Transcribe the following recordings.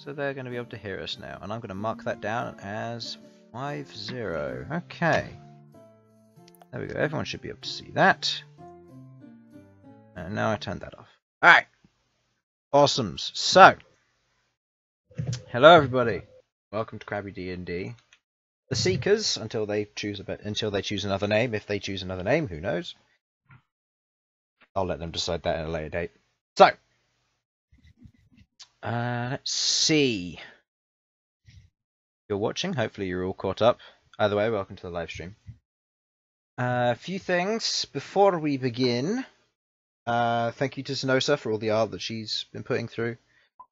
so they're going to be able to hear us now. And I'm going to mark that down as 50. Okay. There we go. Everyone should be able to see that. And now I turn that off. Alright. Awesomes. So, hello everybody. Welcome to Crabby D&D. The Seekers, until they choose another name. If they choose another name, who knows? I'll let them decide that at a later date. So, let's see. You're watching. Hopefully you're all caught up. Either way, welcome to the live stream. A few things before we begin. Thank you to Sasha for all the art that she's been putting through.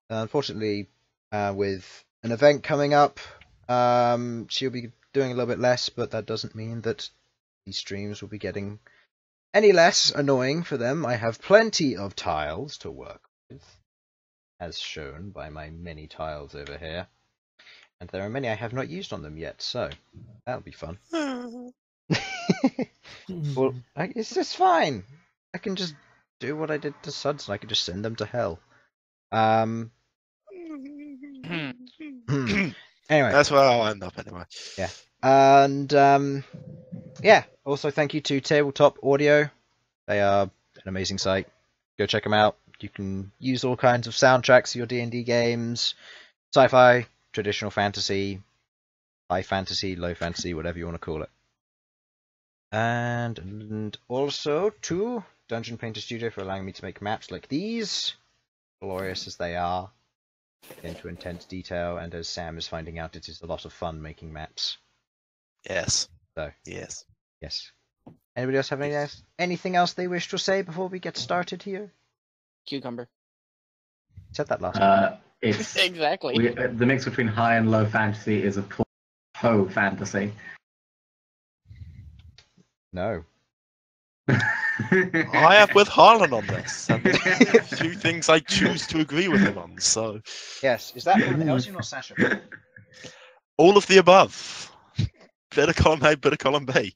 Unfortunately, with an event coming up, she'll be doing a little bit less, but that doesn't mean that these streams will be getting any less annoying for them. I have plenty of tiles to work with, as shown by my many tiles over here. And there are many I have not used on them yet, so that'll be fun. Well, it's just fine. I can just do what I did to Sudz, and I can just send them to hell. Anyway. That's where I'll end up anyway. Yeah. And, yeah. Also, thank you to Tabletop Audio. They are an amazing site. Go check them out. You can use all kinds of soundtracks for your D&D games. Sci-fi, traditional fantasy, high fantasy, low fantasy, whatever you want to call it. And also to Dungeon Painter Studio for allowing me to make maps like these, glorious as they are, into intense detail, and as Sam is finding out, it is a lot of fun making maps. Yes. So. Yes. Yes. Anybody else have anything else they wish to say before we get started here? Cucumber. Said that last time. It's exactly. The mix between high and low fantasy is a ho fantasy. No. I have with Harlan on this, and there's a few things I choose to agree with him on, so... Yes, is that from Elsyan or Sasha? All of the above. Bit of column A, bit of column B.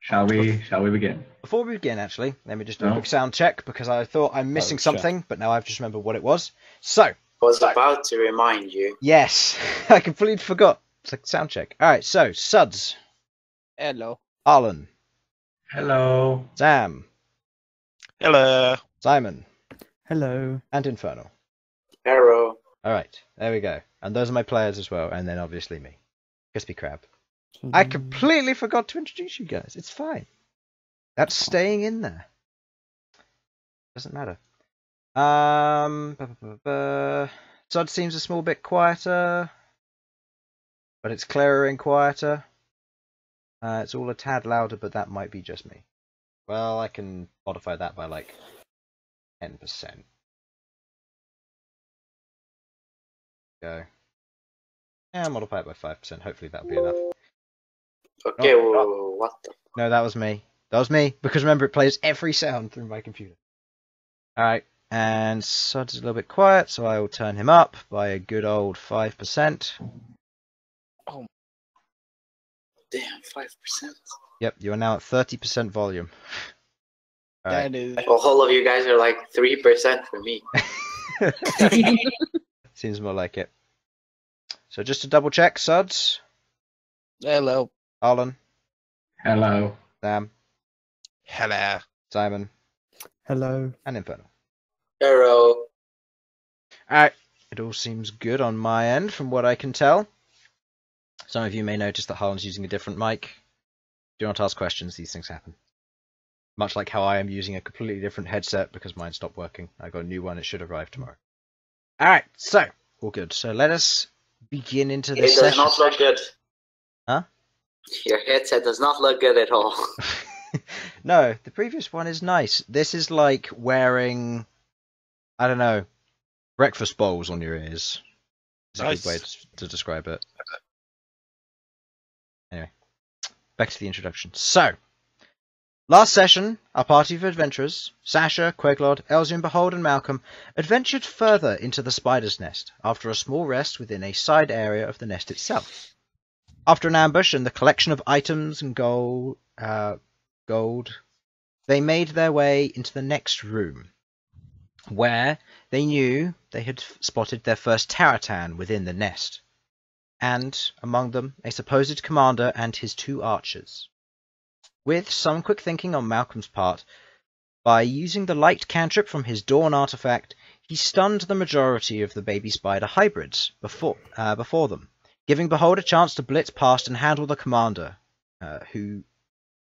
Shall we begin? Before we begin, actually, let me just do a quick sound check, because I thought I'm missing something, but now I've just remembered what it was. So... I was about to remind you. Yes, I completely forgot. It's like sound check. Alright, so, Sudz. Hello. Harlan. Hello. Sam. Hello. Simon. Hello. And Infernal. Hello. Alright, there we go. And those are my players as well, and then obviously me. ChrispyCrab. I completely forgot to introduce you guys. It's fine. That's staying in there. Doesn't matter. Sudz seems a small bit quieter, but it's clearer and quieter. It's all a tad louder, but that might be just me. Well, I can modify that by like 10%. Go. Yeah, I'll modify it by 5%. Hopefully that'll be enough. Okay, what the... No, that was me. That was me, because remember, it plays every sound through my computer. Alright, and Sudz is a little bit quiet, so I will turn him up by a good old 5%. Oh. Damn, 5%. Yep, you are now at 30% volume. That is... Well, all of you guys are like 3% for me. Seems more like it. So just to double check, Sudz. Hello. Harlan. Hello. Sam. Hello. Simon. Hello. And Infernal. Hello. Alright, it all seems good on my end from what I can tell. Some of you may notice that Harlan's using a different mic. Do not ask questions, these things happen. Much like how I am using a completely different headset because mine stopped working. I got a new one, it should arrive tomorrow. Alright, so, all good. So let us begin into this session. It does not look good. Huh? Your headset does not look good at all. No, the previous one is nice. This is like wearing, I don't know, breakfast bowls on your ears. It's a good way to describe it. Anyway, back to the introduction. So, last session, our party of adventurers, Sasha, Queglod, Elsyan, Bhold, and Malcom, adventured further into the spider's nest after a small rest within a side area of the nest itself. After an ambush and the collection of items and gold, they made their way into the next room. where they knew they had spotted their first Taratan within the nest, and among them a supposed commander and his 2 archers. With some quick thinking on Malcolm's part, by using the light cantrip from his Dawn artifact, he stunned the majority of the baby spider hybrids before them, giving Bhold a chance to blitz past and handle the commander, who,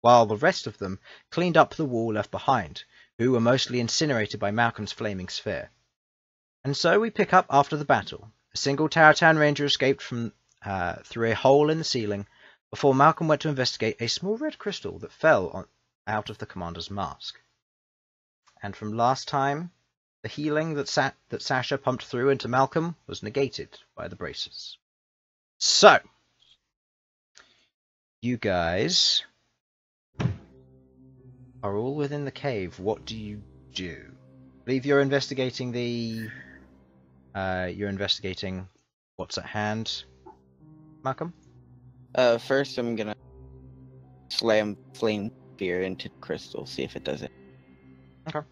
while the rest of them cleaned up the wall left behind, who were mostly incinerated by Malcolm's flaming sphere. And so we pick up after the battle. A single Taratan ranger escaped from through a hole in the ceiling before Malcolm went to investigate a small red crystal that fell out of the commander's mask. And from last time, the healing that Sasha pumped through into Malcolm was negated by the braces. So, you guys are all within the cave. What do you do? I believe you're investigating you're investigating what's at hand, Malcolm? First I'm gonna slam flame spear into the crystal, see if it does it. Okay.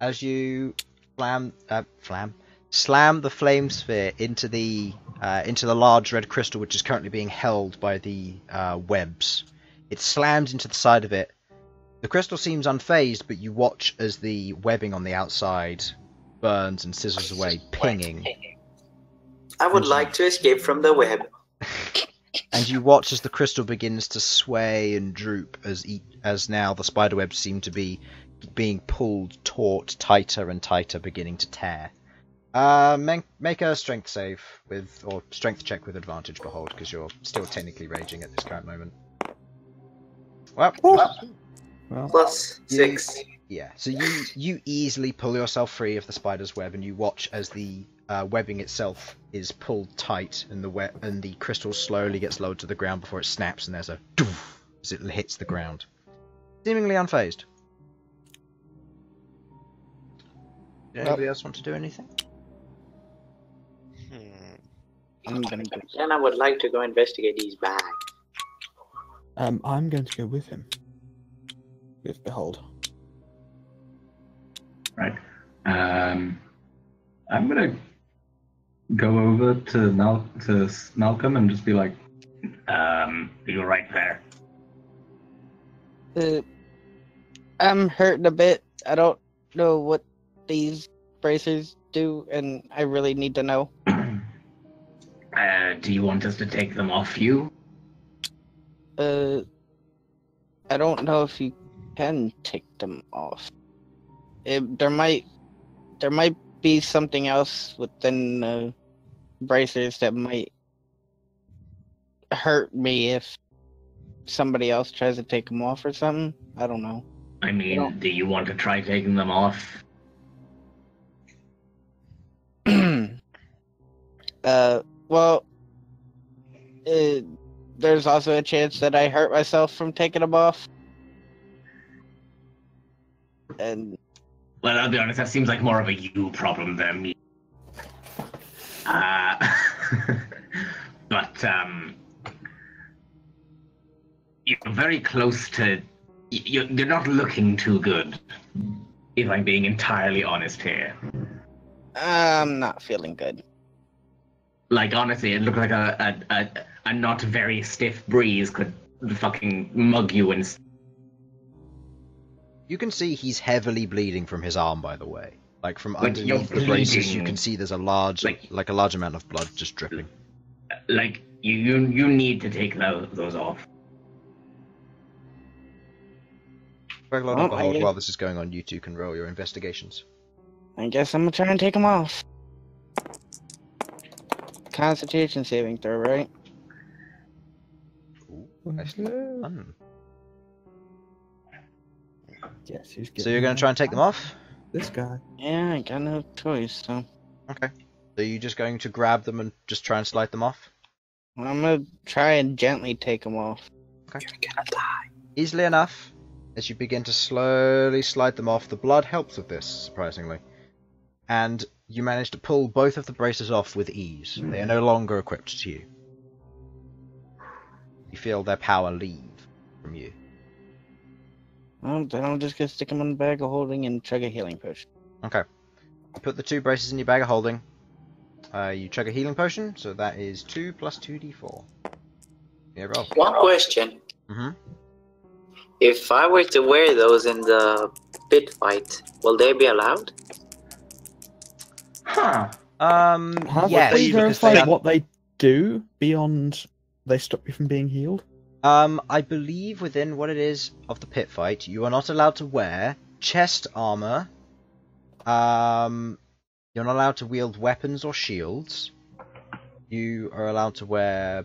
As you slam the flame sphere into the large red crystal which is currently being held by the webs, it slams into the side of it. The crystal seems unfazed, but you watch as the webbing on the outside burns and sizzles away, pinging. I would like to escape from the web. And you watch as the crystal begins to sway and droop as now the spiderwebs seem to be being pulled taut tighter and tighter, beginning to tear. Make a strength save or strength check with advantage, Bhold, because you're still technically raging at this current moment. Well, Well, +6. yeah. So you easily pull yourself free of the spider's web, and you watch as the webbing itself is pulled tight, and the crystal slowly gets lowered to the ground before it snaps, and there's a doof as it hits the ground, seemingly unfazed. Did anybody else want to do anything? I'm gonna go. Then I would like to go investigate these bags. I'm going to go with him. With Bhold. Right. I'm gonna go over to Malcolm and just be like, you're right there. I'm hurting a bit. I don't know what these bracers do, and I really need to know. Do you want us to take them off you? I don't know if you can take them off. There might be something else within the bracers that might hurt me if somebody else tries to take them off or something. I don't know. I mean, do you want to try taking them off? Well, there's also a chance that I hurt myself from taking them off. And Well, I'll be honest, that seems like more of a you problem than me. But, you're very close to... You're not looking too good, if I'm being entirely honest here. I'm not feeling good. Like, honestly, it looked like a not very stiff breeze could fucking mug you and... You can see he's heavily bleeding from his arm, by the way. Like, from Like, you're underneath the braces, you bleeding. can see there's a large amount of blood just dripping. Like, you need to take those off. Queglod Well, and Bhold, I- while this is going on, you two can roll your investigations. I guess I'm gonna try and take them off. Constitution saving throw, right? Ooh, nicely done. Yes, who's So you're going to try and take them off? This guy. Yeah, I got no choice, so Okay. So you're just going to grab them and just try and slide them off? I'm gonna try and gently take them off. Okay. Easily enough, as you begin to slowly slide them off, the blood helps with this, surprisingly. And you manage to pull both of the braces off with ease. They are no longer equipped to you. You feel their power leave from you. Well, then I'm just gonna stick them in the bag of holding and chug a healing potion. Okay. You put the 2 braces in your bag of holding. You chug a healing potion, so that is 2 plus 2d4. Yeah, roll. One question. Mm-hmm. If I were to wear those in the pit fight, will they be allowed? Huh. Have yes, we because verified they... what they do beyond they stop you from being healed? I believe within what it is of the pit fight, you are not allowed to wear chest armor. You're not allowed to wield weapons or shields. You are allowed to wear...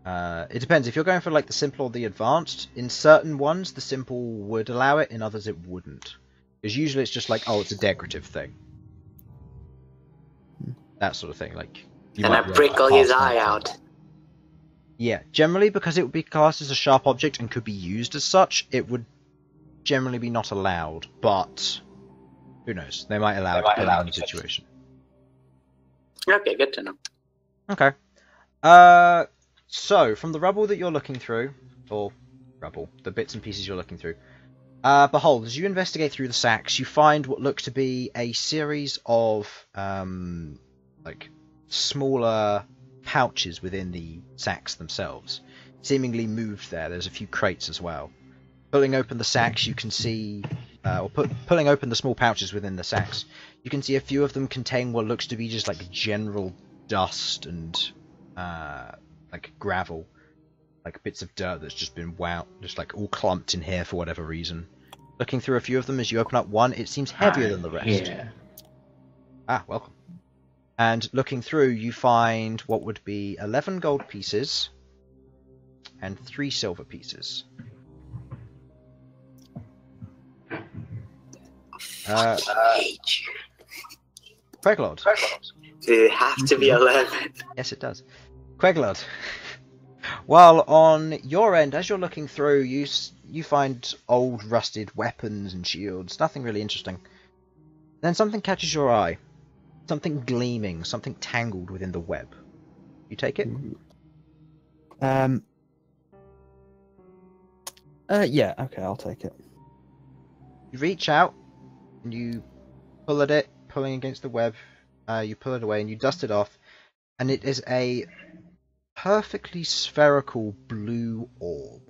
it depends. If you're going for like the simple or the advanced, in certain ones the simple would allow it, in others it wouldn't. Because usually it's just like, oh, it's a decorative thing. That sort of thing. Like, you And I might wear prickle a his half eye knife. out. Yeah, generally because it would be classed as a sharp object and could be used as such, it would generally be not allowed, but who knows? They might allow it depending on the situation. Okay, good to know. Okay. So, from the rubble that you're looking through, or rubble, the bits and pieces you're looking through, Behold, as you investigate through the sacks, you find what look to be a series of, like, smaller pouches within the sacks themselves, seemingly moved there. There's a few crates as well. Pulling open the sacks, you can see, pulling open the small pouches within the sacks, you can see a few of them contain what looks to be just like general dust and like gravel, like bits of dirt that's just been just like all clumped in here for whatever reason. Looking through a few of them, as you open up one, it seems heavier than the rest. Yeah. Ah, welcome. And looking through, you find what would be 11 gold pieces and 3 silver pieces. Queglod. They have to be 11. Yes, it does. Queglod. While on your end, as you're looking through, you find old rusted weapons and shields. Nothing really interesting. Then something catches your eye. Something gleaming, something tangled within the web. You take it? Yeah, okay, I'll take it. You reach out and you pull at it, pulling against the web. You pull it away and you dust it off, and it is a perfectly spherical blue orb.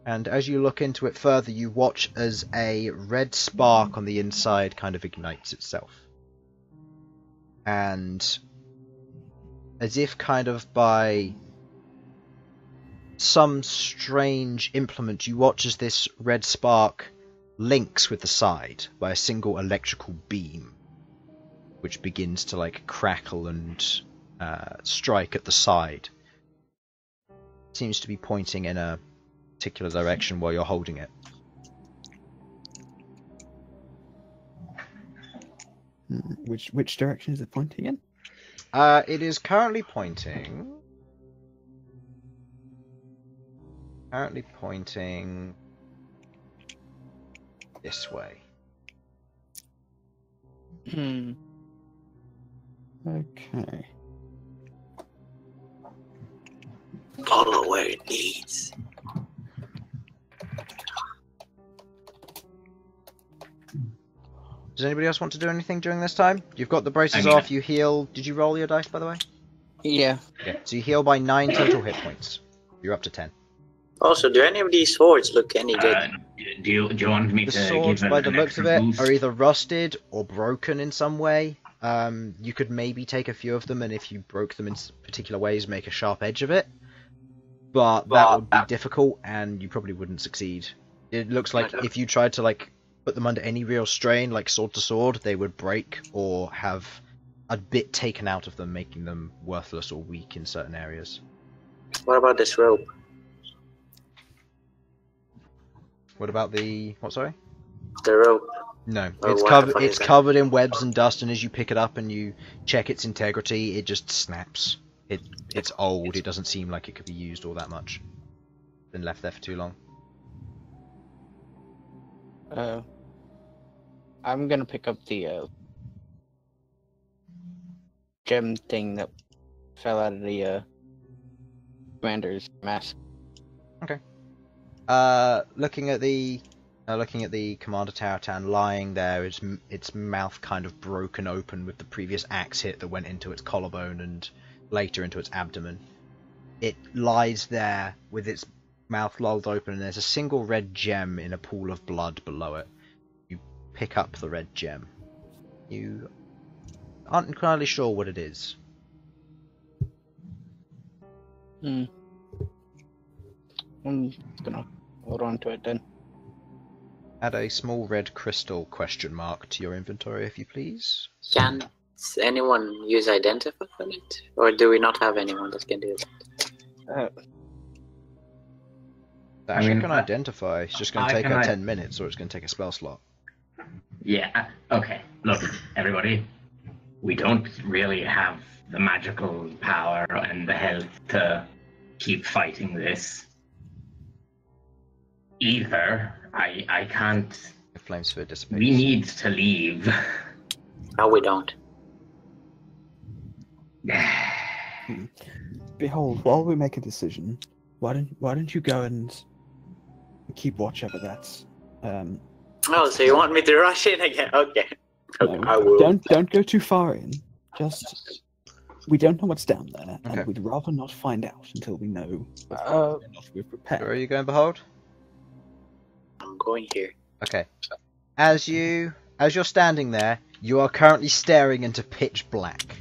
And as you look into it further, you watch as a red spark on the inside kind of ignites itself. And as if kind of by some strange implement, you watch as this red spark links with the side by a single electrical beam, which begins to like crackle and strike at the side. Seems to be pointing in a particular direction while you're holding it. Which direction is it pointing in? It is currently pointing this way. Okay. Follow where it leads. Does anybody else want to do anything during this time? You've got the braces off, you heal. Did you roll your dice, by the way? Yeah. Yeah. So you heal by 9 total hit points. You're up to 10. Also, do any of these swords look any good? Do you want me The to swords, give by an the looks of extra it, boost? are either rusted or broken in some way. You could maybe take a few of them, and if you broke them in particular ways, make a sharp edge of it. But that would be difficult, and you probably wouldn't succeed. It looks like if you tried to like put them under any real strain, like sword to sword, they would break or have a bit taken out of them, making them worthless or weak in certain areas. What about this rope? What about the what? Sorry. The rope. No, Oh, it's what covered. the fuck It's is that? covered in webs and dust, and as you pick it up and you check its integrity, it just snaps. It's old. It doesn't seem like it could be used all that much. Been left there for too long. I'm gonna pick up the gem thing that fell out of the commander's mask. Looking at the Now looking at the Commander Taratan lying there, its mouth kind of broken open with the previous axe hit that went into its collarbone and later into its abdomen. It lies there with its mouth lolled open, and there's a single red gem in a pool of blood below it. You pick up the red gem. You aren't entirely sure what it is. I'm gonna hold on to it then. Add a small red crystal question mark to your inventory, if you please. Can anyone use identify on it? Or do we not have anyone that can do that? Sasha mean, can identify. It's just going to take her 10 minutes, or it's going to take a spell slot. Yeah, okay. Look, everybody, we don't really have the magical power and the health to keep fighting this. Either. I can't. The flame sphere dissipates. We need to leave. No, we don't. Behold, while we make a decision, why don't you go and keep watch over that? Oh, so you want me to rush in again? Okay. No, I will. Don't go too far in. Just we don't know what's down there, Okay. and we'd rather not find out until we know enough we're prepared. Where are you going, Bhold? I'm going here. Okay. As you're standing there, you are currently staring into pitch black.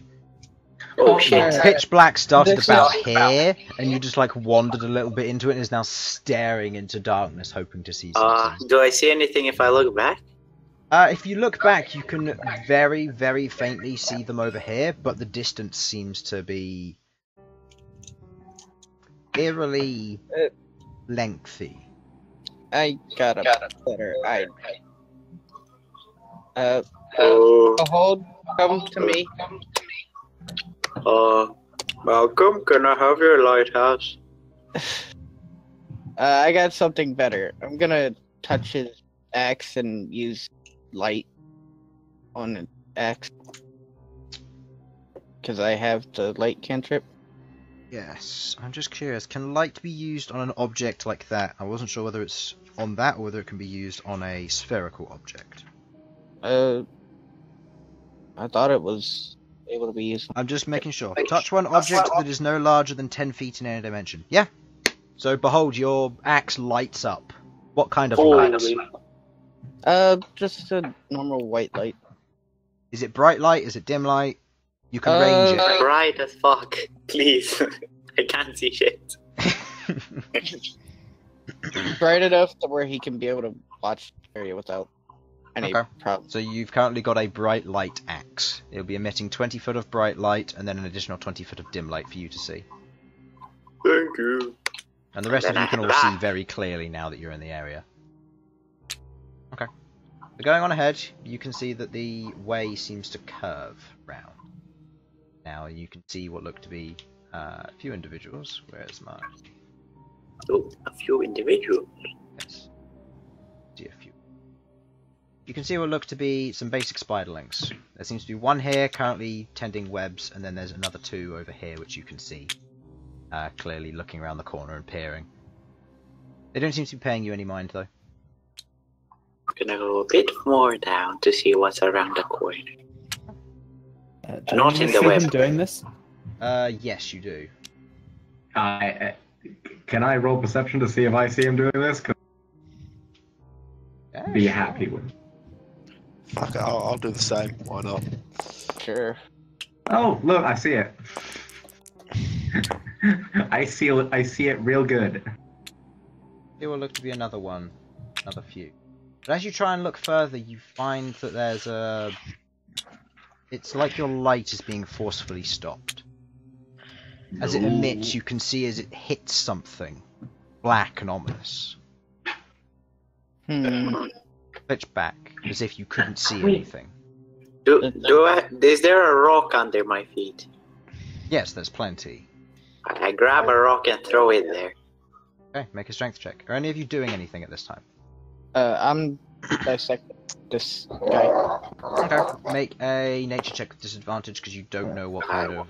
Oh shit. Pitch black started This about is- here, and you just like wandered a little bit into it and is now staring into darkness, hoping to see something. Do I see anything if I look back? If you look back, you can very, very faintly see them over here, but the distance seems to be eerily lengthy. I got a better idea. Oh. Behold, come to me. Malcom, can I have your lighthouse? I got something better. I'm gonna touch his axe and use light on an axe. Because I have the light cantrip. Yes, I'm just curious, can light be used on an object like that? I wasn't sure whether it's on that or whether it can be used on a spherical object. I thought it was able to be used. I'm just making sure. Touch one object that is no larger than 10 feet in any dimension. Yeah. So, Behold, your axe lights up. What kind of light? Just a normal white light. Is it bright light? Is it dim light? You can range it. Bright as fuck, please. I can't see shit. Bright enough to where he can be able to watch the area without any Okay. problem. So you've currently got a bright light axe. It'll be emitting 20 foot of bright light and then an additional 20 foot of dim light for you to see. Thank you. And the rest of Then you I can all have see that. very clearly now that you're in the area. Okay. So going on ahead, you can see that the way seems to curve round. Now you can see what look to be a few individuals. Where's my... Oh, a few individuals. Yes. See a few. You can see what look to be some basic spiderlings. There seems to be one here currently tending webs, and then there's another two over here which you can see clearly looking around the corner and peering. They don't seem to be paying you any mind though. I'm gonna go a bit more down to see what's around the corner. Do Not you in the see web. them doing this? Yes, you do. Can I roll perception to see if I see him doing this? 'Cause Yeah, I'd be sure. happy with. Fuck it, I'll do the same. Why not? Sure. Oh, look, I see it. I see it real good. There will look to be another one, another few. But as you try and look further, you find that there's a... It's like your light is being forcefully stopped. As it emits, you can see as it hits something black and ominous. Pitch back, as if you couldn't see anything. Is there a rock under my feet? Yes, there's plenty. I grab a rock and throw it there. Okay, make a strength check. Are any of you doing anything at this time? I'm dissecting this guy. Okay. Make a nature check with disadvantage because you don't know what kind of...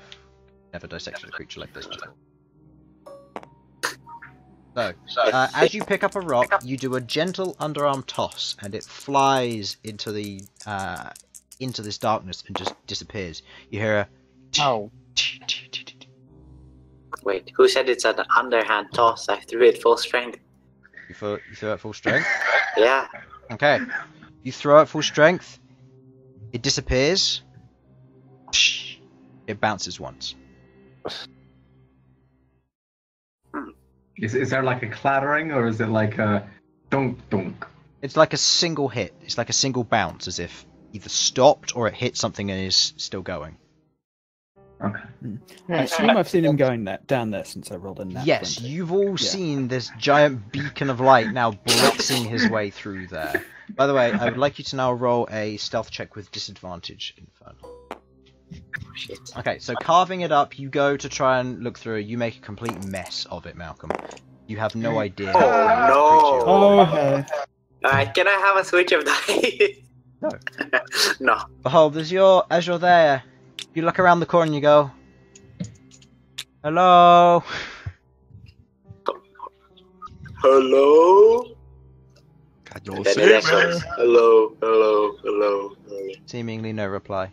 Never dissected a creature like this before. So, as you pick up a rock, you do a gentle underarm toss, and it flies into the into this darkness and just disappears. You hear a Oh. Wait, who said it's an underhand toss? I threw it full strength. You throw it full strength. Yeah. Okay. You throw it full strength. It disappears. It bounces once. Is there like a clattering, or is it like a dunk dunk? It's like a single hit. It's like a single bounce, as if either stopped or it hit something and is still going. Okay. I assume I've seen him going down there since I rolled in that. Yes, 20. you've all seen this giant beacon of light now blitzing his way through there. By the way, I would like you to now roll a stealth check with disadvantage, Infernal. Oh, shit. Okay, so carving it up, you go to try and look through it. You make a complete mess of it, Malcom. You have no idea. Oh, no. Oh, okay. Alright, can I have a switch of dice? No. No. Behold, as you're there, you look around the corner and you go, "Hello." Hello? Can you And then see it me? echoes, hello, hello, hello, hello. Seemingly no reply.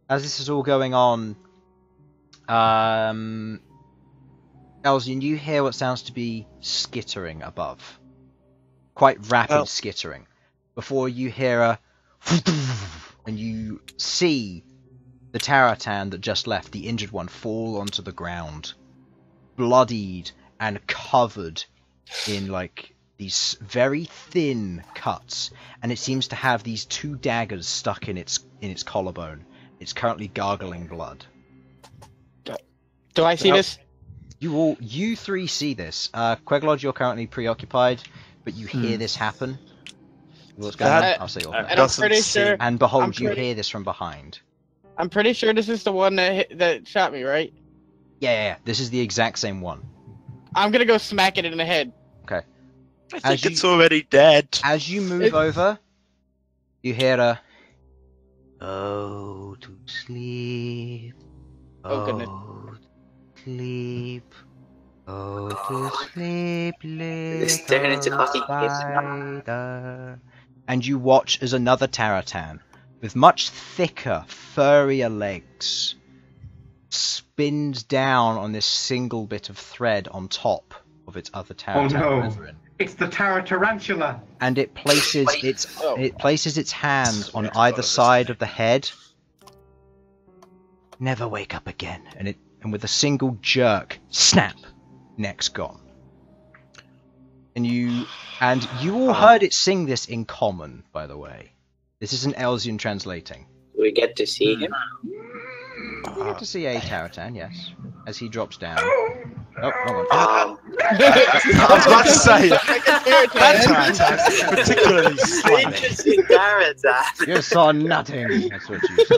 As this is all going on, Elsyan, you hear what sounds to be skittering above. Quite rapid skittering. Before you hear a and you see the Taratan that just left, the injured one, fall onto the ground. Bloodied and covered in like these very thin cuts, and it seems to have these two daggers stuck in its collarbone. It's currently gargling blood. Do I see this? You three see this. Queglod, you're currently preoccupied, but you hear this happen. What's going on? I'll say all that. And I'm pretty sure. And Behold, you hear this from behind. I'm pretty sure this is the one that shot me, right? Yeah. This is the exact same one. I'm gonna go smack it in the head. Okay. I think it's already dead. As you move over, you hear a "Oh, to sleep. Oh, goodness. To sleep. Oh, to sleep, This turned into fucking spider." And you watch as another Taratan, with much thicker, furrier legs, spins down on this single bit of thread on top of its other Taratan brethren. It's the Tarantula! And it places its hands on either side of the head. Never wake up again. And with a single jerk, snap, neck's gone. And you all heard it sing this in common, by the way. This is an Elsyan translating. We get to see him. You get to see a Taratan, yes, as he drops down. Oh, wrong one. I was about to say, that's particularly slimy. Interesting Taratan. You saw nothing. That's what you saw.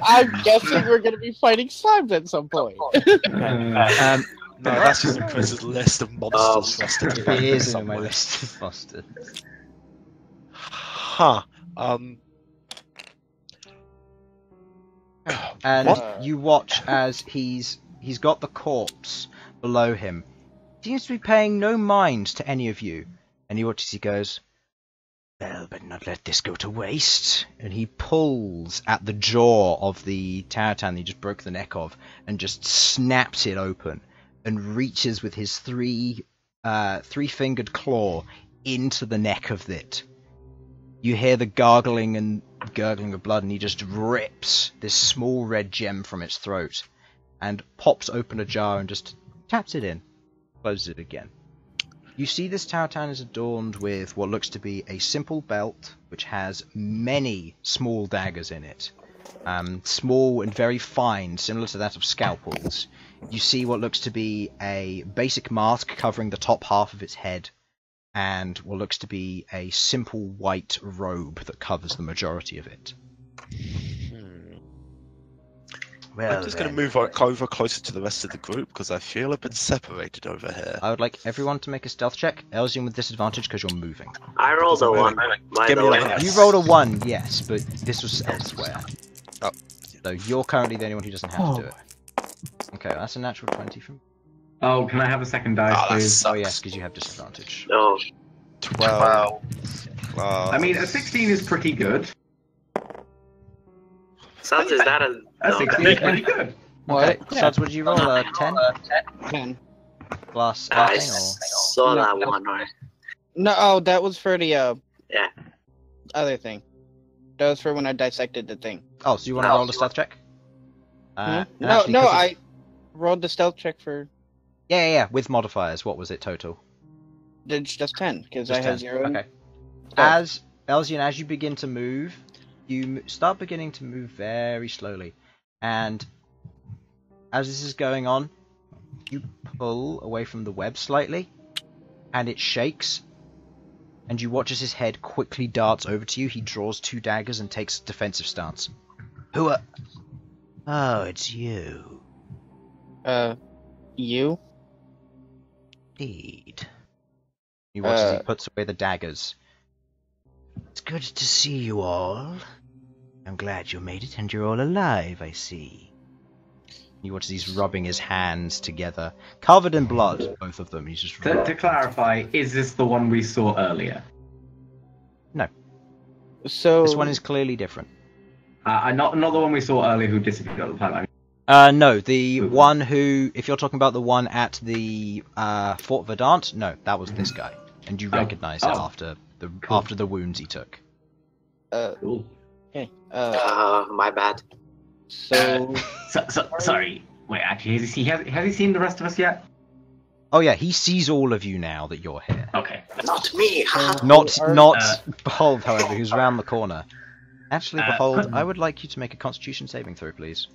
I'm guessing we're gonna be fighting slimes at some point. No, that's just Chris's list of monsters for us to do. It is in my list of monsters. Huh. And What? you watch as he's got the corpse below him. Seems to be paying no mind to any of you. And he watches, he goes, "Well, but not let this go to waste." And he pulls at the jaw of the Taratan that he just broke the neck of and just snaps it open and reaches with his three-fingered claw into the neck of it. You hear the gargling and gurgling of blood, and he just rips this small red gem from its throat and pops open a jar and just taps it in, closes it again. You see this Taratan is adorned with what looks to be a simple belt, which has many small daggers in it. Small and very fine, similar to that of scalpels. You see what looks to be a basic mask covering the top half of its head, and what looks to be a simple white robe that covers the majority of it. Well, I'm just going to move over closer to the rest of the group because I feel a bit separated over here. I would like everyone to make a stealth check. Elsyan with disadvantage because you're moving. I rolled a 1, by Give the me a way. yes. You rolled a 1, yes, but this was elsewhere. Oh. So you're currently the only one who doesn't have to do it. Okay, that's a natural 20 from Oh, can I have a second dice, that please? sucks. Oh yes, because you have disadvantage. No. 12. I mean, a 16 is pretty good. Sudz, is that a... A 16 is pretty good. What? Okay. Sudz, would you roll a 10? 10. Plus I anything or? saw No. that one, right? No, oh, that was for the Yeah. other thing. That was for when I dissected the thing. Oh, so you want to roll a stealth check? And No, actually, no, 'cause of- I rolled the stealth check for. Yeah, with modifiers. What was it total? It's just 10 because I Just had 10. 0. Okay. As Elsyan, as you begin to move, you start beginning to move very slowly, and as this is going on, you pull away from the web slightly, and it shakes, and you watch as his head quickly darts over to you. He draws 2 daggers and takes a defensive stance. Who are... Oh, it's you. You? Indeed. You watch as he puts away the daggers. It's good to see you all. I'm glad you made it and you're all alive, I see. You watch as he's rubbing his hands together, covered in blood, both of them. He's just To clarify, is this the one we saw earlier? No. So. This one is clearly different. Not the one we saw earlier who disappeared at the time. No, the one who, if you're talking about the one at the Fort Verdant, no, that was this guy, and you recognise it after the wounds he took. Cool. Okay. My bad. So. Sorry. Wait, actually, has he seen the rest of us yet? Oh yeah, he sees all of you now that you're here. Okay. Not me. Not Bhold, however, who's round the corner. Actually, Bhold, I would like you to make a Constitution saving throw, please.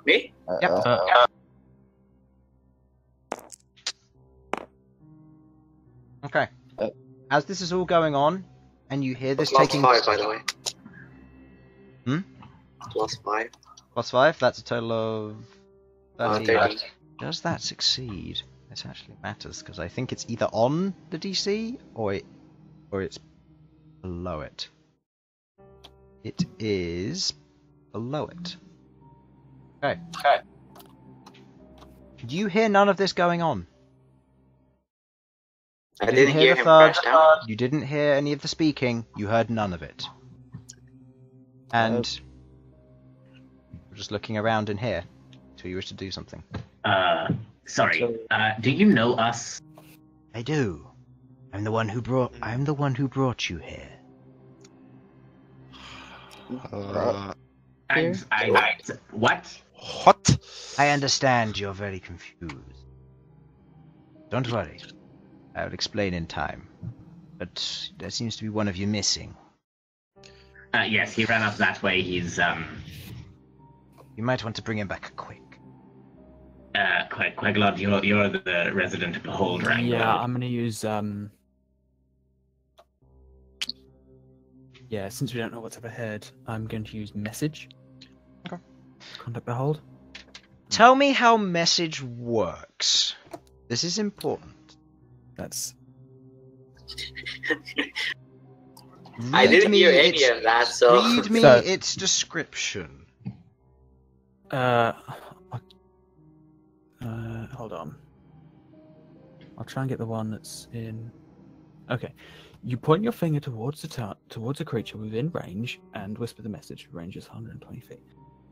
Me? Yep. Okay. As this is all going on, and you hear this Plus taking... 5, by the way. Hmm? Plus 5. Plus 5, that's a total of 13. 13. Does that succeed? This actually matters, because I think it's either on the DC, or it's below it. It is below it. Okay. You hear none of this going on. I didn't hear the him third. crash down. You didn't hear any of the speaking. You heard none of it. And we're just looking around in here until you wish to do something. Sorry. Do you know us? I do. I'm the one who brought you here. What? What? I understand you're very confused. Don't worry. I will explain in time. But there seems to be one of you missing. Yes, he ran up that way. He's, You might want to bring him back quick. Queglod, you're the resident Bhold rank. Yeah, I'm gonna use, yeah, since we don't know what's up ahead, I'm going to use message. Okay. Contact Behold. Tell me how message works. This is important. That's... I didn't hear any its- of that, so... Read me So- its description. Hold on. I'll try and get the one that's in... Okay. You point your finger towards a creature within range and whisper the message. Range is 120 feet.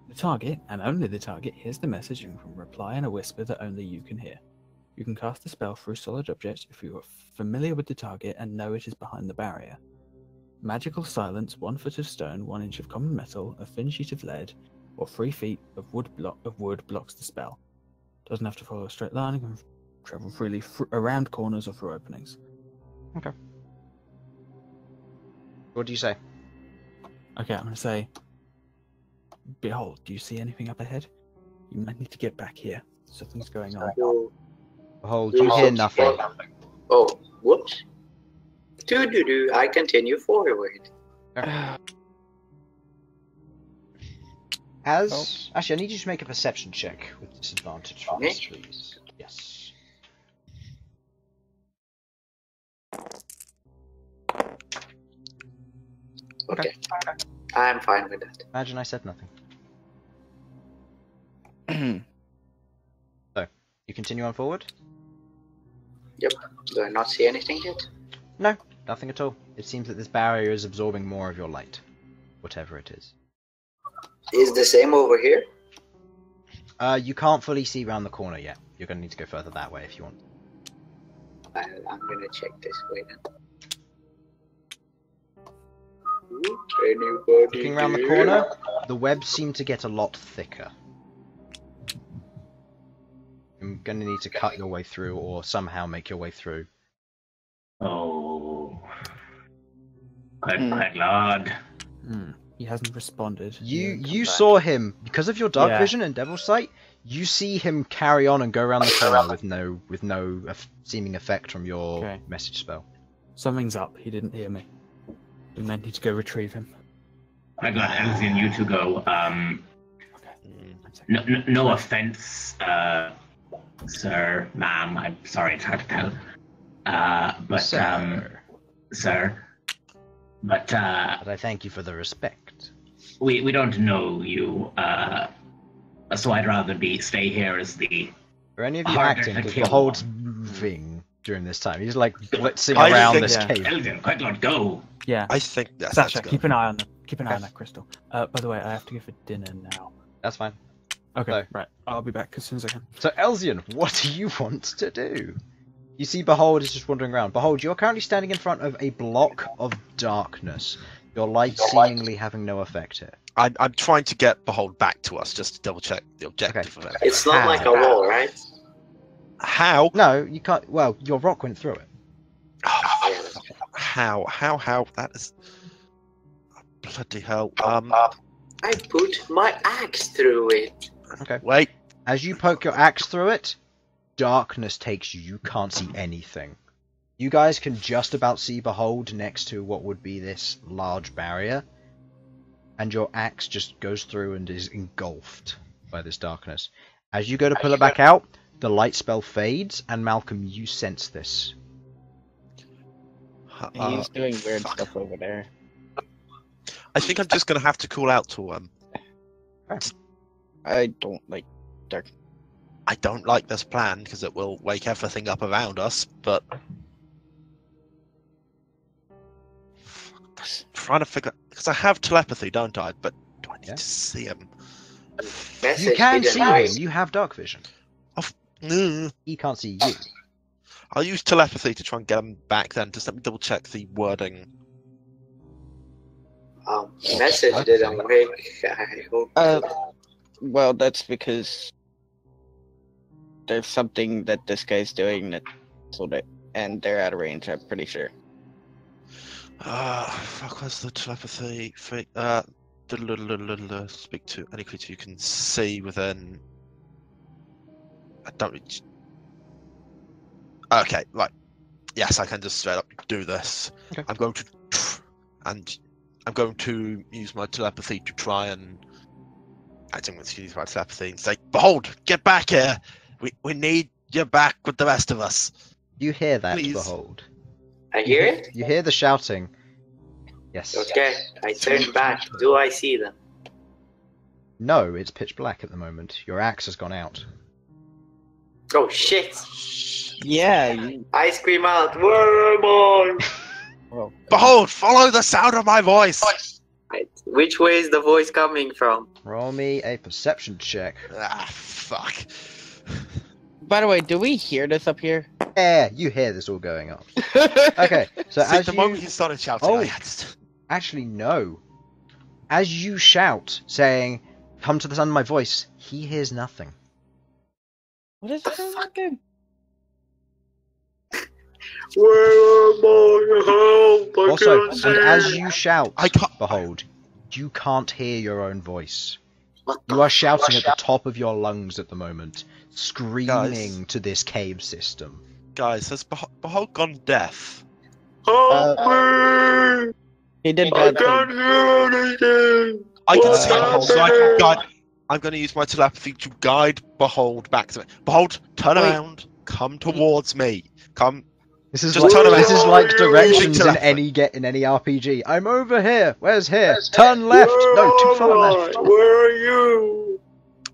The target, and only the target, hears the message and can reply in a whisper that only you can hear. You can cast the spell through solid objects if you are familiar with the target and know it is behind the barrier. Magical silence, 1 foot of stone, 1 inch of common metal, a thin sheet of lead, or 3 feet of wood blocks the spell. Doesn't have to follow a straight line, and can travel freely around corners or through openings. Okay. What do you say? Okay, I'm going to say, Behold, do you see anything up ahead? You might need to get back here. Something's going on. Behold, you hear nothing. Oh, whoops. I continue forward. Actually, I need you to make a perception check with disadvantage for this, Me? please. Yes. Okay. I'm fine with that. Imagine I said nothing. So, you continue on forward? Yep. Do I not see anything yet? No, nothing at all. It seems that this barrier is absorbing more of your light. Whatever it is. Is the same over here? You can't fully see around the corner yet. You're going to need to go further that way if you want. I'm gonna check this way then. Anybody Looking around the here? corner, the webs seem to get a lot thicker. You're going to need to cut your way through or somehow make your way through. Oh. Queglod. He hasn't responded. You saw him, because of your dark Yeah. vision and Devil's Sight, you see him carry on and go around the corner with no seeming effect from your message spell. Something's up. He didn't hear me. We might need to go retrieve him. Queglod, Elsyan, you two go. No offense, sir, ma'am. I'm sorry, it's hard to tell. But sir. But I thank you for the respect. we don't know you. So I'd rather stay here as the. Are any of you harder acting? to Because kill Behold's one. moving during this time. He's like blitzing I around think- this Yeah. cave. Elsyan, Queglod, go. Yeah. I think that's Sasha, good. keep an eye on them. Keep an eye on that crystal. By the way, I have to go for dinner now. That's fine. Okay, So- right. I'll be back as soon as I can. So Elsyan, what do you want to do? You see Behold is just wandering around. Behold, you're currently standing in front of a block of darkness. Your light seemingly having no effect here. I'm trying to get Bhold back to us, just to double check the objective of it. It's not like a wall, right? How? No, you can't. Well, your rock went through it. Oh, how? That is bloody hell. I put my axe through it. Okay. Wait. As you poke your axe through it, darkness takes you. You can't see anything. You guys can just about see Behold next to what would be this large barrier. And your axe just goes through and is engulfed by this darkness. As you go to pull it back out, the light spell fades, and Malcom, you sense this. He's doing weird fuck. stuff over there. I think I'm just gonna have to call out to him. I don't like dark. I don't like this plan because it will wake everything up around us, but trying to figure because I have telepathy, don't I? But do I need Yeah. to see him? Message You can hidden see him. eyes. You have dark vision. Mm. He can't see you. I'll use telepathy to try and get him back. Then just let me double check the wording. Message I'd didn't say. wake. I hope. Well, that's because there's something that this guy's doing that told it, and they're out of range. I'm pretty sure. Fuck, where's the telepathy? Speak to any creature you can see within. I don't. Okay, right. Yes, I can just straight up do this. Okay. I'm going to use my telepathy to try and. Acting with use my telepathy and say, "Behold, get back here! We need you back with the rest of us." You hear that, Please. Behold. I hear it. You hear the shouting. Yes. Okay, I turn back. Do I see them? No, it's pitch black at the moment. Your axe has gone out. Oh shit! Yeah. You, I scream out, "Where am I?" well, Behold, follow the sound of my voice. Right. Which way is the voice coming from? Roll me a perception check. Ah, fuck. by the way, do we hear this up here? Yeah, you hear this all going on. Okay, so See, as the you... moment he started shouting, Oh. I had to... Actually, no. As you shout, saying, "Come to the sound of my voice," he hears nothing. What is that? Where am I? Help! I Also, can't and as see. you shout, I can't... Behold, you can't hear your own voice. What the You are shouting at the top of your lungs at the moment, screaming Guys. to this cave system. Guys, has Behold gone deaf? Help me! He did I bad can't things. hear anything! I can What's see Behold, so I can guide... I'm going to use my telepathy to guide Behold back to me. Behold, turn Wait. around. Come towards me. Come... This is Just like, turn around. this is like directions in Telepathy. any RPG. I'm over here. Where's here? Turn left. No, too far left. Where are you?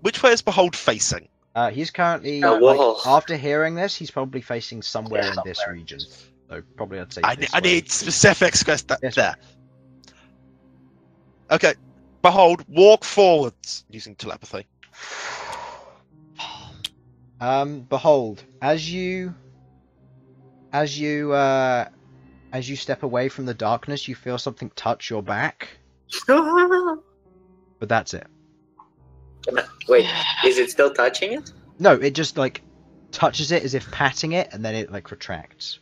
Which way is Behold facing? He's currently, A wall. after hearing this, he's probably facing somewhere in this region. So probably I'd say I this I way. need specifics, Chris. This There. Okay. Behold, walk forwards using telepathy. Behold, as you step away from the darkness, you feel something touch your back, but that's it. Wait, is it still touching it? No, it just like touches it as if patting it, and then it like retracts.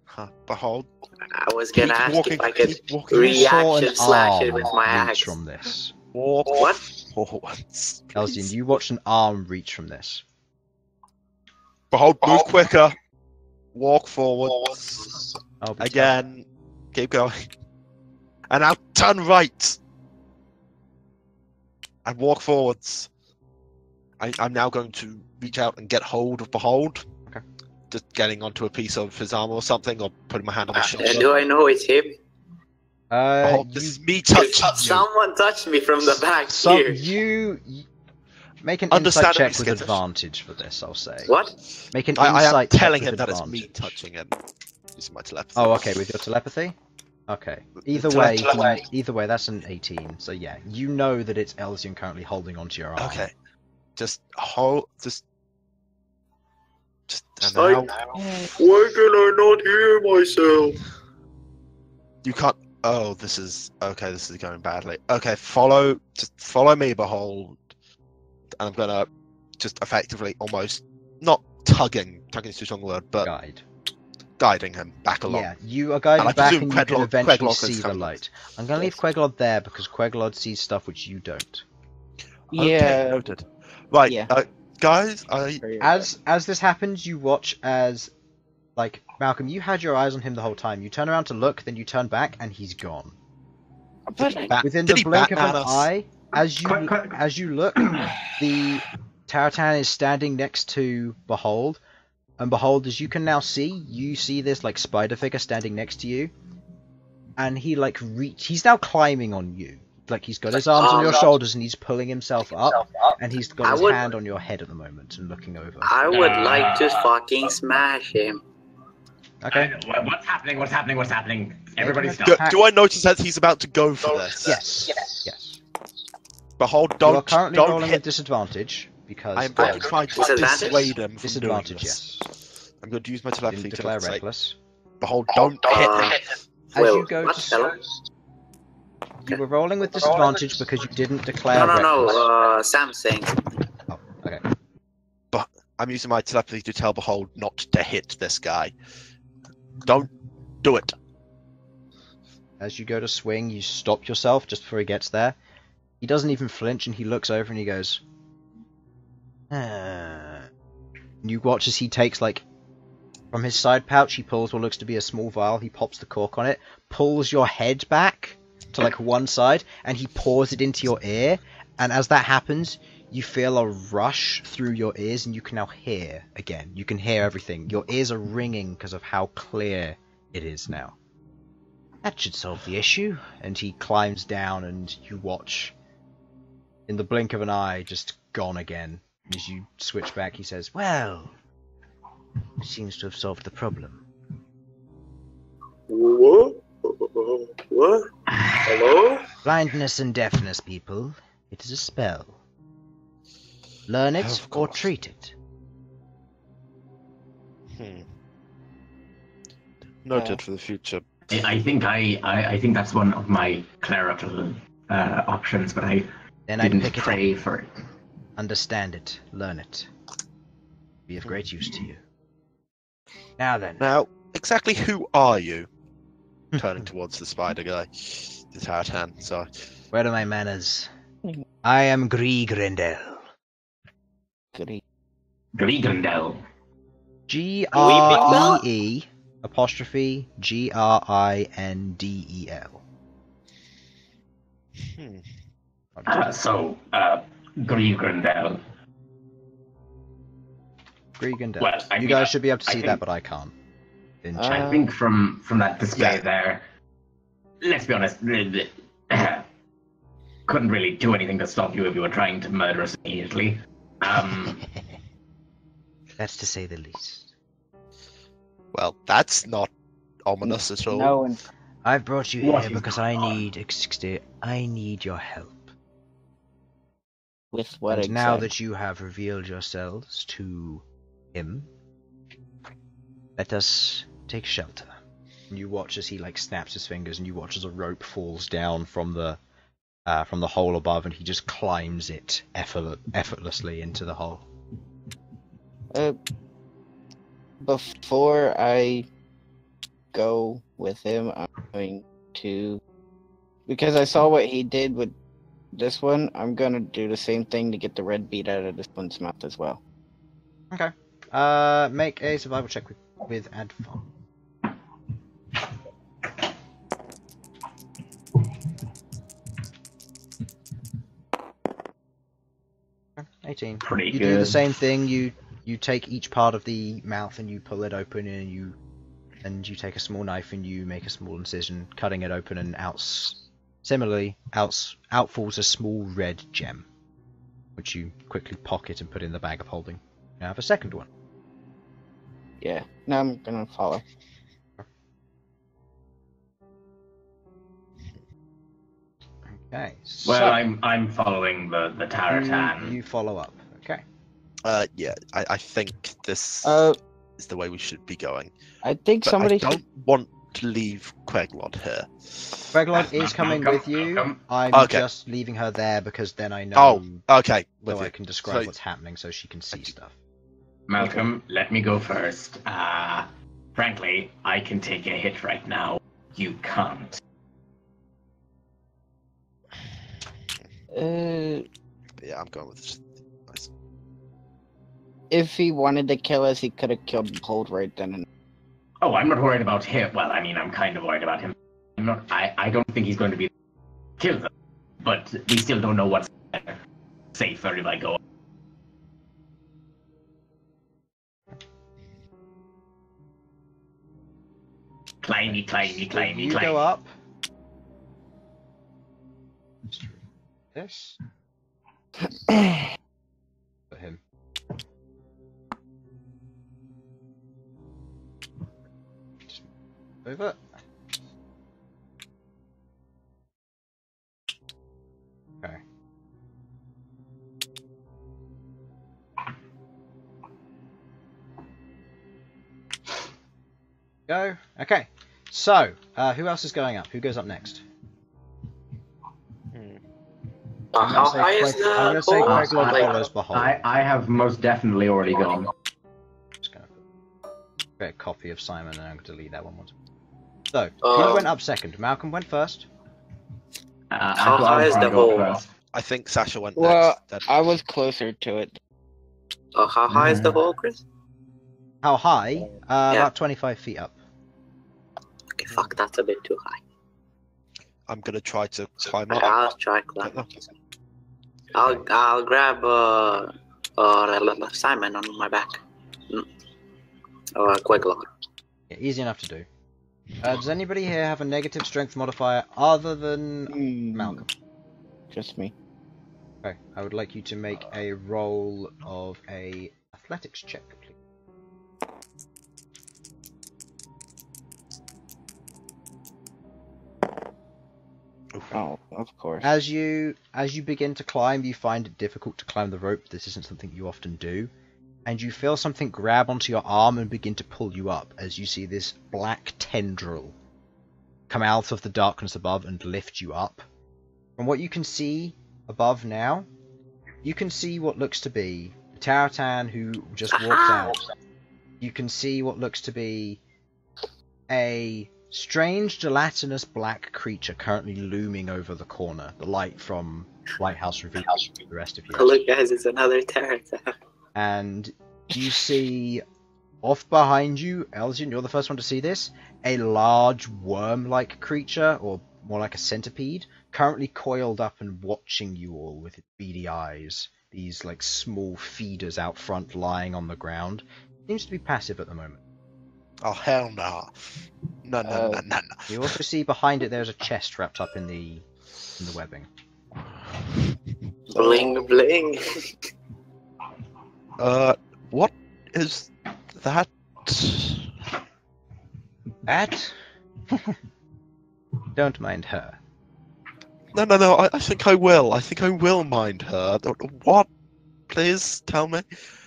Huh. Behold. I was gonna Keep ask walking, if I could keep walking. You saw an reaction slash it arm with my reach axe. from this. Walk What? forwards. Elsyan, you watched an arm reach from this. Behold, move quicker. Walk forwards. Oh, but Again. Keep going. And now turn right. And walk forwards. I'm now going to reach out and get hold of Behold. Okay. Just getting onto a piece of his armor or something, or putting my hand on his shoulder. Do I know it's him? Behold, this is me touching you. Someone touched me from the back So here. you make an Understand insight check it's with skittish. advantage for this, I'll say. What? Make an I am insight check telling with him that it's advantage. me touching him. Using my telepathy. Oh, okay, with your telepathy? Okay. Either way, that's an 18. So yeah, you know that it's Elsyan currently holding onto your arm. Okay. Just hold. Just. And now. Why can I not hear myself? You can't. Oh, this is okay. This is going badly. Okay, just follow me, Behold, and I'm gonna just effectively almost not tugging. Tugging is too strong a word, but guiding him back along. Yeah, you are guided And I back, presume and you can eventually Queglod is see the coming. light. I'm gonna leave Queglod there because Queglod sees stuff which you don't. Okay, Yeah. noted. Right, Yeah. guys. As this happens, you watch as, like, Malcolm, you had your eyes on him the whole time. You turn around to look, then you turn back, and he's gone. Within Did the he blink of an Batman us? eye, as you look, the Taratan is standing next to Behold, and Behold, as you can now see, you see this like spider figure standing next to you, and he like he's now climbing on you. Like he's got his arms on your shoulders and he's pulling himself up, and he's got his hand on your head at the moment and looking over. I would like to fucking smash him. Okay. What's happening? What's happening? What's happening? Everybody stop. Do I notice that he's about to go for this? Yes. Behold, You are don't currently don't rolling with hit. disadvantage because I'm going to try to Disadvantage? dissuade him from disadvantage. doing this. Yes. I'm going to use my Didn't telepathy declare to say, reckless. Behold, don't hit him. As Well, you go what, to hello? You were rolling with disadvantage because you didn't declare reckless. No, Sam's saying. Oh, okay. But I'm using my telepathy to tell Behold not to hit this guy. Don't do it. As you go to swing, you stop yourself just before he gets there. He doesn't even flinch and he looks over and he goes, ah. And you watch as he takes, like, from his side pouch, he pulls what looks to be a small vial, he pops the cork on it, pulls your head back to, like, one side, and he pours it into your ear, and as that happens, you feel a rush through your ears, and you can now hear again. You can hear everything. Your ears are ringing because of how clear it is now. That should solve the issue. And he climbs down, and you watch, in the blink of an eye, just gone again. As you switch back, he says, well, seems to have solved the problem. What? What? Hello? Blindness and deafness, people. It is a spell. Learn it Of or course. treat it. Noted for the future. I think that's one of my clerical options, but I Then I didn't pick it pray up. for it. Understand it. Learn it. Be of great use to you. Now then. Now, exactly who are you? Turning towards the spider guy. The Taratan, sorry. Where are my manners? I am Grendel. Gleegundel. Gree apostrophe Grindel. Gleegundel. Grendel. Well, I You mean, guys should be able to I see think- that, but I can't. In chat. I think from that display Yeah. there, let's be honest, couldn't really do anything to stop you if you were trying to murder us immediately. That's to say the least. Well, that's not ominous at all. No, and I've brought you What here is because going I need your help. with what And now exactly? that you have revealed yourselves to him, let us take shelter. And you watch as he snaps his fingers, and you watch as a rope falls down from the hole above, and he just climbs it effortlessly into the hole. Before I go with him, I'm going to, because I saw what he did with this one, I'm gonna do the same thing to get the red beat out of this one's mouth as well. Okay. Make a survival check with advantage. 18. Pretty You good. do the same thing. You take each part of the mouth and you pull it open, and you take a small knife and you make a small incision, cutting it open, and out falls a small red gem, which you quickly pocket and put in the bag of holding. You have a second one. Yeah, now I'm gonna follow. Okay. Well, I'm following the Taratan. You follow up. Okay. Yeah, I think this is the way we should be going. I think But somebody I don't want to leave Queglod here. Queglod is coming Malcom, with you. Malcom. I'm Okay. just leaving her there because then I know Okay, with so I you. can describe So- what's happening so she can see stuff. Malcolm, let me go first. Frankly, I can take a hit right now. You can't. Yeah, I'm going with this. Nice. If he wanted to kill us, he could have killed Bhold right then and Oh, I'm not worried about him. Well, I mean, I'm kind of worried about him. I don't think he's going to be killed them, but we still don't know what's safer if I go. Climby. You go up. This. For him. Just move over. Okay. Go. Okay. So, who else is going up? Who goes up next? How high is the I'm gonna say hole? Queglod Like, follows Bhold. I have most definitely already gone. Just gonna create a copy of Simon and I'm gonna delete that one. So, Uh, who went up second? Malcolm went first. How high is the hole? I think Sasha went well, next. That- I was closer to it. How high is the hole, Chris? How high? About 25 feet up. Okay, fuck, that's a bit too high. I'm gonna try to climb up. I'll try climb. I'll grab Simon on my back. Or Queglod. Yeah, easy enough to do. Does anybody here have a negative strength modifier other than Malcolm? Just me. Okay, I would like you to make a roll of a athletics check, please. Oh, of course. As you begin to climb, you find it difficult to climb the rope. This isn't something you often do. And you feel something grab onto your arm and begin to pull you up as you see this black tendril come out of the darkness above and lift you up. From what you can see above now, you can see what looks to be the Taratan who just walked out. You can see what looks to be a strange gelatinous black creature currently looming over the corner. The light from Lighthouse reveals the rest of you. Oh, look, guys, it's another Taratan. And you see off behind you, Elsyan, you're the first one to see this, a large worm-like creature, or more like a centipede, currently coiled up and watching you all with its beady eyes. These small feeders out front lying on the ground. Seems to be passive at the moment. Oh hell no! No. You also see behind it there's a chest wrapped up in the webbing. Bling, bling. What Is that... That? Don't mind her. No, I think I will. I think I will mind her. What? Please, tell me.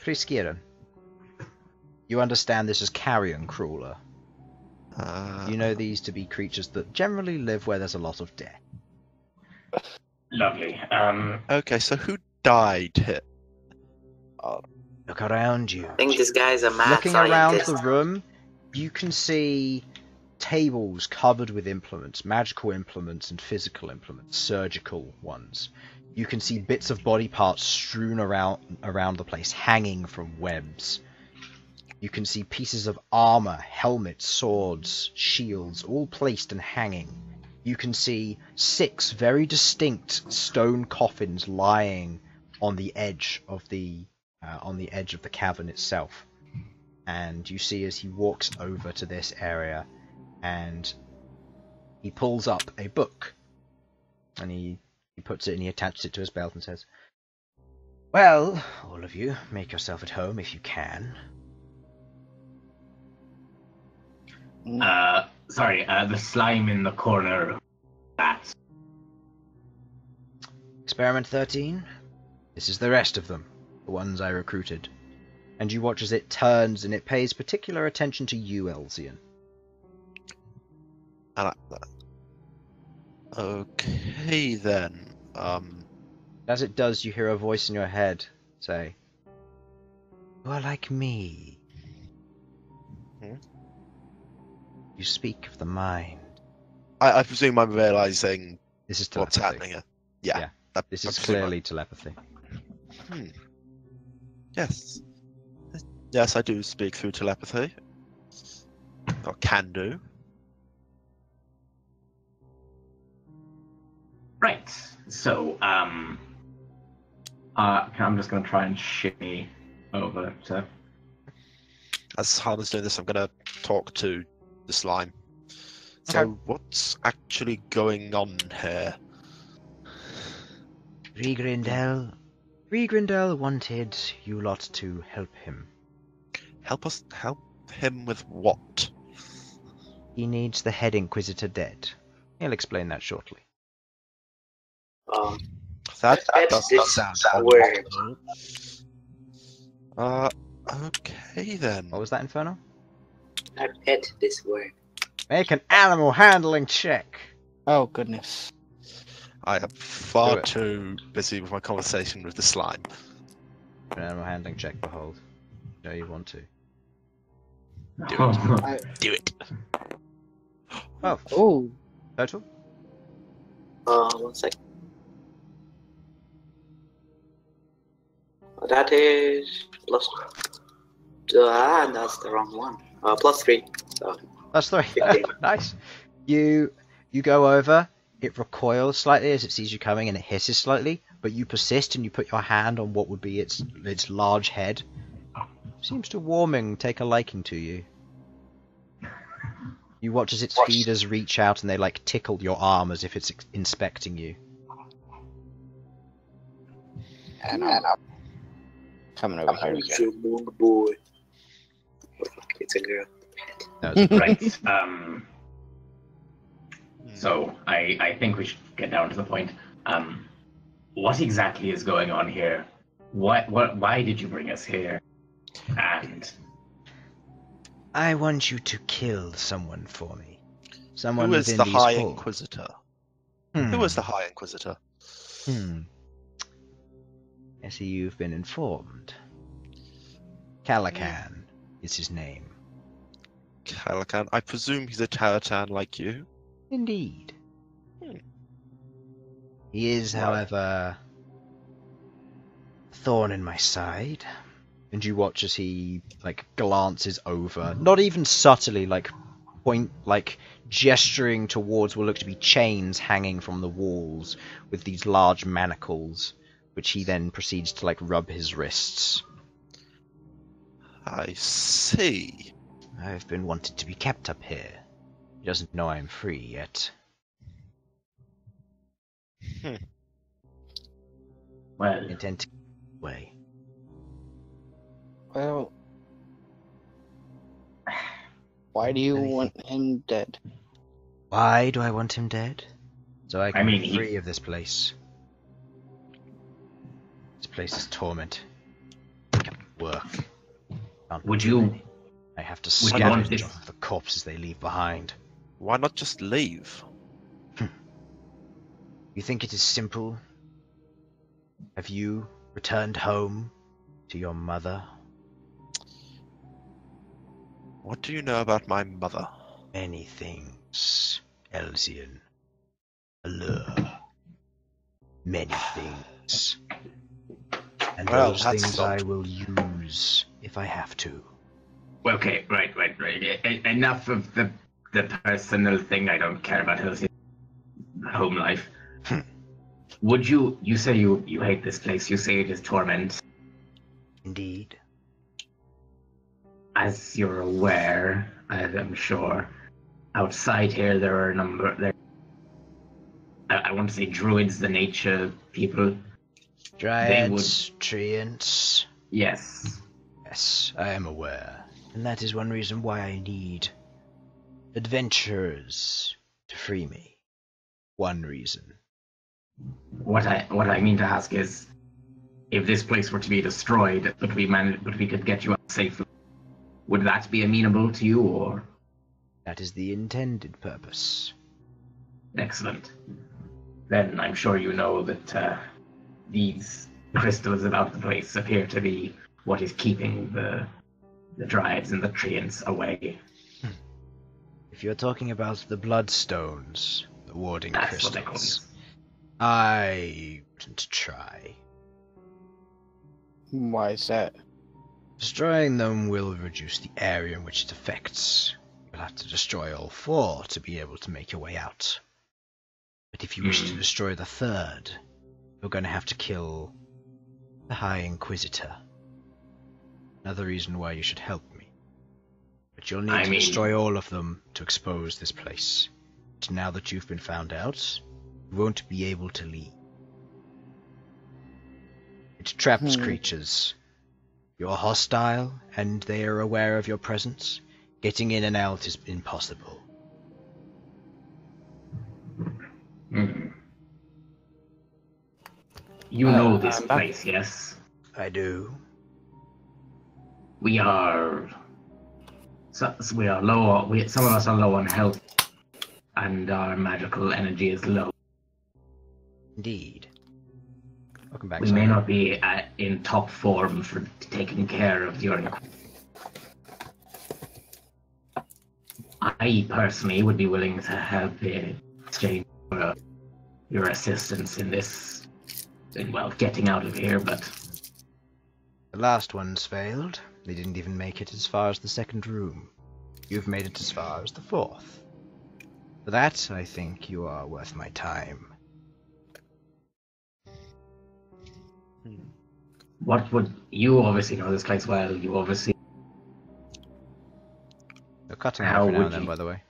Priskiren. You understand this as carrion crawler. You know these to be creatures that generally live where there's a lot of death. Lovely. Okay, so who died here? Look around you. I think this guy's a mad Looking around scientist. the room, you can see tables covered with implements, magical implements and physical implements, surgical ones. You can see bits of body parts strewn around the place, hanging from webs. You can see pieces of armor, helmets, swords, shields, all placed and hanging. You can see 6 very distinct stone coffins lying on the edge of the cavern itself. And you see as he walks over to this area, and he pulls up a book, and he puts it and he attaches it to his belt and says, "Well, all of you, make yourself at home if you can." Sorry, the slime in the corner. That. Experiment 13. This is the rest of them, the ones I recruited. And you watch as it turns and it pays particular attention to you, Elsyan. Okay then. As it does, you hear a voice in your head say, "You are like me. You speak of the mind." I presume I'm realizing This is what's telepathy. happening here. Yeah. This I is presume clearly telepathy. Yes. Yes, I do speak through telepathy. Or can do. Right. So, I'm just going to try and shimmy over to... As Harlan's doing this, I'm going to talk to the slime. So, what's actually going on here? Regrindel wanted you lot to help him. Help him with what? He needs the head Inquisitor dead. He'll explain that shortly. That That's doesn't this sound word. Okay then. What was that, Infernal? I pet this word. Make an animal handling check. Oh goodness. I am Do far it. too busy with my conversation with the slime. An animal handling check, Behold. No, you want to. Do it. Oh, Oh. total? 1 sec. That is plus. That's the wrong one. Plus 3. So That's 3. 15. Nice. You go over. It recoils slightly as it sees you coming, and it hisses slightly. But you persist, and you put your hand on what would be its large head. Seems to warming take a liking to you. You watch as its feeders reach out, and they like tickle your arm as if it's inspecting you. And I'm coming over here. It's a boy. It's a girl. No, it's Right. So I think we should get down to the point. What exactly is going on here? Why did you bring us here? And I want you to kill someone for me. Someone Who is within the these High halls. Inquisitor? Hmm. Who is the High Inquisitor? I see you've been informed. Calacan is his name. Calican. I presume he's a Taratan like you. Indeed. He is, however, a thorn in my side. And you watch as he glances over, not even subtly, gesturing towards what look to be chains hanging from the walls with these large manacles, which he then proceeds to rub his wrists. I see. I've been wanted to be kept up here. He doesn't know I'm free yet. well, Intend to way. Well, Why do you want him dead? Why do I want him dead? So I can mean, be he- free of this place. This place is torment. I can't work. Can't Would do you- anything. I have to would you want scavenge this- off the corpses they leave behind. Why not just leave? You think it is simple? Have you returned home to your mother? What do you know about my mother? Many things, Elsyan. Aleuir. Many things. And Well, those that's things not- I will use if I have to. Okay, right. Enough of the personal thing. I don't care about his home life. Would you say you hate this place? You say it is torment. Indeed. As you're aware, as I'm sure, outside here there are a number. I want to say druids, the nature people. Dryads, treants. Yes. Yes, I am aware. And that is one reason why I need adventurers to free me. One reason. What I mean to ask is, if this place were to be destroyed, but we could get you out safely, would that be amenable to you, or? That is the intended purpose. Excellent. Then I'm sure you know that these crystals about the place appear to be what is keeping the dryads and the treants away. If you're talking about the bloodstones, the warding That's what they call crystals, them. I wouldn't try. Why is that? Destroying them will reduce the area in which it affects. You'll have to destroy all 4 to be able to make your way out. But if you wish to destroy the 3rd, you're going to have to kill the High Inquisitor. Another reason why you should help me. But you'll need to destroy all of them to expose this place. But now that you've been found out, you won't be able to leave. It traps creatures. You're hostile, and they are aware of your presence. Getting in and out is impossible. You know this place, yes? I do. We are low. Some of us are low on health, and our magical energy is low. Indeed. Welcome back. We may not be in top form for taking care of your. I personally would be willing to help in exchange for your assistance in this, getting out of here. But The last one's failed. They didn't even make it as far as the 2nd room. You've made it as far as the 4th. For that, I think you are worth my time. what would you obviously know this place well? You obviously. They're cutting How out every now would and then, you- by the way.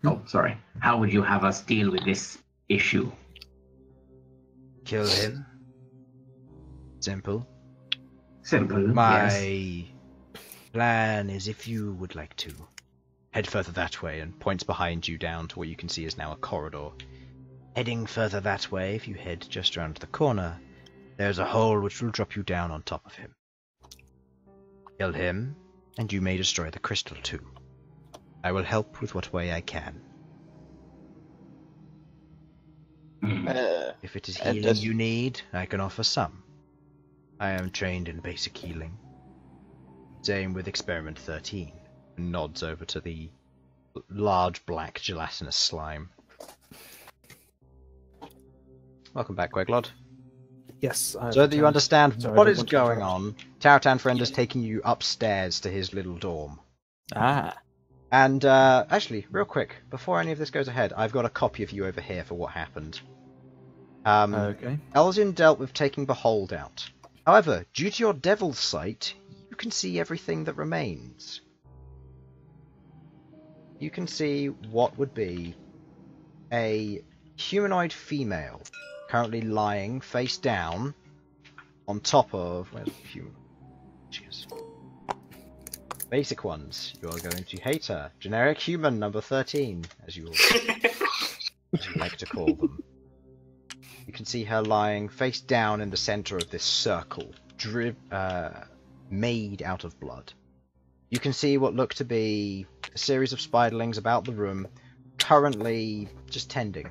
Oh, sorry. How would you have us deal with this issue? Kill him. Simple. Simple. Yes. My plan is, if you would like to, head further that way, and points behind you down to what you can see is now a corridor. Heading further that way, if you head just around the corner, there's a hole which will drop you down on top of him. Kill him, and you may destroy the crystal too. I will help with what way I can. If it is That healing does- you need, I can offer some. I am trained in basic healing. Same with Experiment 13. And nods over to the large black gelatinous slime. Welcome back, Queglod. Yes. So that you understand Sorry, what I is don't want to going interrupt. on, Taratan Friend is taking you upstairs to his little dorm. Ah. And, actually, real quick, before any of this goes ahead, I've got a copy of you over here for what happened. Okay. Elsyan dealt with taking Bhold out. However, due to your devil's sight, you can see everything that remains. You can see what would be a humanoid female currently lying face down on top of... Where's the human? She is. Basic ones, you are going to hate her. Generic human number 13, as you like to call them. You can see her lying face down in the center of this circle, made out of blood. You can see what look to be a series of spiderlings about the room, currently just tending.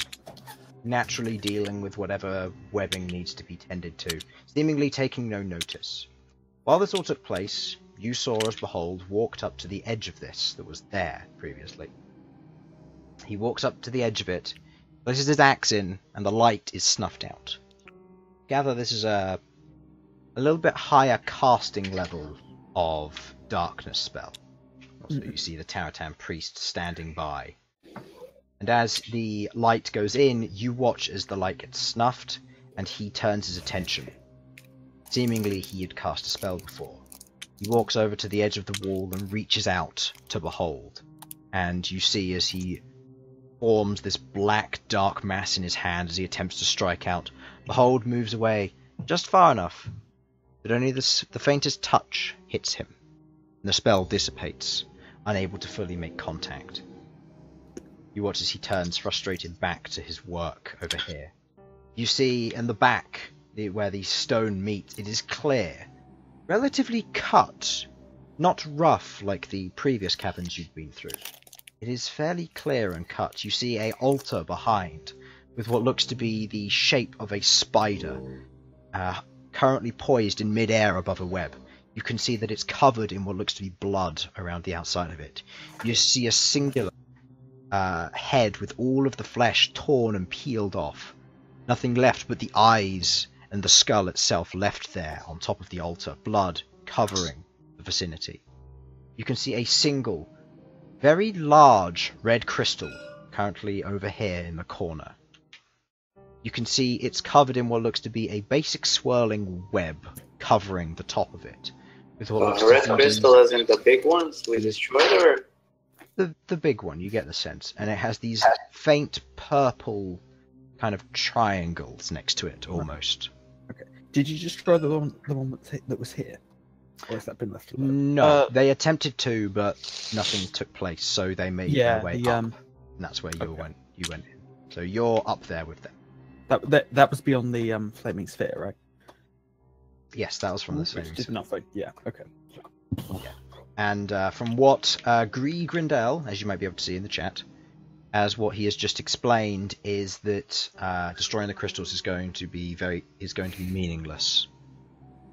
Naturally dealing with whatever webbing needs to be tended to, seemingly taking no notice. While this all took place, you saw as Bhold walked up to the edge of this that was there previously. He walks up to the edge of it, places his axe in, and the light is snuffed out. Gather this is a little bit higher casting level of darkness spell. Also, you see the Taratan priest standing by. And as the light goes in, you watch as the light gets snuffed, and he turns his attention. Seemingly he had cast a spell before. He walks over to the edge of the wall and reaches out to Bhold. And you see as he forms this black, dark mass in his hand as he attempts to strike out, Bhold moves away just far enough that only the faintest touch hits him. And the spell dissipates, unable to fully make contact. You watch as he turns frustrated back to his work over here. You see in the back, where the stone meet, it is clear, relatively cut, not rough like the previous caverns you'd been through. It is fairly clear and cut. You see an altar behind, with what looks to be the shape of a spider, currently poised in mid-air above a web. You can see that it's covered in what looks to be blood around the outside of it. You see a singular head with all of the flesh torn and peeled off. Nothing left but the eyes and the skull itself left there on top of the altar, blood covering the vicinity. You can see a single, very large red crystal currently over here in the corner. You can see it's covered in what looks to be a basic swirling web covering the top of it. With what looks red to be crystal isn't the big ones we destroyed, or? The big one, you get the sense. And it has these faint purple kind of triangles next to it, almost. Okay. Did you destroy the one that was here? Or has that been left alone? No, they attempted to, but nothing took place, so they made their way up. And that's where you went in. So you're up there with them. That was beyond the flaming sphere, right? Yes, that was from the same. Did nothing. Yeah. Okay. Yeah. And from what Grindel, as you might be able to see in the chat, as what he has just explained, is that destroying the crystals is going to be meaningless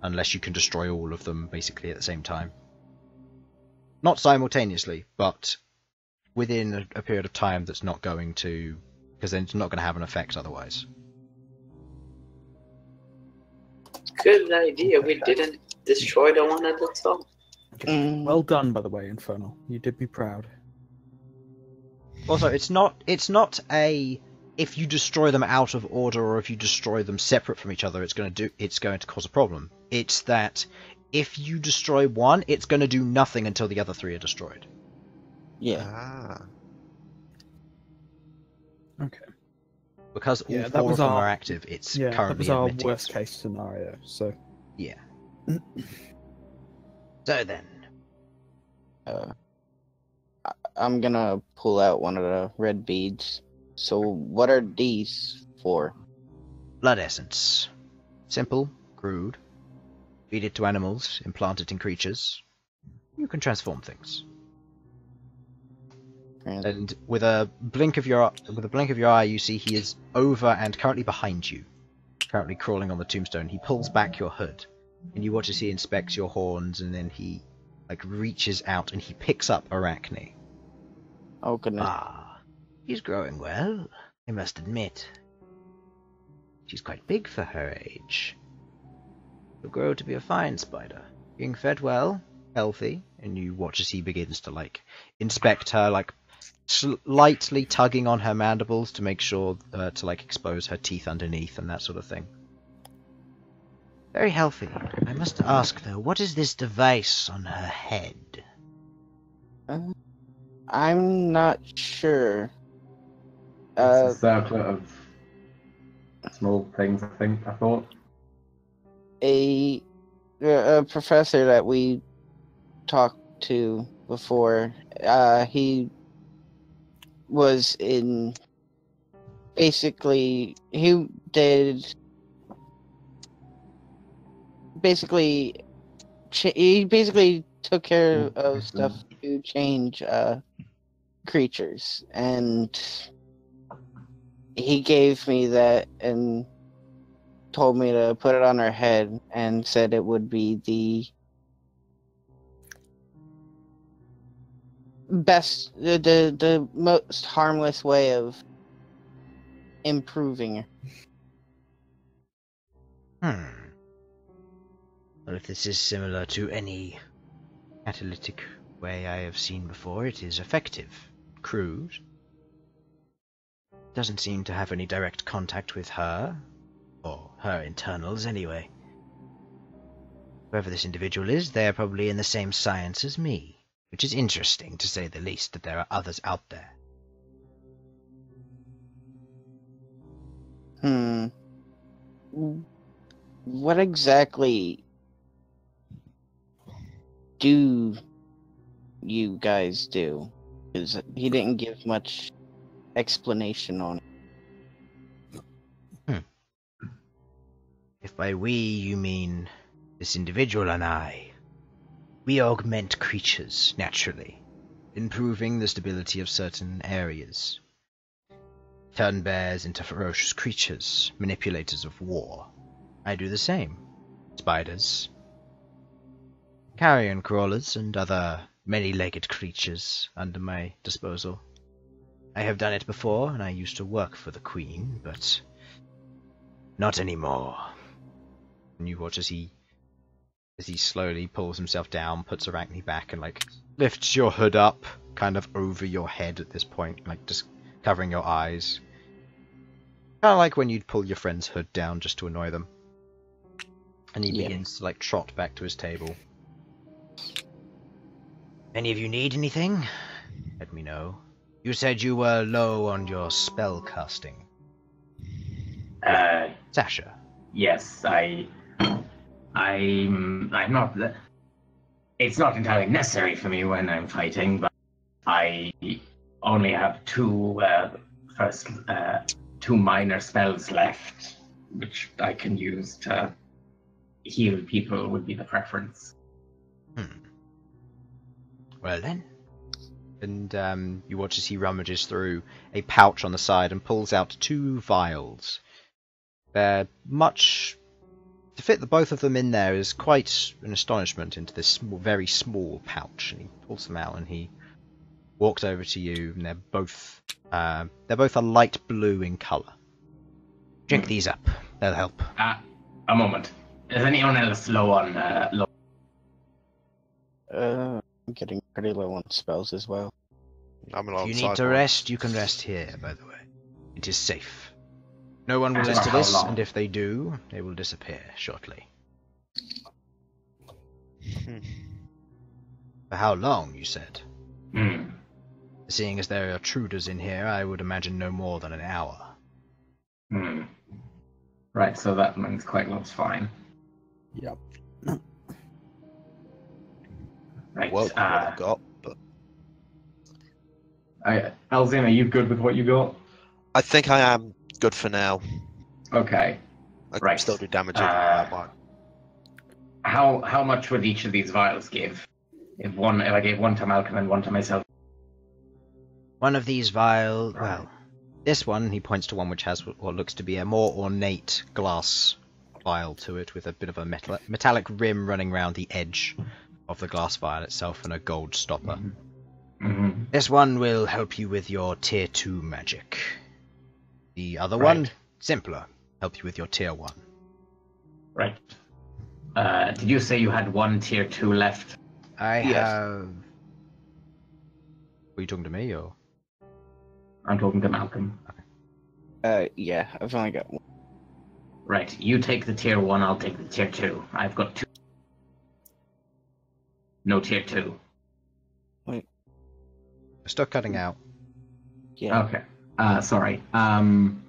unless you can destroy all of them basically at the same time. Not simultaneously, but within a period of time that's not going to, because then it's not going to have an effect otherwise. Good idea. We didn't destroy the one at the top. Well done, by the way, Infernal. You did me proud. Also, it's not a if you destroy them out of order or if you destroy them separate from each other, it's going to cause a problem. It's that if you destroy one, it's going to do nothing until the other three are destroyed. Yeah. Okay. Because all that four was of them our- are active, it's Yeah, currently that was our admitting worst it. case scenario. So. Yeah. So then. I'm gonna pull out one of the red beads. So what are these for? Blood essence. Simple, crude. Feed it to animals, implant it in creatures. You can transform things. And with a blink of your eye, you see he is over and currently behind you, currently crawling on the tombstone. He pulls back your hood, and you watch as he inspects your horns, and then he reaches out and he picks up Arachne. Oh goodness. Ah, she's growing well, I must admit. She's quite big for her age. She'll grow to be a fine spider, being fed well, healthy, and you watch as he begins to inspect her, slightly tugging on her mandibles to make sure to expose her teeth underneath and that sort of thing. Very healthy. I must ask though, what is this device on her head? I'm not sure. It's a circlet of small things, I thought. A professor that we talked to before. He was in. Basically, he did. Basically, he basically took care of stuff to change creatures, and he gave me that and told me to put it on her head and said it would be the best, the most harmless way of improving her. Well, if this is similar to any catalytic way I have seen before, it is effective. Crude. Doesn't seem to have any direct contact with her, or her internals anyway. Whoever this individual is, they are probably in the same science as me, which is interesting, to say the least, that there are others out there. What exactly do you guys do? Because he didn't give much explanation on it. If by we you mean this individual and I, we augment creatures naturally, improving the stability of certain areas. Turn bears into ferocious creatures, manipulators of war. I do the same. Spiders, carrion crawlers, and other many-legged creatures under my disposal. I have done it before, and I used to work for the Queen, but not anymore. And you watch as he slowly pulls himself down, puts Arachne back, and lifts your hood up, kind of over your head at this point, just covering your eyes. Kind of like when you'd pull your friend's hood down just to annoy them. And he begins to trot back to his table. Any of you need anything? Let me know. You said you were low on your spell casting. Sasha. Yes, I'm not. It's not entirely necessary for me when I'm fighting, but I only have two minor spells left, which I can use to heal people. Would be the preference. Well then. And you watch as he rummages through a pouch on the side and pulls out 2 vials. They're much... To fit the both of them in there is quite an astonishment into this very small pouch. And he pulls them out and he walks over to you, and they're both a light blue in colour. Drink these up. They'll help. A moment. Is anyone else low on low? I'm getting pretty low on spells as well. If you need to rest, you can rest here, by the way. It is safe. No one will enter this, and if they do, they will disappear shortly. For how long, you said? Seeing as there are intruders in here, I would imagine no more than an hour. Right, so that means Queglod's fine. Yep. Right. Well, what I've got, but Elsyan, are you good with what you got? I think I am good for now. Okay. I can still do damage. How much would each of these vials give? If I gave one to Malcom and one to myself. One of these vials, well, this one, he points to one which has what looks to be a more ornate glass vial to it, with a bit of a metallic rim running around the edge of the glass vial itself and a gold stopper. This one will help you with your tier 2 magic. The other one, simpler, help you with your tier 1. Right. Did you say you had one tier 2 left? I have... Were you talking to me, or...? I'm talking to Malcom. Yeah, I've only got one. Right, you take the tier 1, I'll take the tier 2. I've got 2. No tier 2. Wait. Stop cutting out. Yeah. Okay. Sorry. I'm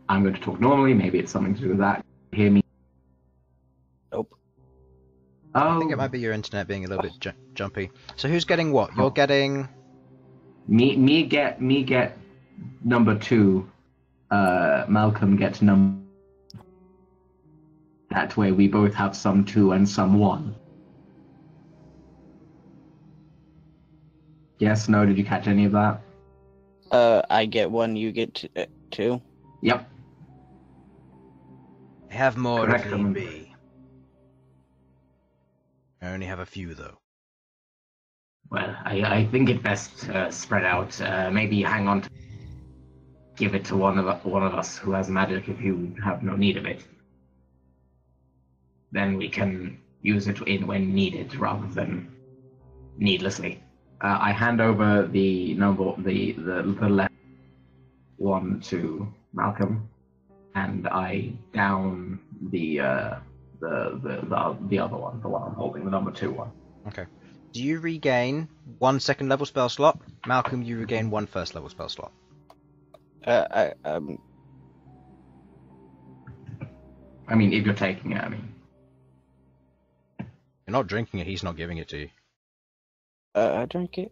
going to talk normally. Maybe it's something to do with that. Hear me? Nope. I Oh, think it might be your internet being a little bit jumpy. So who's getting what? You're getting... me get number 2. Malcolm gets number. That way we both have some 2 and some 1. Yes, no, did you catch any of that? I get 1, you get 2. Yep. I have more Correct. if need be. I only have a few, though. Well, I think it best spread out. Maybe hang on to give it to one of us who has magic if you have no need of it. Then we can use it when needed rather than needlessly. I hand over the left one to Malcolm, and I down the other one, the one I'm holding, the number 2 one. Okay. Do you regain 1 second level spell slot? Malcolm, you regain 1 first level spell slot. I mean, if you're taking it, I mean. You're not drinking it, he's not giving it to you. I drink it.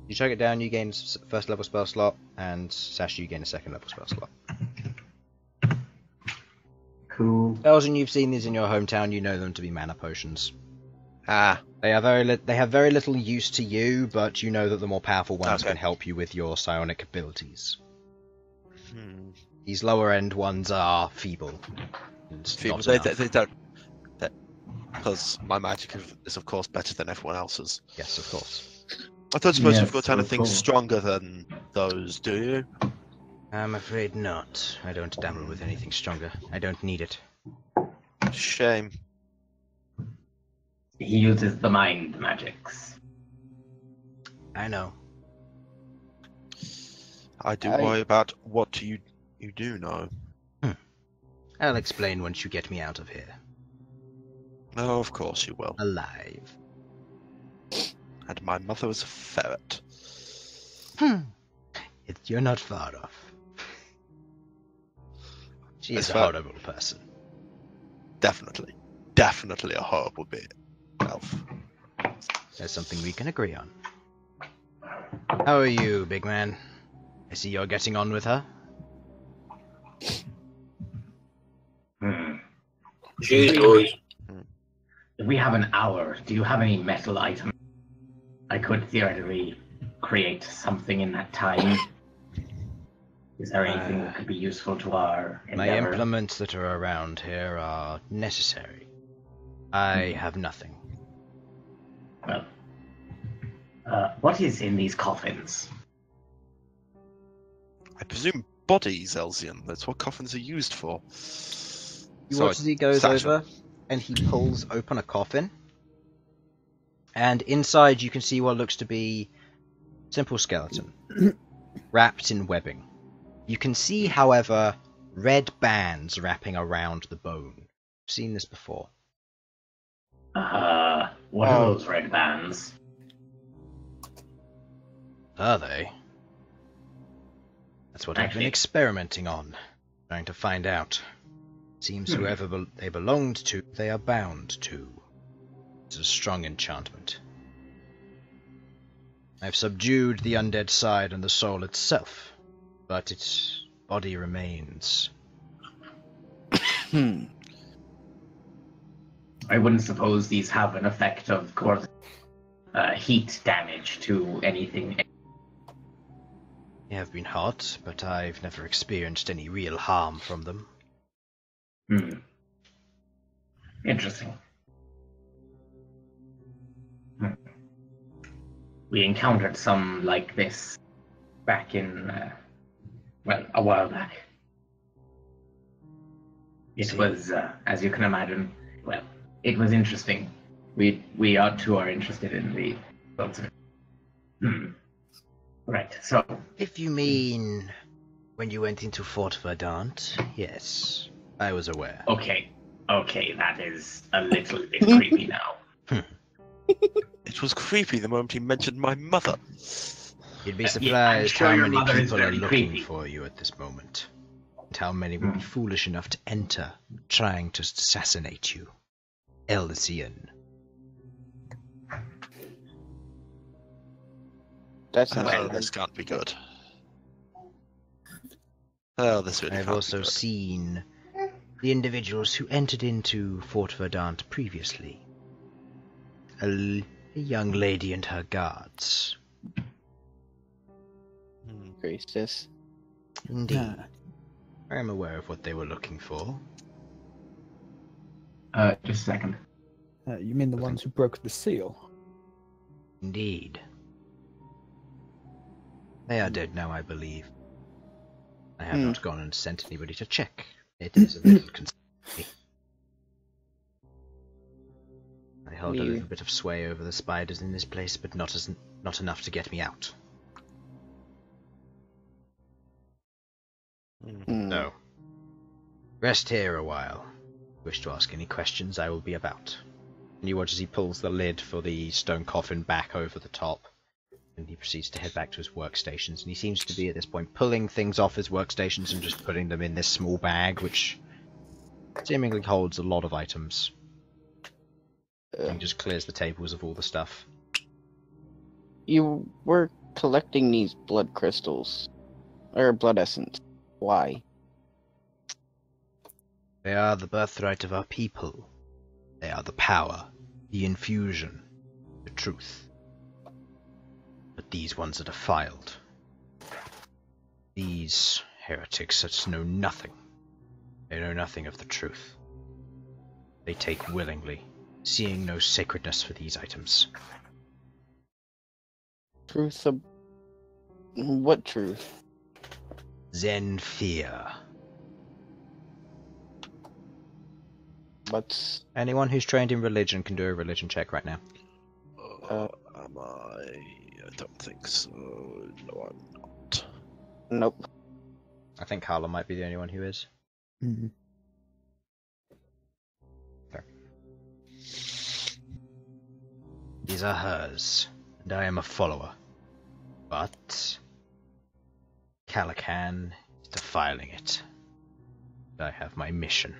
You choke it down, you gain first level spell slot, and Sasha, you gain a second level spell slot. Cool. Elsyan, you've seen these in your hometown, you know them to be mana potions. Ah, They have very little use to you, but you know that the more powerful ones can help you with your psionic abilities. These lower end ones are feeble. feeble. They don't. Because my magic is, of course, better than everyone else's. Yes, of course. I don't suppose Yes, you've got of anything course. stronger than those, do you? I'm afraid not. I don't dabble with anything stronger. I don't need it. Shame. He uses the mind magics. I know. I do worry about what you do know. I'll explain once you get me out of here. Oh, of course you will. Alive. And my mother is a ferret. You're not far off. She is That's a fair. horrible person. Definitely a horrible bit. Elf. There's something we can agree on. How are you, big man? I see you're getting on with her. Jeez, boys. If we have an hour, do you have any metal items? I could theoretically create something in that time. Is there anything that could be useful to our My endeavor? implements that are around here are necessary. I have nothing. Well, what is in these coffins? I presume bodies, Elsyan. That's what coffins are used for. You watch as he goes Sasha. over and he pulls open a coffin. And inside you can see what looks to be simple skeleton, wrapped in webbing. You can see, however, red bands wrapping around the bone. I've seen this before. What are those red bands? Are they? That's what I've been Actually- experimenting on, trying to find out. Seems whoever they belonged to, they are bound to. It's a strong enchantment. I've subdued the undead side and the soul itself, but its body remains. I wouldn't suppose these have an effect of causing heat damage to anything. They have been hot, but I've never experienced any real harm from them. Interesting. We encountered some like this back in, a while back. It was, as you can imagine, it was interesting. We are interested in the thoughts of it. Right, so... If you mean when you went into Fort Verdant, yes, I was aware. Okay, that is a little bit creepy now. It was creepy the moment he mentioned my mother. You'd be I'm surprised sure how your many mother is people are very looking creepy. for you at this moment. How many would be foolish enough to enter, trying to assassinate you? Elsyan. That's Oh, not this can't be good. Oh, this really I've can't also be good. seen the individuals who entered into Fort Verdant previously. A young lady and her guards. Gracious. Indeed. Yeah. I am aware of what they were looking for. Just a second. You mean the ones who broke the seal? Indeed. They are dead now, I believe. I have not gone and sent anybody to check. It is a little concerning. I hold a little bit of sway over the spiders in this place, but not enough to get me out. No. Rest here a while. Wish to ask any questions, I will be about. And you watch as he pulls the lid for the stone coffin back over the top. And he proceeds to head back to his workstations. And he seems to be, at this point, pulling things off his workstations and just putting them in this small bag, which seemingly holds a lot of items. And he just clears the tables of all the stuff. You were collecting these blood crystals. Or blood essence. Why? They are the birthright of our people. They are the power, the infusion, the truth. But these ones are defiled. These heretics know nothing. They know nothing of the truth. They take willingly, seeing no sacredness for these items. Truth of... What truth? Zen fear. What's... Anyone who's trained in religion can do a religion check right now. Am I? I don't think so. No, I'm not. Nope. I think Harlan might be the only one who is. Mm-hmm. Fair. These are hers, and I am a follower. But Calican is defiling it. I have my mission.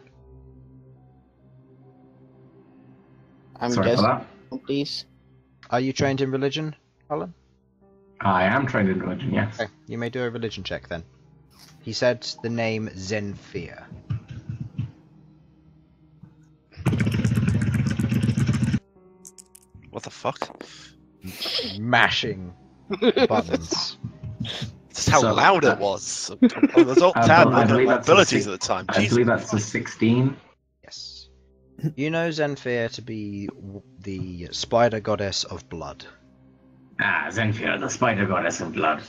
I'm Sorry guessing about these. Are you trained in religion, Harlan? that. I am trained in religion, yes. Okay, you may do a religion check then. He said the name Zenfear. What the fuck? Mashing buttons. Just how So, loud it was. I was all I tab believe looking at my that's a abilities six- at the time. I Jesus. believe that's the 16. Yes. You know Zenfear to be the spider goddess of blood. Ah, Zenfir, the spider goddess of blood.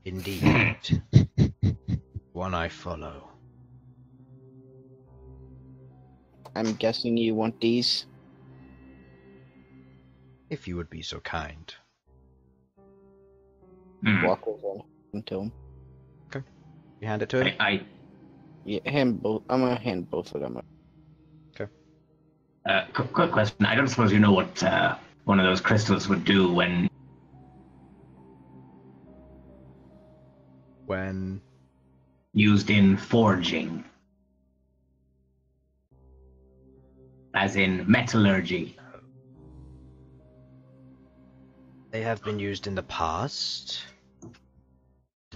Indeed. One I follow. I'm guessing you want these. If you would be so kind. Walk over to him. You hand it to him? Yeah, hand both. I'm gonna hand both of them. Quick question. I don't suppose you know what one of those crystals would do when used in forging. As in metallurgy. They have been used in the past.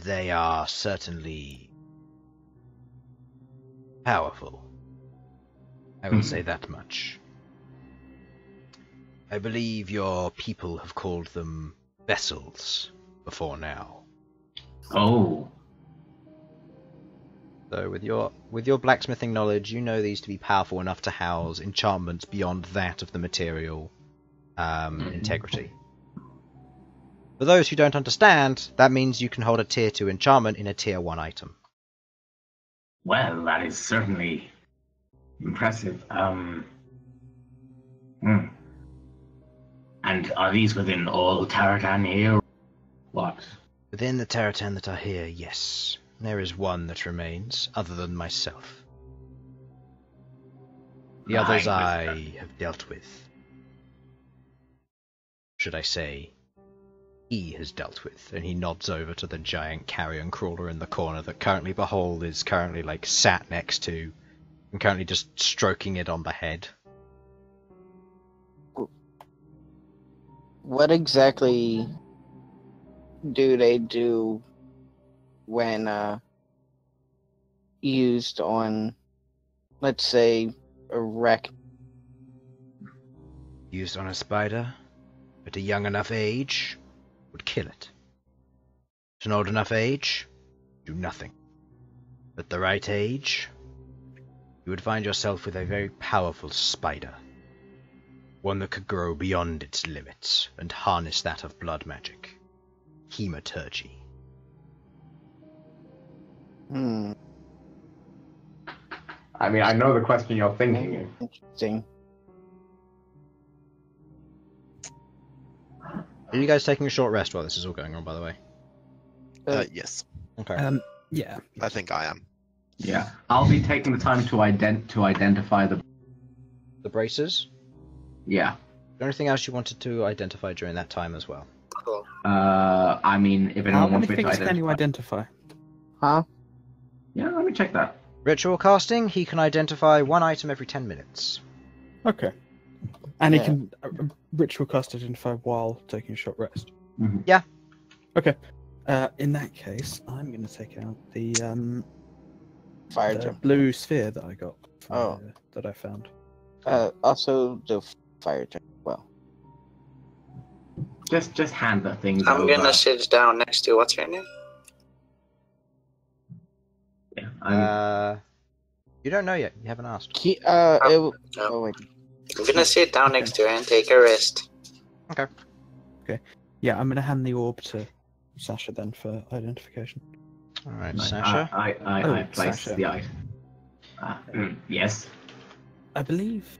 They are certainly powerful. I will say that much. I believe your people have called them vessels before now. Oh. So with your blacksmithing knowledge, you know these to be powerful enough to house enchantments beyond that of the material integrity. For those who don't understand, that means you can hold a tier 2 enchantment in a tier 1 item. Well, that is certainly impressive. And are these within all Taratan here? What? Within the Taratan that are here, yes. There is one that remains, other than myself. The others I have dealt with. Should I say, he has dealt with, and he nods over to the giant carrion crawler in the corner that currently Bhold is currently like sat next to, and currently just stroking it on the head. What exactly do they do when used on, let's say, a wreck? Used on a spider at a young enough age, would kill it. At an old enough age, do nothing. At the right age, you would find yourself with a very powerful spider. One that could grow beyond its limits and harness that of blood magic. Hematurgy. Hmm. I mean, I know the question you're thinking. Interesting. Are you guys taking a short rest while this is all going on, by the way? Yes, Okay. Yeah. I think I am. Yeah, I'll be taking the time to identify the. The braces? Yeah. Anything else you wanted to identify during that time as well? Cool. I mean, if How anyone many wants me to things can you identify? Huh? Yeah, let me check that. Ritual casting, he can identify one item every 10 minutes. Okay. And Yeah. he can ritual cast identify while taking a short rest. Mm-hmm. Yeah. Okay. In that case, I'm going to take out the Fire jump. blue sphere that I got. Oh. That I found. Also the fire jump. Well, Just hand the things I'm over. gonna sit down next to what's her name? Yeah, You don't know yet. You haven't asked. oh wait. I'm gonna sit down next to her and take a rest. Yeah, I'm going to hand the orb to Sasha then for identification. All right, Right, Sasha. I placed Sasha. the item. Yes. I believe,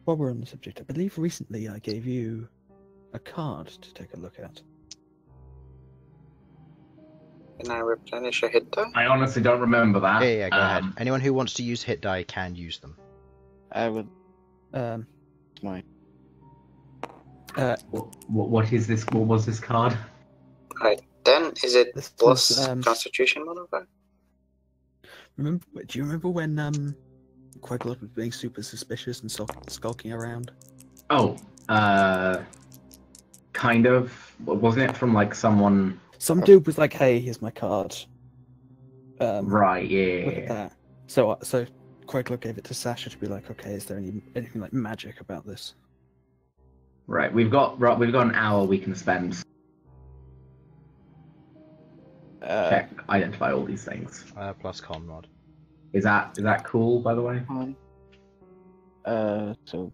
while we're on the subject, I believe recently I gave you a card to take a look at. Can I replenish a hit die? I honestly don't remember that. Yeah, go ahead. Anyone who wants to use hit die can use them. I would. My What is this? What was this card? Then is it This plus was, Constitution modifier? do you remember when Queglod was being super suspicious and skulking around? Oh, kind of. Wasn't it from like someone? Some dude was like, "Hey, here's my card." Right. Look at Yeah. that. So Queglod gave it to Sasha to be like, "Okay, is there anything like magic about this?" Right. We've got an hour we can spend. Check, identify all these things. Plus con mod. Is that cool? By the way. So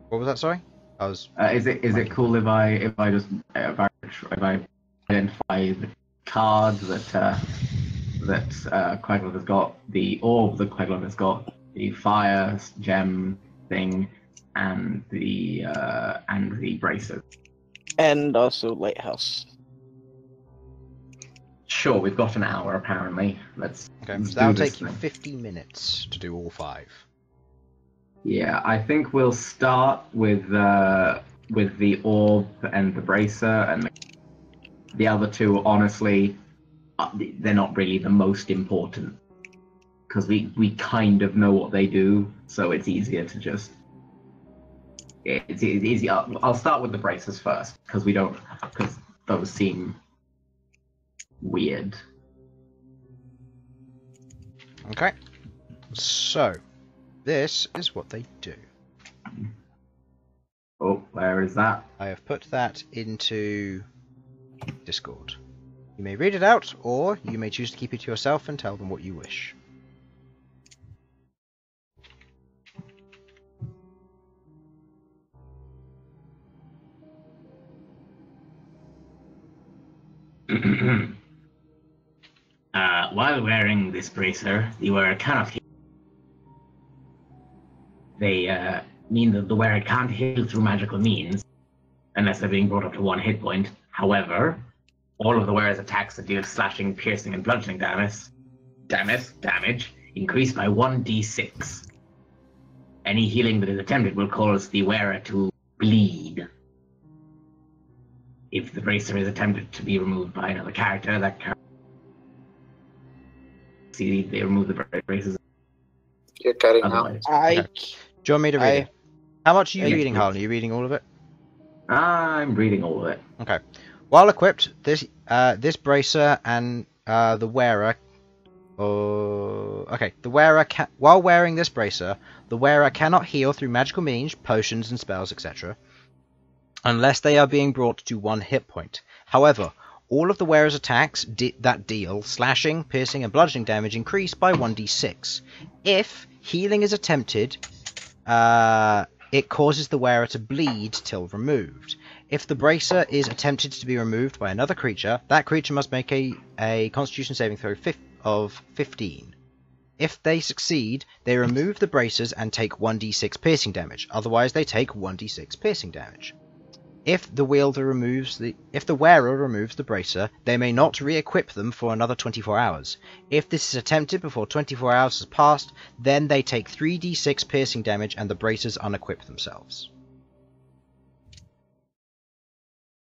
What was that, sorry? I was... Is it cool if I identify the card that Queglod has got, the orb that Queglod has got, the fire gem thing, and the braces. and also lighthouse. Sure, we've got an hour apparently. Let's Okay, do so that'll this take you thing. 50 minutes to do all 5. Yeah, I think we'll start with the orb and the bracer, and the other two. Honestly, they're not really the most important because we kind of know what they do, so it's easier to just. It's easy. I'll start with the braces first because those seem weird. Okay. So, this is what they do. Oh, where is that? I have put that into Discord. You may read it out, or you may choose to keep it to yourself and tell them what you wish. While wearing this bracer, the wearer cannot heal. They mean that the wearer can't heal through magical means, unless they're being brought up to 1 hit point. However, all of the wearer's attacks that deal slashing, piercing, and bludgeoning damage increase by 1d6. Any healing that is attempted will cause the wearer to bleed. If the bracer is attempted to be removed by another character, that character see they remove the braces. You're cutting out. Otherwise, I Do you want me to read it? How much are you Yes, reading, please. Harlan? Are you reading all of it? I'm reading all of it. Okay. While equipped, this bracer and the wearer. While wearing this bracer, the wearer cannot heal through magical means, potions and spells, etc., unless they are being brought to 1 hit point. However, all of the wearer's attacks that deal slashing, piercing, and bludgeoning damage increase by 1d6. If healing is attempted, it causes the wearer to bleed till removed. If the bracer is attempted to be removed by another creature, that creature must make a Constitution saving throw of 15. If they succeed, they remove the bracers and take 1d6 piercing damage. Otherwise, they take 1d6 piercing damage. If the wearer removes the bracer, they may not re-equip them for another 24 hours. If this is attempted before 24 hours has passed, then they take 3d6 piercing damage and the bracers unequip themselves.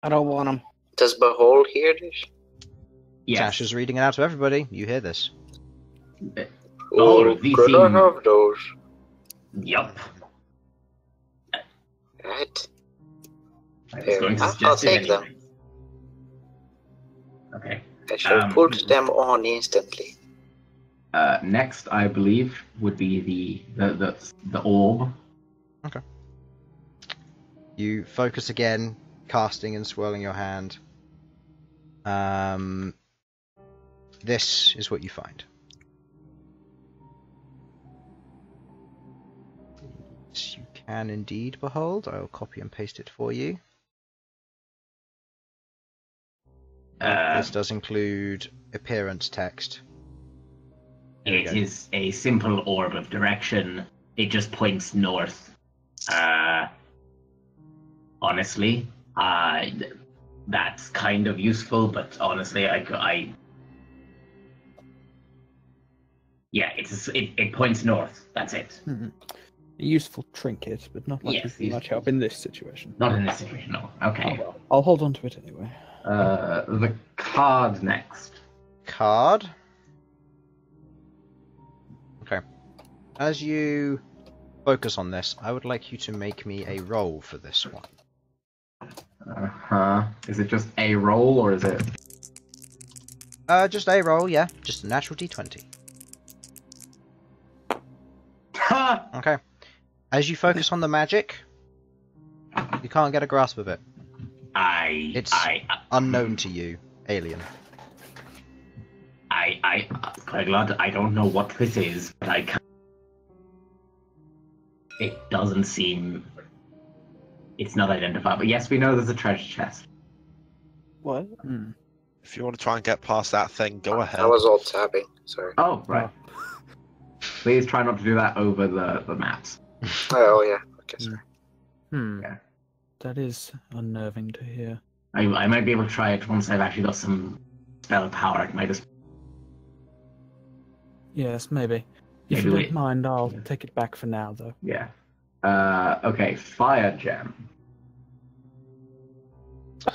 I don't want them. Does Bhold hear this? Yes. Sasha's reading it out to everybody. You hear this. Oh, these could seem... I have those? Yup. Right. I was Here, going to I'll suggest it take them. anyway. Okay. I shall put them on instantly. Next, I believe, would be the orb. Okay. You focus again, casting and swirling your hand. This is what you find. Yes, you can indeed behold. I will copy and paste it for you. This does include appearance text. There we It go. is a simple orb of direction. It just points north. Honestly, that's kind of useful, but honestly, yeah, it points north. That's it. A useful trinket, but not likely Yes, to be much help in this situation. Not in this situation, no. Okay. Oh, well. I'll hold on to it anyway. The card next. Card. Okay. As you focus on this, I would like you to make me a roll for this one. Is it just a roll, or is it? Just a roll, yeah. Just a natural d20. Ha! Okay. As you focus on the magic, you can't get a grasp of it. It's unknown to you, alien. Queglod, I don't know what this is, but I can't. It doesn't seem. It's not identifiable. Yes, we know there's a treasure chest. What? If you want to try and get past that thing, go ahead. I was all tapping. Sorry. Oh, right. Please try not to do that over the maps. Oh yeah. Okay. Sorry. Yeah. That is unnerving to hear. I might be able to try it once I've actually got some spell power. It might just. Yes, maybe. If Maybe you we- don't mind, I'll take it back for now, though. Yeah. Okay, fire gem.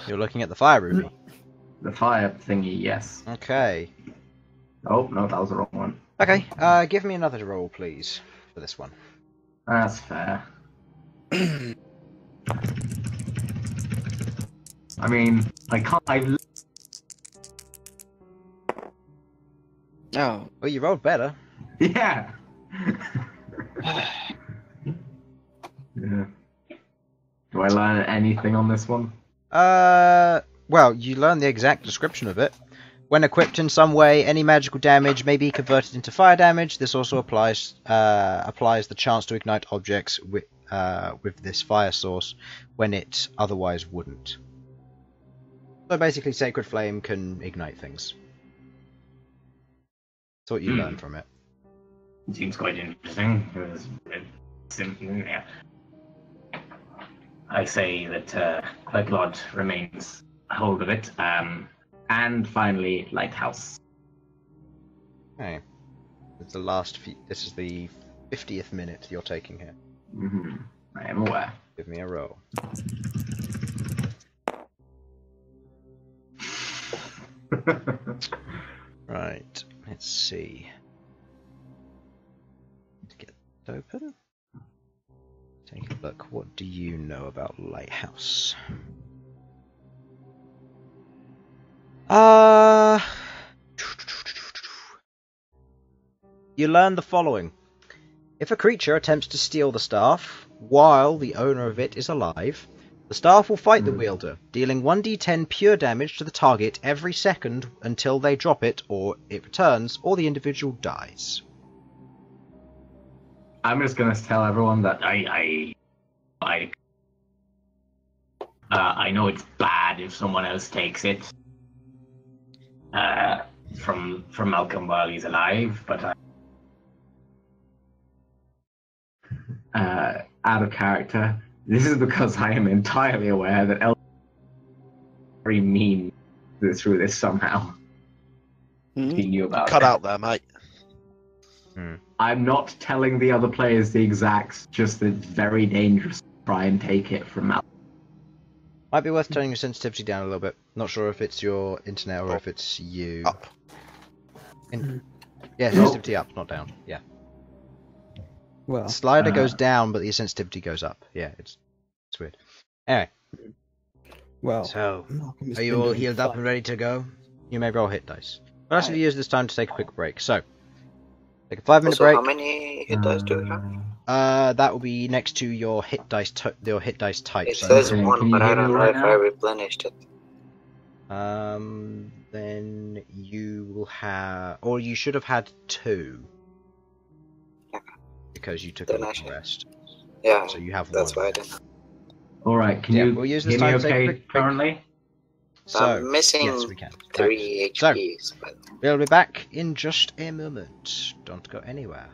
You're looking at the fire ruby. The fire thingy, yes. Okay. Oh, no, that was the wrong one. Okay, give me another roll, please, for this one. That's fair. I mean, I can't. Oh. Well, you rolled better. Yeah. Yeah. Do I learn anything on this one? Well, you learn the exact description of it. When equipped in some way, any magical damage may be converted into fire damage. This also applies the chance to ignite objects with this fire source when it otherwise wouldn't. So basically, Sacred Flame can ignite things. That's what you learn from it. It seems quite interesting. Yeah. I say that Queglod remains hold of it. And finally, Lighthouse. Okay. It's the last. This is the 50th minute you're taking here. I am aware. Give me a roll. Right, let's see. Let's get it open. Take a look. What do you know about Lighthouse? You learn the following. If a creature attempts to steal the staff while the owner of it is alive, the staff will fight the wielder, dealing 1d10 pure damage to the target every second until they drop it or it returns, or the individual dies. I'm just gonna tell everyone that I know it's bad if someone else takes it from Malcom while he's alive, but out of character. This is because I am entirely aware that Elsyan is very mean through this somehow. He knew about Cut it. out there, mate. I'm not telling the other players the exacts, just that it's very dangerous to try and take it from Malcom. Might be worth turning your sensitivity down a little bit. Not sure if it's your internet or if it's you. Up. Yeah, sensitivity up, not down. Yeah. Well, The slider goes down, but the sensitivity goes up. Yeah, it's weird. Anyway, well. so Malcolm has are you been all doing healed up fine. and ready to go? You may roll hit dice. What else have you used this time to take a quick break? So, take a 5-minute Also, break. how many hit dice do we have? That will be next to your hit dice. Your hit dice type. It So, says Okay, one, can you but I hear me don't know right if now? I replenished it. then you will have, or you should have had 2, because you took a Then I long should. rest. Yeah, So you have that's 1. why I didn't. Alright, can Yeah, you we'll use this hear me time to take a okay quick break. currently? So, I'm missing yes, we can. 3 Right. So, HPs. But we'll be back in just a moment. Don't go anywhere.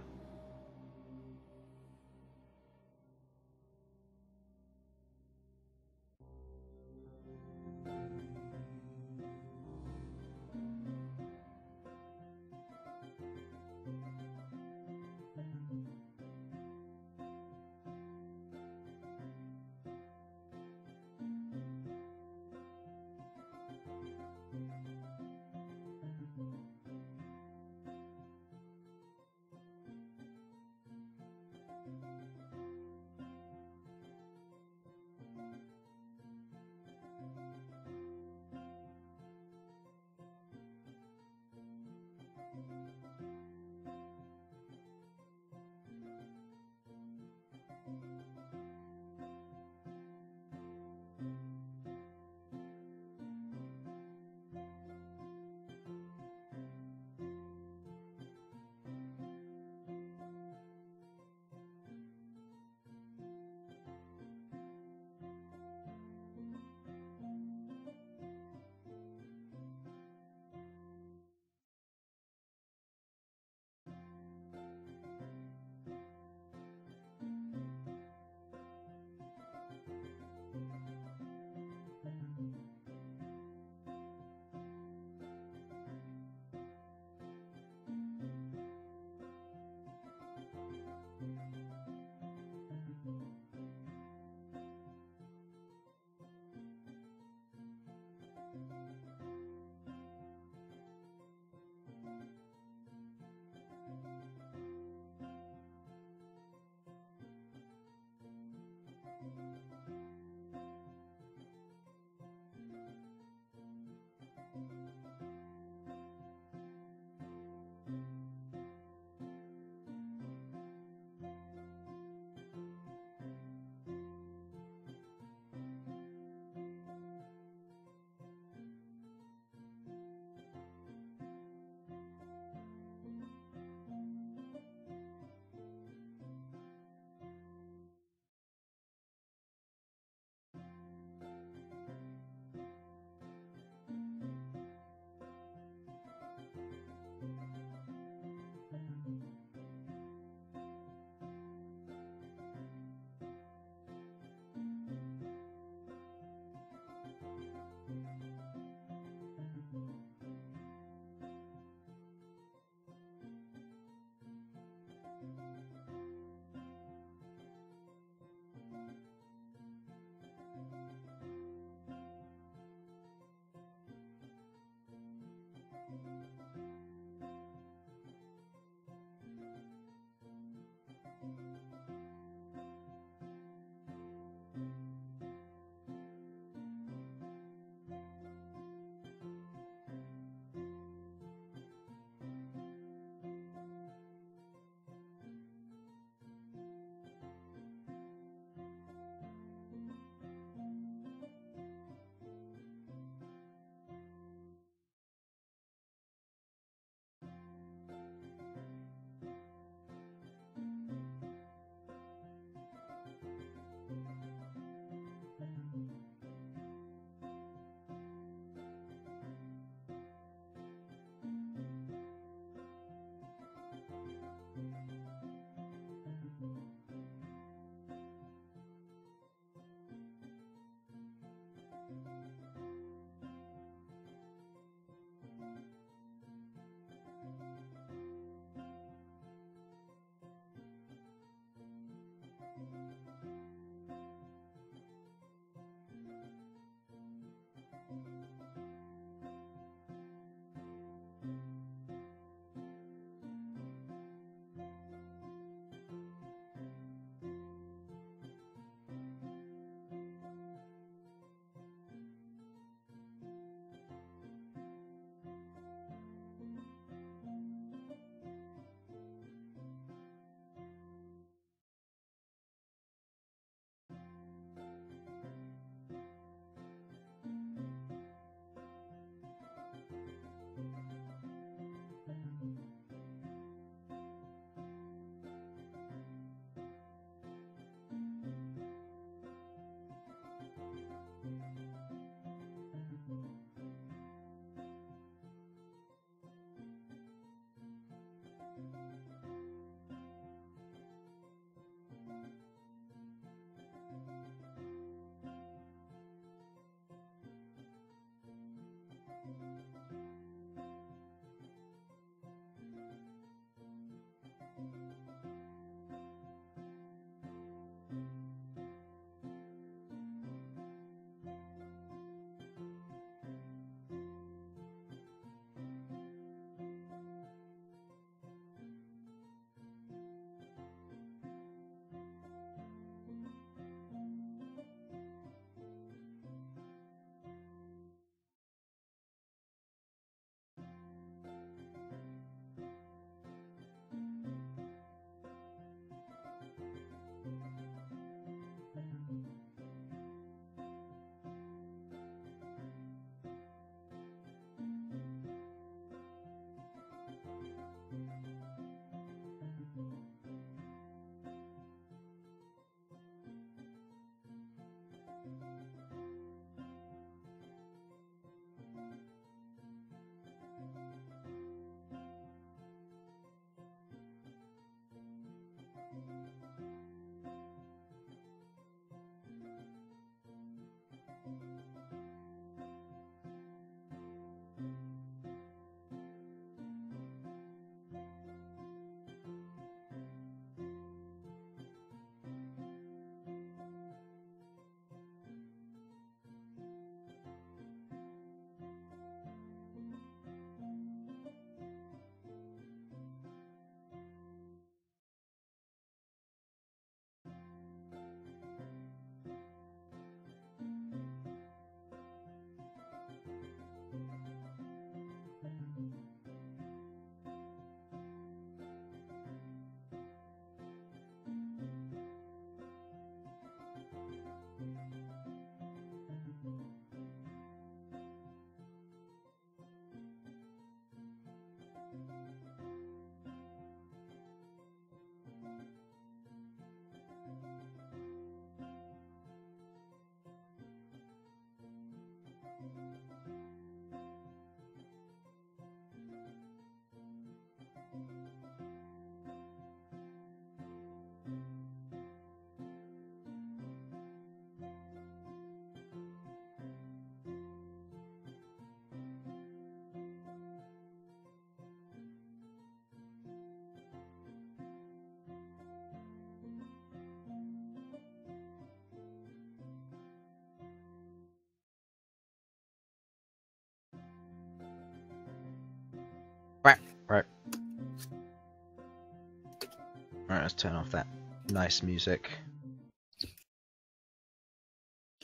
let's turn off that nice music.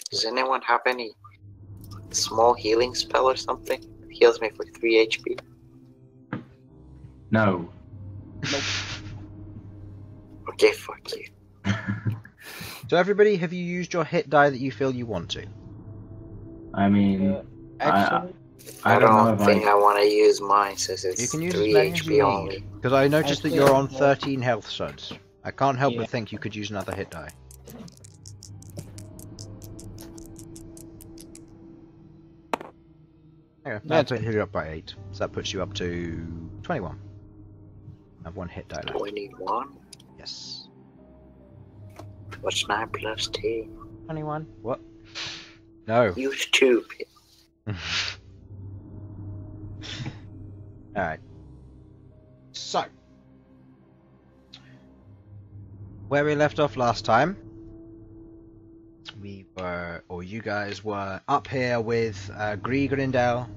Does anyone have any small healing spell or something? It heals me for 3 HP. No. Okay, fuck you. So everybody, have you used your hit die that you feel you want to? I mean, Actually, I don't know don't if think I want to use mine since You it's can use 3 as many as HP you only. need. Because I noticed that Actually, you're on I- 13 health, Sudz. I can't help Yeah. but think you could use another hit die. Okay, that That's- put you up by 8. So that puts you up to 21. I have 1 hit die left. 21? Yes. What's 9 plus 2? 21? What? No. You stupid. Alright. So. Where we left off last time, you guys were up here with Grindel,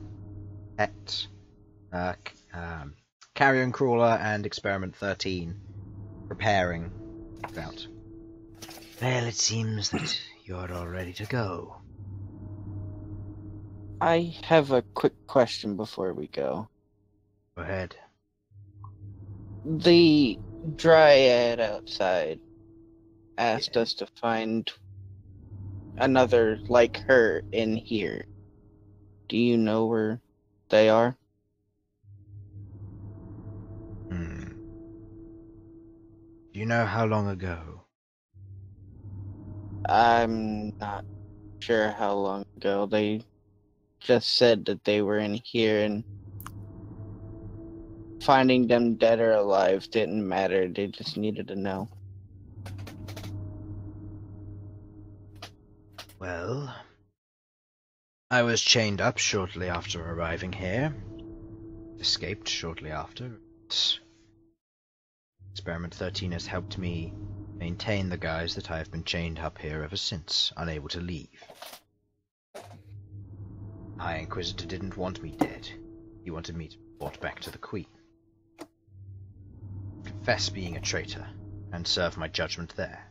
Het, Carrion Crawler, and Experiment 13, preparing out. Well, it seems that you're all ready to go. I have a quick question before we go. Go ahead. The dryad outside asked us to find another like her in here. Do you know where they are? Do you know how long ago? I'm not sure how long ago. They just said that they were in here, and finding them dead or alive didn't matter. They just needed to know. Well, I was chained up shortly after arriving here. Escaped shortly after. Experiment 13 has helped me maintain the guise that I have been chained up here ever since, unable to leave. High Inquisitor didn't want me dead. He wanted me to be brought back to the Queen. Confess being a traitor, and serve my judgment there.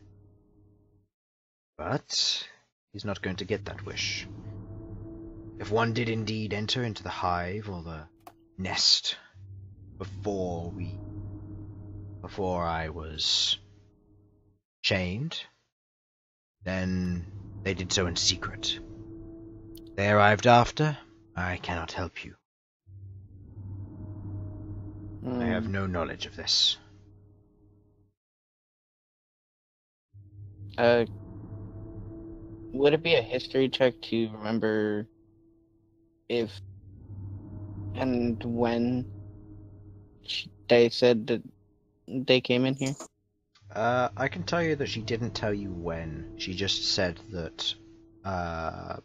But he's not going to get that wish. If one did indeed enter into the hive or the nest before I was chained, then they did so in secret. They arrived after. I cannot help you. I have no knowledge of this. Would it be a history check to remember if and when they said that they came in here? I can tell you that she didn't tell you when. She just said that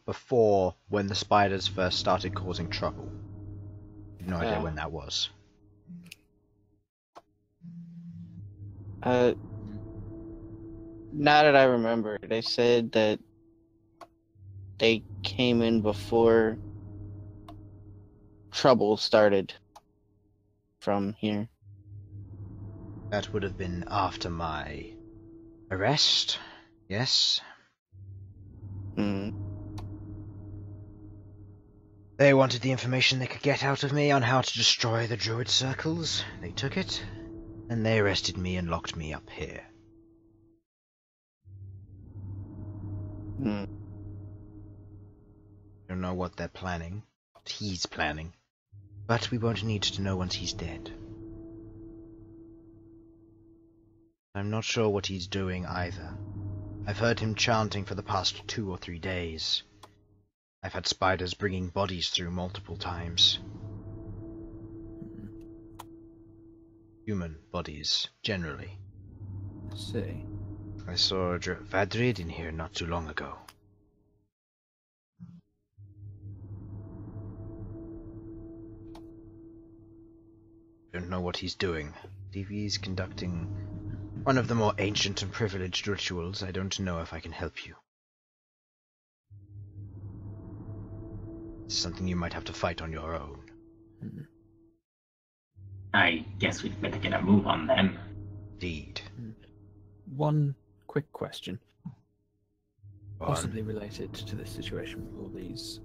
before, when the spiders first started causing trouble. No idea when that was. Now that I remember, they said that they came in before trouble started from here. That would have been after my arrest, yes. They wanted the information they could get out of me on how to destroy the Druid circles. They took it, and they arrested me and locked me up here. Don't know what they're planning, what he's planning, but we won't need to know once he's dead. I'm not sure what he's doing either. I've heard him chanting for the past 2 or 3 days. I've had spiders bringing bodies through multiple times. Human bodies, generally. Let's see. I saw a Vadrid in here not too long ago. Don't know what he's doing. If he's conducting one of the more ancient and privileged rituals, I don't know if I can help you. It's something you might have to fight on your own. I guess we'd better get a move on then. Indeed. one quick question, Go on. possibly related to this situation with all these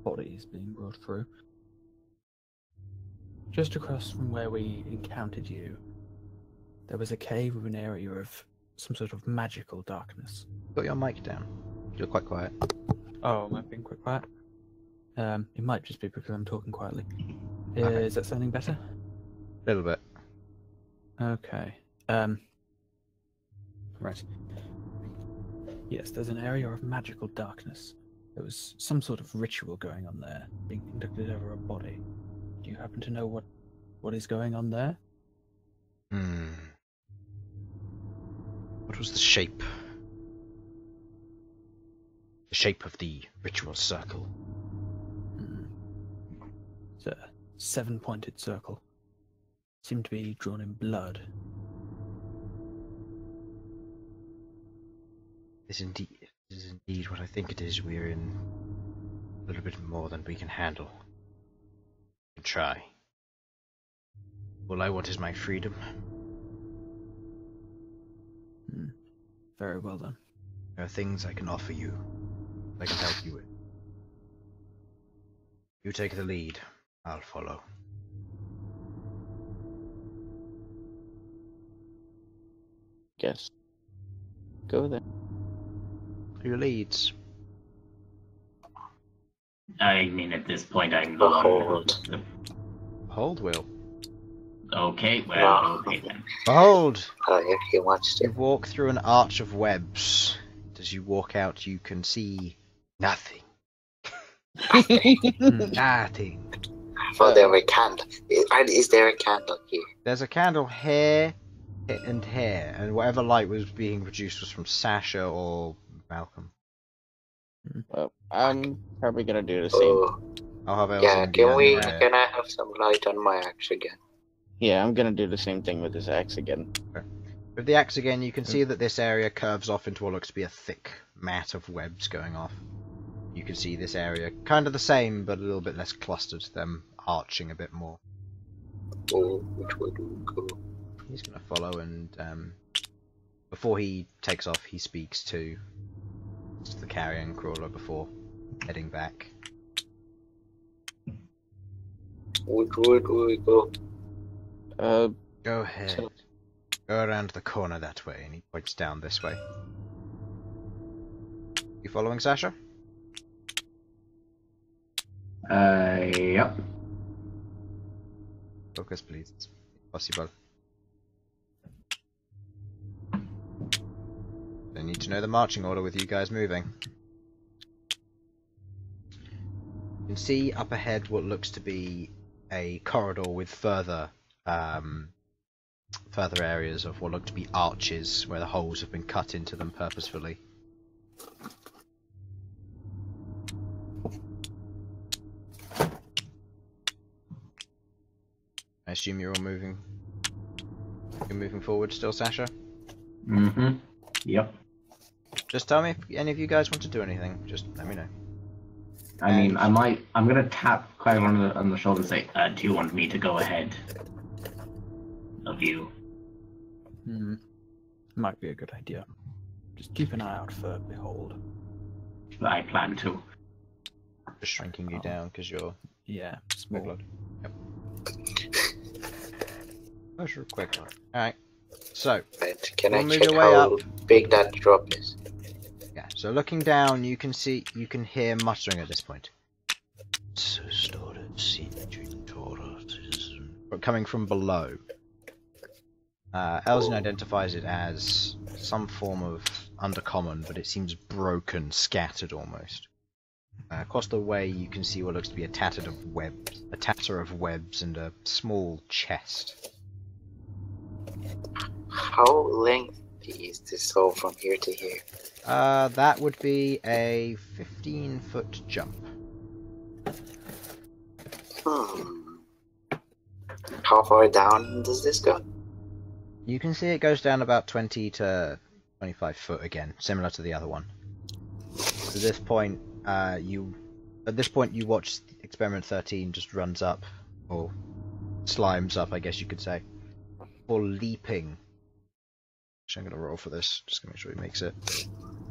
bodies being brought through. Just across from where we encountered you, there was a cave with an area of some sort of magical darkness. Got your mic down. You're quite quiet. Oh, am I being quite quiet? It might just be because I'm talking quietly. Okay. Is that sounding better? A little bit. Okay. Right. Yes, there's an area of magical darkness. There was some sort of ritual going on there, being conducted over a body. Do you happen to know what is going on there? What was the shape? The shape of the ritual circle. It's a 7-pointed circle. Seemed to be drawn in blood. This is indeed what I think it is. We're in a little bit more than we can handle. We can try. All I want is my freedom. Very well then. There are things I can offer you. I can help you with. You take the lead. I'll follow. Guess. Go then. Who leads? I mean, at this point, I'm Bhold. Hold will. Okay, well, okay then. Behold! If he wants You to. walk through an arch of webs. As you walk out, you can see nothing. Nothing. Oh, there were candle. Is there a candle here? There's a candle here and here, and whatever light was being produced was from Sasha or Malcom. Well, I'm probably gonna do the same. Oh, I'll have yeah. Elsyan be on the Can I have some light on my axe again? Yeah, I'm gonna do the same thing with this axe again. With the axe again, you can see that this area curves off into what looks to be a thick mat of webs going off. You can see this area kind of the same, but a little bit less clustered, them arching a bit more. Oh, which way do we go? He's going to follow, and before he takes off, he speaks to the carrion crawler before heading back. Which way do we go? Go ahead. Go around the corner that way, and he points down this way. You following, Sasha? Yep. Focus, please. It's possible. I need to know the marching order with you guys moving. You can see up ahead what looks to be a corridor with further areas of what look to be arches where the holes have been cut into them purposefully. I assume you're all moving. You're moving forward still, Sasha? Mm-hmm. Yep. Just tell me if any of you guys want to do anything. Just let me know. I mean, I'm gonna tap Queglod on the shoulder and say, do you want me to go ahead of you? Might be a good idea. Just keep an eye out for Bhold. I plan to. Just shrinking you down because you're Yeah, small. Queglod. Yep. Oh, sure, Queglod. Alright. So, Right. Can We'll I move check your way how up. big that drop is? yeah. So looking down, you can hear muttering at this point. But coming from below. Elsyan identifies it as some form of undercommon, but it seems broken, scattered almost. Across the way, you can see what looks to be a tatter of webs, and a small chest. How lengthy is this hole from here to here? That would be a 15-foot jump. How far down does this go? You can see it goes down about 20 to 25 foot again, similar to the other one. At this point, you watch Experiment 13 just runs up, or slimes up, I guess you could say, before leaping I'm going to roll for this, just to make sure he makes it.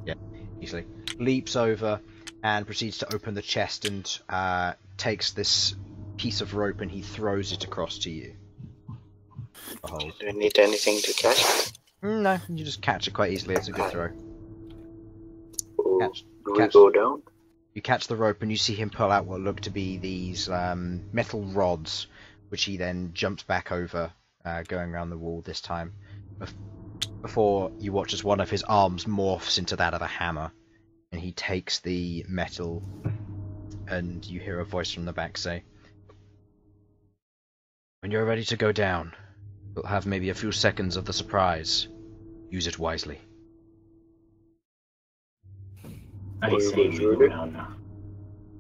Yeah, easily. Leaps over and proceeds to open the chest and takes this piece of rope and he throws it across to you. Behold. Do I need anything to catch it? No, you just catch it quite easily. It's a good throw. Ooh, do we catch- go down? You catch the rope and you see him pull out what look to be these metal rods, which he then jumps back over, going around the wall this time. Before you watch as one of his arms morphs into that of a hammer, and he takes the metal, and you hear a voice from the back say, "When you're ready to go down, you'll have maybe a few seconds of the surprise. Use it wisely." I say we go down now.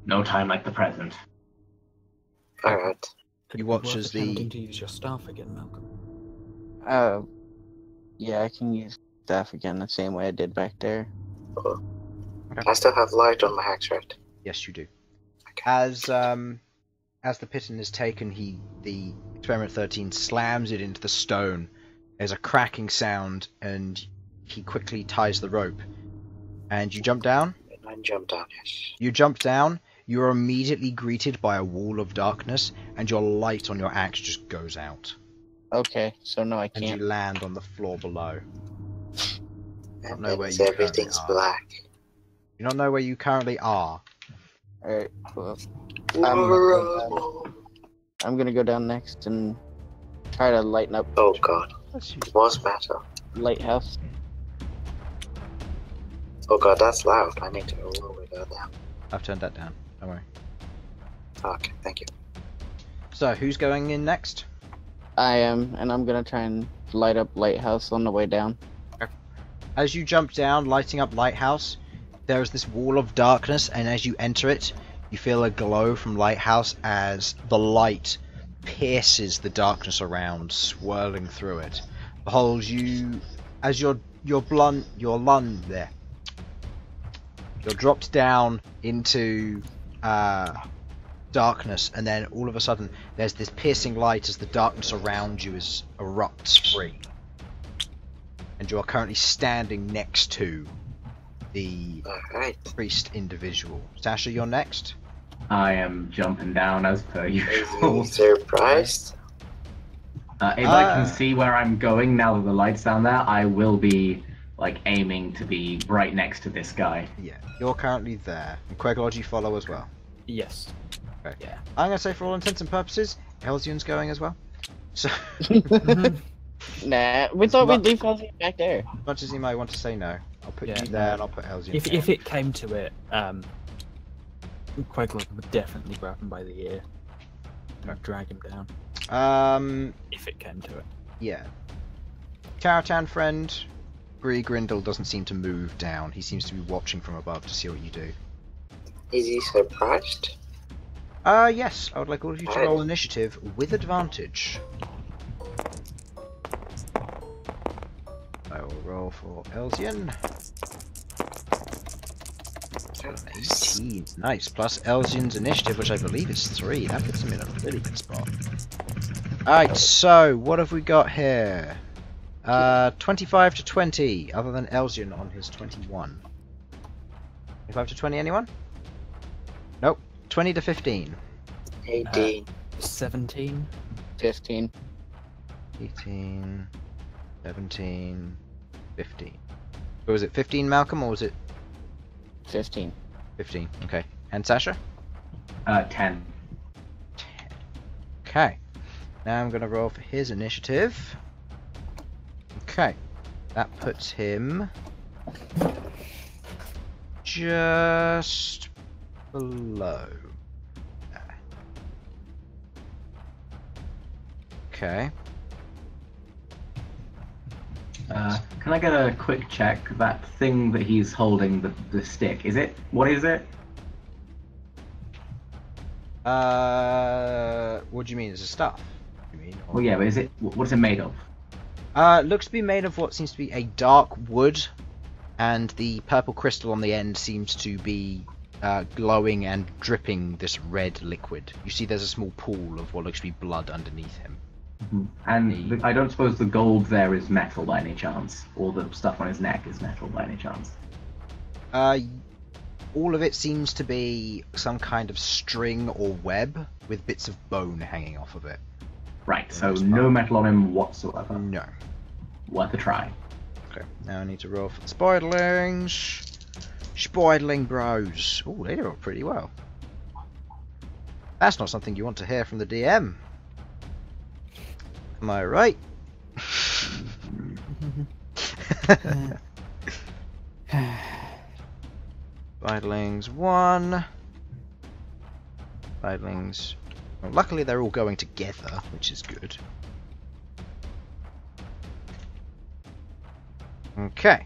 No time like the present. Alright. You watch as the... attempting to use your staff again, Malcolm. Yeah, I can use staff again the same way I did back there. I still have light on my axe, right? Yes, you do. As the piton is taken, the Experiment 13 slams it into the stone. There's a cracking sound, and he quickly ties the rope. And you jump down? I jump down, yes. You jump down, you are immediately greeted by a wall of darkness, and your light on your axe just goes out. Okay, so no, I And can't. you land on the floor below. And know where means you currently everything's are. black. You don't know where you currently are. Alright, well, Whoa. I'm gonna go down next and try to lighten up Oh god. What's matter? lighthouse. Oh god, that's loud. I need to lower that down. I've turned that down, don't worry. Okay, thank you. So, who's going in next? I am, and I'm gonna try and light up lighthouse on the way down. As you jump down, lighting up Lighthouse, there is this wall of darkness, and as you enter it, you feel a glow from Lighthouse as the light pierces the darkness around, swirling through it. Behold, you, as you're dropped down into darkness, and then all of a sudden, there's this piercing light as the darkness around you erupts free. And you are currently standing next to the Alright. priest individual. Sasha, you're next. I am jumping down as per Is usual. he surprised? If I can see where I'm going now that the light's down there, I will be like aiming to be right next to this guy. Yeah, you're currently there. And Queglod, you follow as well. Yes. Okay. Yeah. I'm going to say for all intents and purposes, Elsyan's going as well. So, Nah, we thought we'd leave Elsyan back there. much as you might want to say no, I'll put Yeah, you there and I'll put Elsyan If there. it came to it, Queglod would definitely grab him by the ear and drag him down. If it came to it. Yeah. Taratan friend, Bree Grindle doesn't seem to move down. He seems to be watching from above to see what you do. Is he surprised? Yes, I would like all of you to Alright. roll initiative with advantage. I will roll for Elsyan. 18. Nice. Plus Elsyan's initiative, which I believe is 3. That puts him in a really good spot. Alright, so what have we got here? 25 to 20, other than Elsyan on his 21. 25 to 20, anyone? Nope. 20 to 15. 18. 17. 15. 18, 17, 15. Or was it 15, Malcolm, or was it 15. 15? Okay. And Sasha? 10. Okay. Now I'm going to roll for his initiative. Okay. That puts him just below. There. Okay. Can I get a quick check? That thing that he's holding, the stick, what is it? What do you mean? Is it stuff? You mean? Or... Well, yeah, but what is it made of? Looks to be made of what seems to be a dark wood, and the purple crystal on the end seems to be glowing and dripping this red liquid. You see there's a small pool of what looks to be blood underneath him. And I don't suppose the gold there is metal by any chance, or the stuff on his neck is metal by any chance. All of it seems to be some kind of string or web with bits of bone hanging off of it. Right, so no metal on him whatsoever. No. Worth a try. Okay, now I need to roll for the Spiderlings. Spiderling bros. Oh, they roll pretty well. That's not something you want to hear from the DM. Am I right? Spiderlings 1. Spiderlings. Well, luckily they're all going together, which is good. Okay.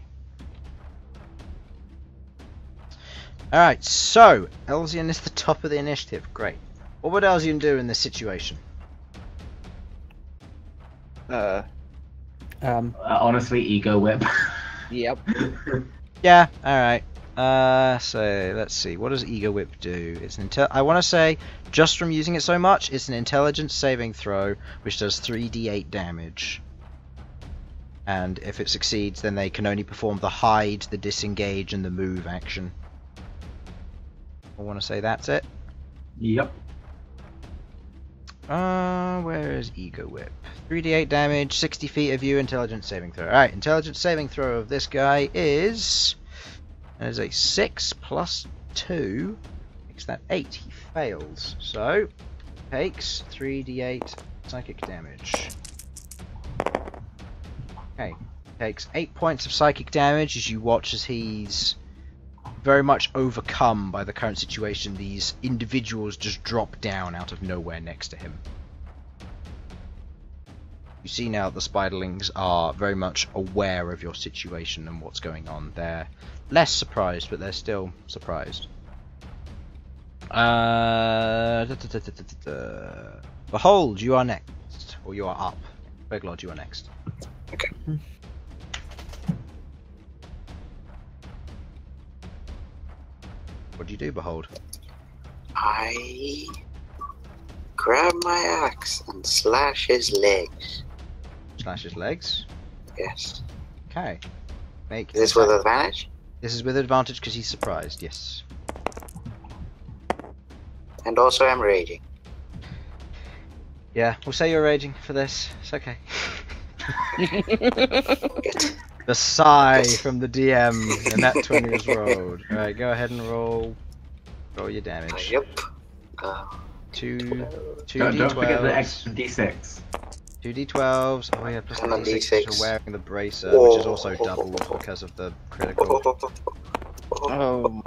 Alright, so Elsyan is the top of the initiative. Great. What would Elsyan do in this situation? Honestly, ego whip. Yep. Yeah, alright. So let's see. What does Ego Whip do? It's an I want to say, just from using it so much, it's an intelligence saving throw, which does 3d8 damage. And if it succeeds, then they can only perform the hide, the disengage, and the move action. I want to say that's it. Yep. Where is Ego Whip? 3d8 damage, 60 feet of view, intelligence saving throw. Alright, intelligence saving throw of this guy is... That is a 6 plus 2 makes that 8. He fails. So, takes 3d8 psychic damage. Okay, takes 8 points of psychic damage as you watch as he's very much overcome by the current situation. These individuals just drop down out of nowhere next to him. You see now the Spiderlings are very much aware of your situation and what's going on. They're less surprised, but they're still surprised. Behold, you are next. Or you are up. Queglod, you are next. Okay. What do you do, Behold? I grab my axe and slash his legs. Slash his legs? Yes. Okay. Make Is this with advantage? This is with advantage because he's surprised, yes. And also I'm raging. Yeah, we'll say you're raging for this. It's okay. The sigh from the DM, and that 20 was rolled. Alright, go ahead and roll your damage. Yep. 2d12. Don't forget the extra d6. 2d12s. Oh yeah, plus the And a d6 D6. for wearing the bracer, which is also doubled because of the critical. Oh.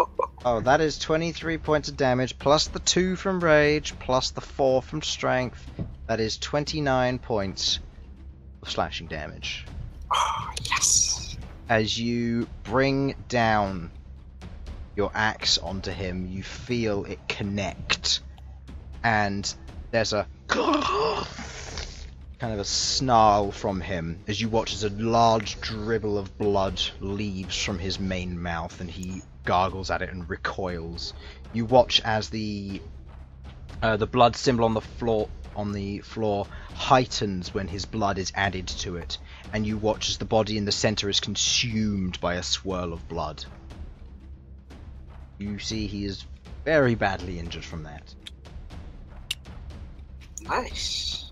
Oh, that is 23 points of damage, plus the 2 from rage, plus the 4 from strength. That is 29 points of slashing damage. Oh, yes. As you bring down your axe onto him, you feel it connect, and there's a kind of a snarl from him as you watch as a large dribble of blood leaves from his main mouth, and he gargles at it and recoils. You watch as the blood symbol on the floor heightens when his blood is added to it, and you watch as the body in the center is consumed by a swirl of blood. You see he is very badly injured from that. Nice.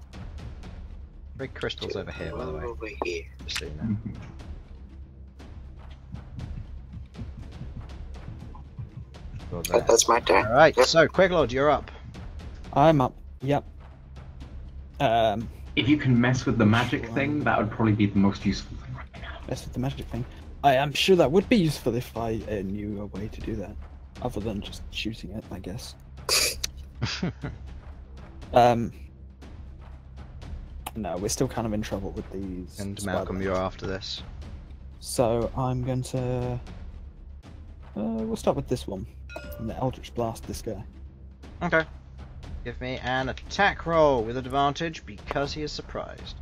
Big crystals over here, by the way. Over here. Just so you know. Well, there. That's my turn. Alright, Yep. so Queglod, you're up. I'm up. Yep. If you can mess with the magic thing, that would probably be the most useful thing right now. That's the magic thing. I am sure that would be useful if I knew a way to do that, other than just shooting it, I guess. No, we're still kind of in trouble with these. And Spider-Man. Malcom, you're after this. So I'm going to. We'll start with this one. And the Eldritch Blast this guy. Okay. Give me an attack roll with advantage because he is surprised.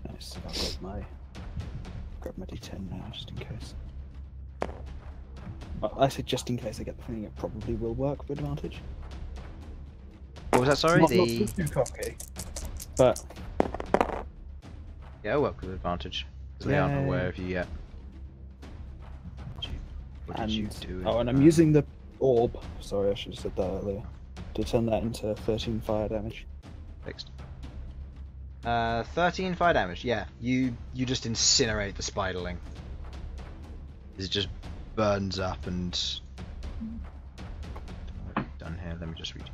Nice. I'll grab my D10 now, just in case. Well, I said just in case. I get the feeling it probably will work with advantage. What was that, sorry? Not too cocky. But Yeah, work with advantage. Because they aren't Yay. aware of you yet. What did you do? And I'm using the orb. Sorry, I should have said that earlier. To turn that into 13 fire damage. Fixed. 13 fire damage. Yeah, you just incinerate the spiderling. It just burns up and. What have I done here? Let me just read.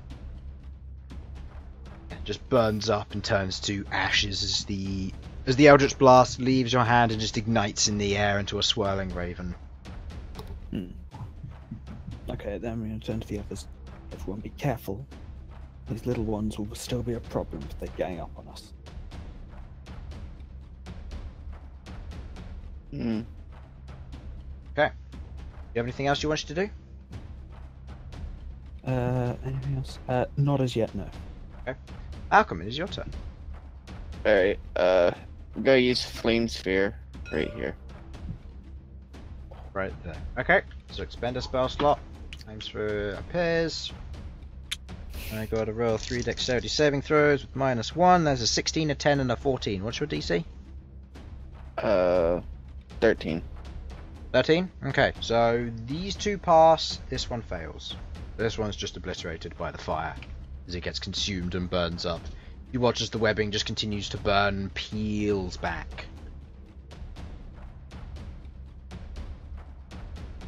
Yeah, just burns up and turns to ashes as the Eldritch Blast leaves your hand and just ignites in the air into a swirling raven. Okay, then we're going to turn to the others. Everyone be careful. These little ones will still be a problem if they gang up on us. Okay. You have anything else you wanted to do? Anything else? Not as yet, no. Okay. Malcom, it is your turn. Alright, I'm gonna use Flame Sphere right here. Right there. Okay, so expend a spell slot. Aims for appears. And I got to roll 3 dexterity saving throws with -1. There's a 16, a 10, and a 14. What's your DC? 13. 13? Okay, so these two pass, this one fails. This one's just obliterated by the fire as it gets consumed and burns up. You watch as the webbing just continues to burn and peels back.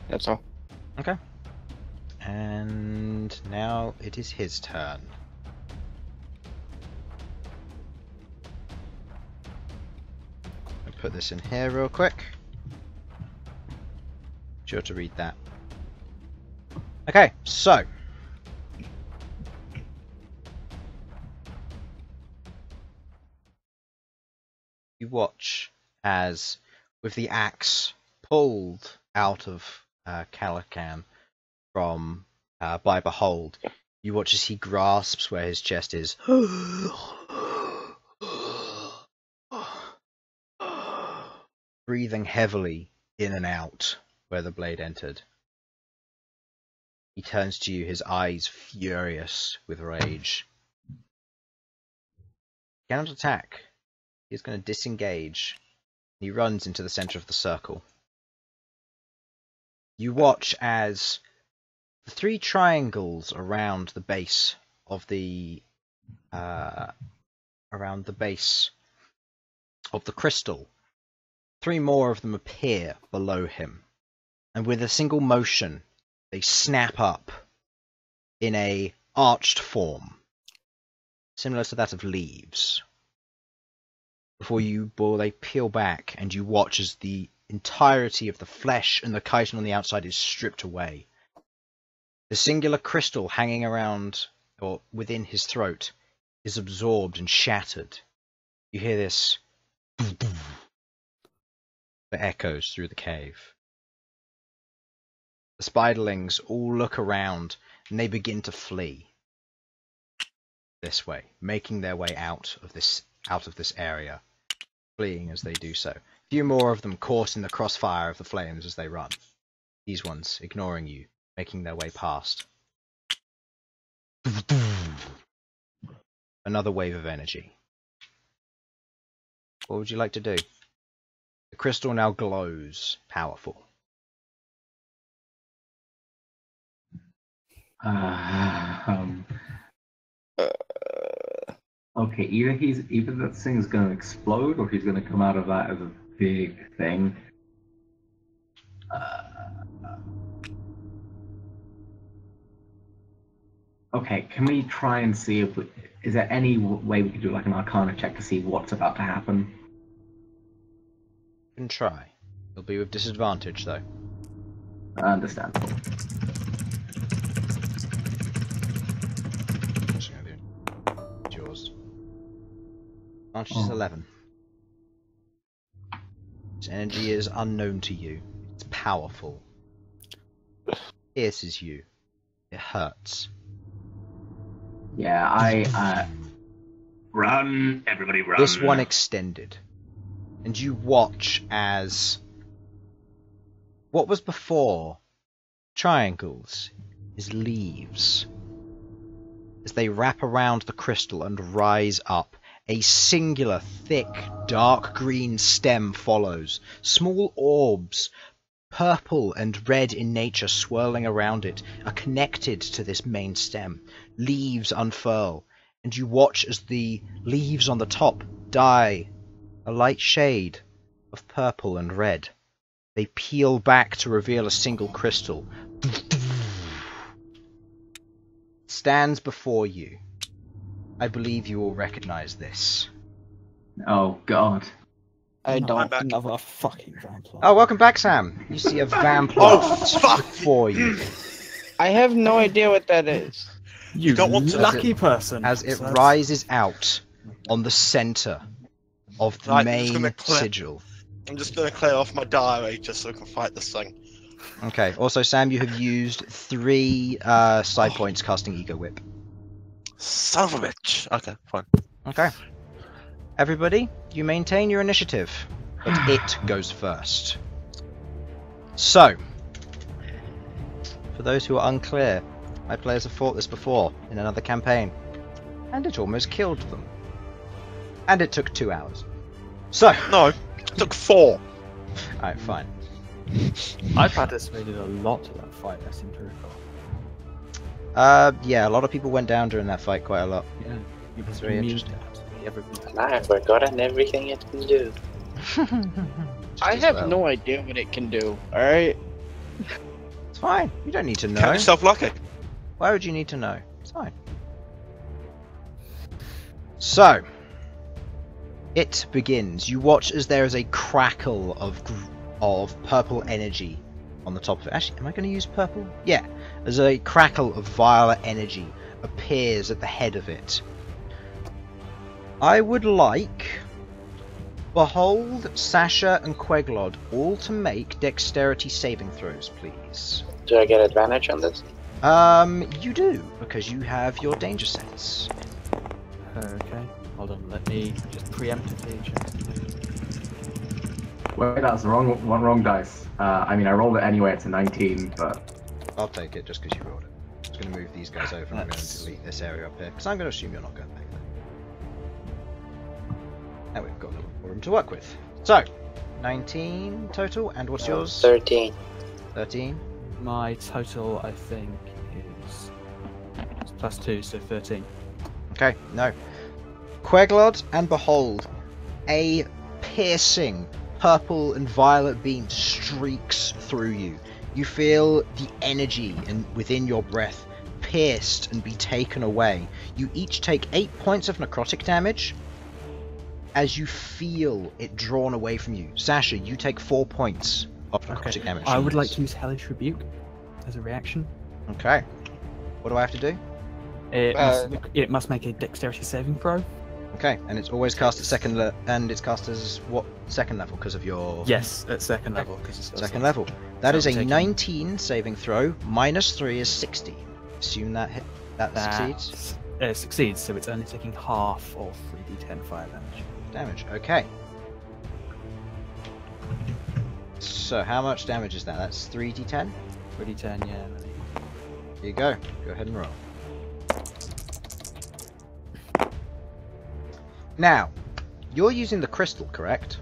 That's all. Okay. And now it is his turn. I'll put this in here real quick. Sure to read that. Okay, so you watch as, with the axe pulled out of Calican from by Bhold, you watch as he grasps where his chest is, breathing heavily in and out where the blade entered. He turns to you, his eyes furious with rage. He cannot attack. He's going to disengage. He runs into the center of the circle. You watch as the 3 triangles around the base of the crystal, 3 more of them appear below him, and with a single motion, they snap up in a arched form, similar to that of leaves. Before they peel back, and you watch as the entirety of the flesh and the chitin on the outside is stripped away. The singular crystal hanging around or within his throat is absorbed and shattered. You hear this that echoes through the cave. The spiderlings all look around and they begin to flee this way, making their way out of this area, fleeing as they do so. A few more of them caught in the crossfire of the flames as they run. These ones ignoring you, making their way past. Another wave of energy. What would you like to do? The crystal now glows, powerful. Okay, either that thing's going to explode or he's going to come out of that as a big thing. Okay, can we try and see if is there any way we could do like an Arcana check to see what's about to happen? You can try. You'll be with disadvantage though. Understandable. Yours. Advantage is 11. Its energy is unknown to you. It's powerful. It pierces you. It hurts. Yeah, I run, everybody run. This one extended. And you watch as what was before triangles is leaves. As they wrap around the crystal and rise up A singular, thick, dark green stem follows. Small orbs, purple and red in nature, swirling around it, are connected to this main stem. Leaves unfurl, and you watch as the leaves on the top dye a light shade of purple and red. They peel back to reveal a single crystal. Stands before you. I believe you will recognize this. Oh God. I I'm don't. back. Another fucking vampire. Oh, welcome back, Sam. You see a vampire Oh, fuck! for you I have no idea what that is. You don't want to- lucky person. as it So- rises out on the center of the Right, I'm just main gonna clear- sigil. I'm just gonna clear off my diary just so I can fight this thing. Okay. Also, Sam, you have used 3 side points casting Ego Whip. Son of a bitch. Okay, fine. Okay. Everybody, you maintain your initiative, but it goes first. So, for those who are unclear, my players have fought this before in another campaign, and it almost killed them. And it took 2 hours. So, No, it took 4. alright, fine. I participated a lot in that fight, I seem to recall. Yeah, a lot of people went down during that fight quite a lot. Yeah, It's very interesting. And I have forgotten everything it can do. I have no idea what it can do. Alright? It's fine. You don't need to know. Count yourself lucky. Why would you need to know? It's fine. So, it begins. You watch as there is a crackle of purple energy on the top of it. Actually, am I going to use purple? Yeah. As a crackle of violet energy appears at the head of it. I would like Bhold, Sasha, and Queglod all to make dexterity saving throws, please. Do I get advantage on this? You do, because you have your danger sense. Okay, hold on, let me just preemptively check. Wait, that's the wrong dice. I mean, I rolled it anyway. It's a 19, but I'll take it just because you rolled it. I'm just going to move these guys over and I'm going to delete this area up here, because I'm going to assume you're not going back there. Now we've got a little more room to work with. So, 19 total, and what's yours? 13. 13. My total, I think, is it's +2, so 13. Okay, no. Queglod and Behold, a piercing purple and violet beam streaks through you. You feel the energy within your breath pierced and be taken away. You each take 8 points of necrotic damage as you feel it drawn away from you. Sasha, you take 4 points of necrotic damage. I would like to use Hellish Rebuke as a reaction. Okay. What do I have to do? It must make a dexterity saving throw. Okay, and it's always cast at second and it's cast as what second level because of your Yes, at second level. Because it's second level. That So is a I'm taking- 19 saving throw. -3 is 60. Assume that succeeds. Succeeds, so it's only taking half of 3d10 fire damage. Okay. So how much damage is that? That's 3d10. 3d10, yeah. Here you go. Go ahead and roll. Now, you're using the crystal, correct?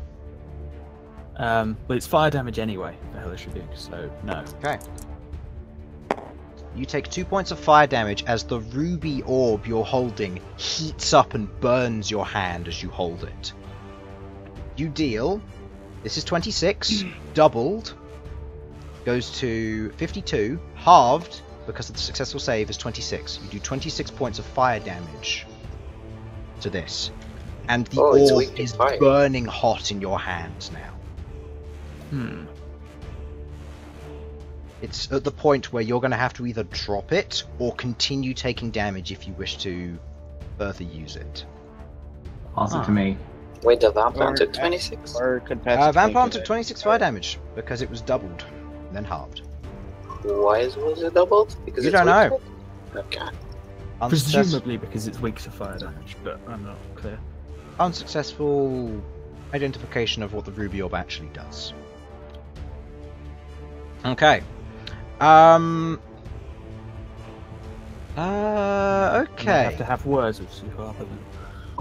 But it's fire damage anyway for Hellish Rebuke, so no. Okay. You take 2 points of fire damage as the ruby orb you're holding heats up and burns your hand as you hold it. You deal, this is 26, doubled, goes to 52, halved, because of the successful save is 26. You do 26 points of fire damage to this. And the Oh, it's orb weak to is fire. burning hot in your hands now. It's at the point where you're going to have to either drop it or continue taking damage if you wish to further use it. pass it to me. Wait, the vampire Or- took 26? Or could pass Vampire took 26 fire damage because it was doubled, and then halved. Why was it doubled? Because You it's don't know. weak to- Okay. Presumably because it's weak to fire damage, but I'm not clear. Unsuccessful identification of what the ruby orb actually does. Okay. I Okay. have to have words with Superharper then.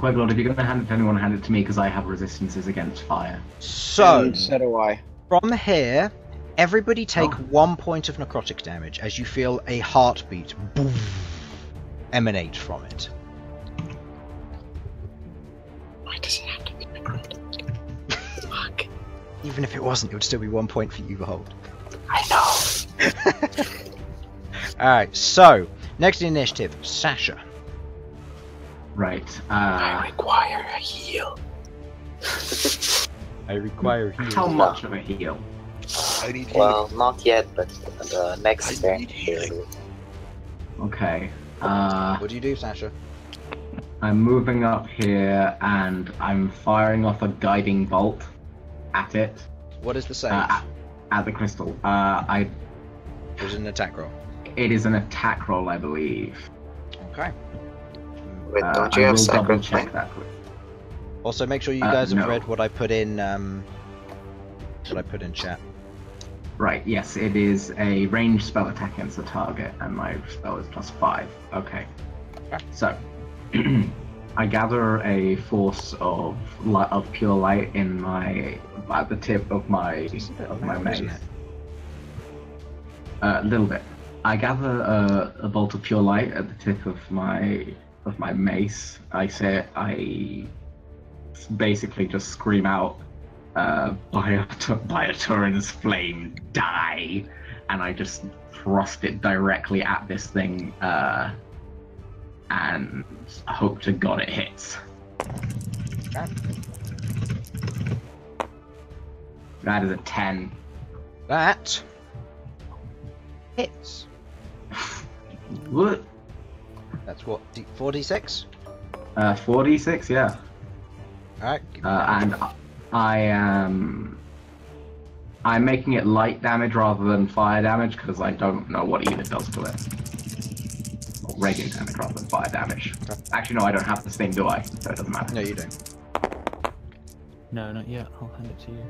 Queglod, if you're going to hand it to anyone, hand it to me because I have resistances against fire. So, And so do I. from here, everybody take 1 point of necrotic damage as you feel a heartbeat boom, emanate from it. Why does it have to be necrotic? Fuck. Even if it wasn't, it would still be 1 point for you, Bhold. I know. Alright, so, next in initiative, Sasha. Right. I require a heal. I require healing. How much of a heal? I need Well, not yet, but the next turn. healing. Okay. What do you do, Sasha? I'm moving up here and I'm firing off a guiding bolt at it. What is the save? At the crystal. It was an attack roll. It is an attack roll, I believe. Okay. Wait, don't you I have will double sacred check flame? that quick. Also, make sure you guys have no. read what I put in. Chat. Right, yes, it is a ranged spell attack against the target, and my spell is +5. Okay. So, I gather a force of pure light at the tip of my mace. A little bit. I gather a bolt of pure light at the tip of my mace. I basically just scream out, Bioturin's flame, die! And I just thrust it directly at this thing, and hope to God it hits. That is a 10. That hits. What? That's what, 4d6? 4d6, yeah. Alright. And I'm making it light damage rather than fire damage because I don't know what either does to it. Or radiant damage rather than fire damage. Actually, no, I don't have this thing, do I? So it doesn't matter. No, you don't. No, not yet. I'll hand it to you.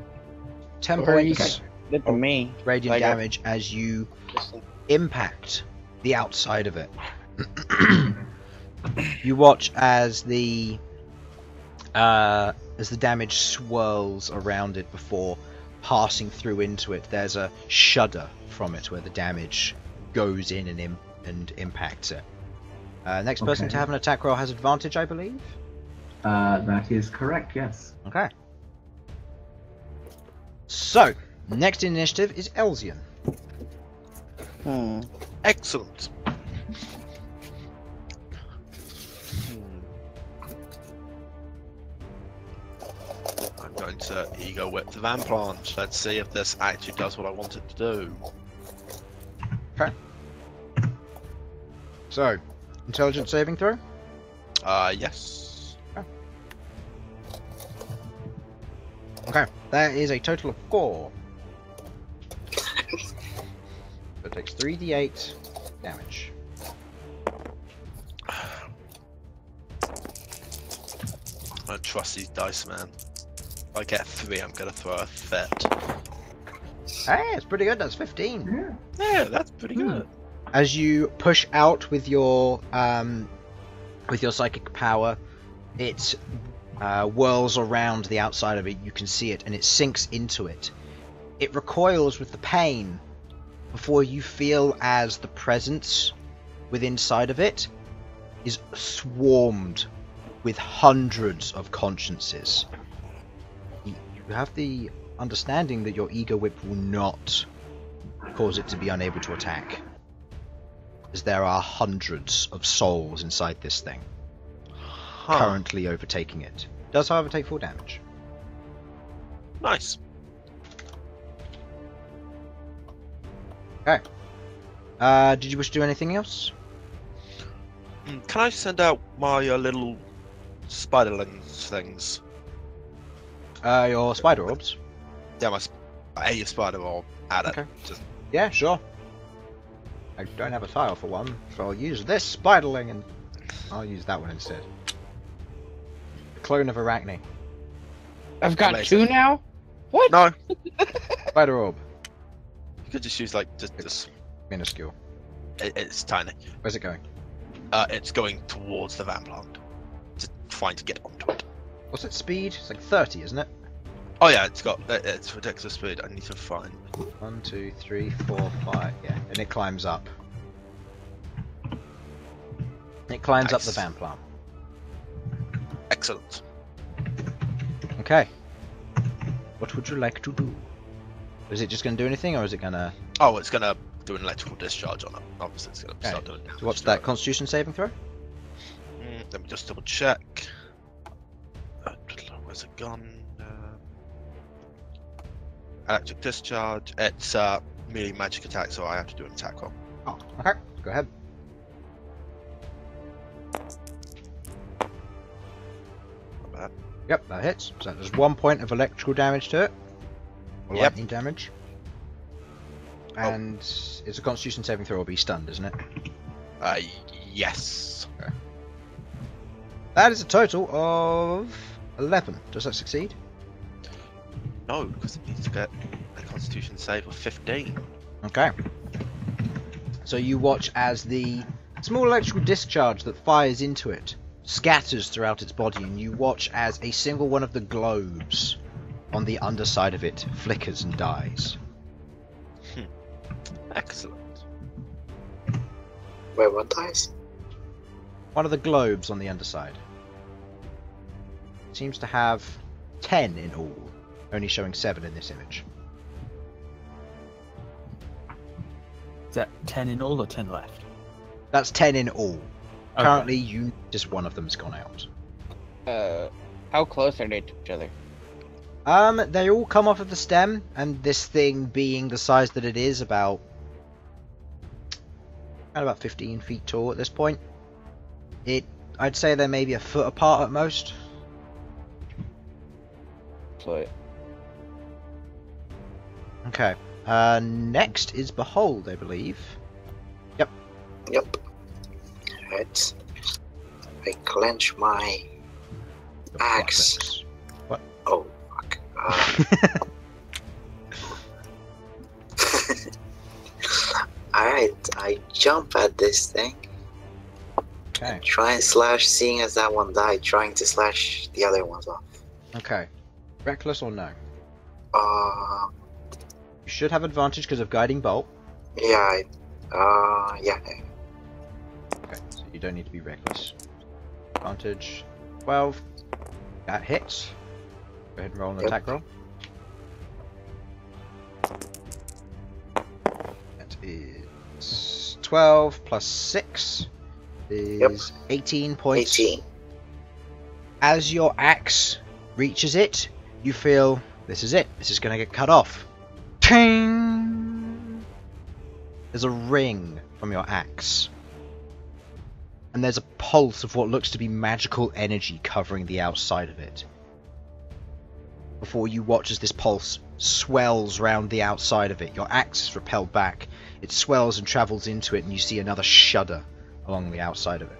10 Or you points Good for me. radiant Like damage as you impact the outside of it. You watch as the damage swirls around it before passing through into it. There's a shudder from it where the damage goes in and impacts it. Next person to have an attack roll has advantage, I believe. That is correct, yes. Okay. So, next in initiative is Elsyan. Excellent. I'm going to ego whip the van plant. Let's see if this actually does what I want it to do. Okay. So, intelligence saving throw? Yes. Okay, that is a total of 4. That takes 3d8 damage. I don't trust these dice, man. If I get 3, I'm gonna throw a fit. Hey, it's pretty good. That's 15. Yeah, that's pretty good. As you push out with your psychic power, it whirls around the outside of it. You can see it, and it sinks into it. It recoils with the pain before you feel as the presence within inside of it is swarmed with hundreds of consciences. You have the understanding that your ego whip will not cause it to be unable to attack, as there are hundreds of souls inside this thing currently overtaking it. Does however take 4 damage. Nice. Okay. Did you wish to do anything else? Can I send out my little spiderling things? Your spider orbs? Yeah, a spider orb. Add it. Okay. Just Yeah, sure. I don't have a tile for one, so I'll use this spiderling and I'll use that one instead. The clone of Arachne. I've got Amazing. 2 now? What? no. Spider orb. You could just use like just Minuscule. it's tiny. Where's it going? It's going towards the van plant. trying to get onto it. What's its speed? It's like 30, isn't it? Oh yeah, it's ridiculous speed. I need to find. 1, 2, 3, 4, 5. Yeah, and it climbs up. It climbs up the Nice. van plant. Excellent. Okay. What would you like to do? Is it just going to do anything, or is it going to... Oh, it's gonna do an electrical discharge on it. Obviously, it's gonna start doing damage. So what's to that, it. Constitution saving throw? Let me just double check. Where's it gone? Electric discharge. It's merely magic attack, so I have to do an attack roll. Oh, okay. Go ahead. Not bad. Yep, that hits. So there's 1 point of electrical damage to it. Or Yep. lightning damage. And it's a Constitution saving throw or be stunned, isn't it? Yes. That is a total of 11. Does that succeed? No, because it needs to get a Constitution save of 15. Okay. So you watch as the small electrical discharge that fires into it scatters throughout its body, and you watch as a single one of the globes on the underside of it flickers and dies. Excellent. Wait, what dies? One of the globes on the underside seems to have 10 in all, only showing 7 in this image. Is that 10 in all or 10 left? That's 10 in all. Okay. Currently, just one of them's gone out. How close are they to each other? They all come off of the stem, and this thing being the size that it is, about 15 feet tall at this point. I'd say they're maybe a foot apart at most. So Okay. Next is Bhold, I believe. Yep. Alright. I clench my axe. What? Oh, fuck. Alright, I jump at this thing. Okay. Try and slash, seeing as that one died, trying to slash the other ones off. Okay. Reckless or no? You You should have advantage because of Guiding Bolt. yeah, yeah. Okay, so you don't need to be reckless. Advantage 12. That hits. Go ahead and roll an Yep. attack roll. That is 12 plus 6 is 18 points. 18. As your axe reaches it, you feel this is it. This is going to get cut off. Ting! There's a ring from your axe. And there's a pulse of what looks to be magical energy covering the outside of it. Before you watch as this pulse swells round the outside of it. Your axe is repelled back. It swells and travels into it, and you see another shudder along the outside of it.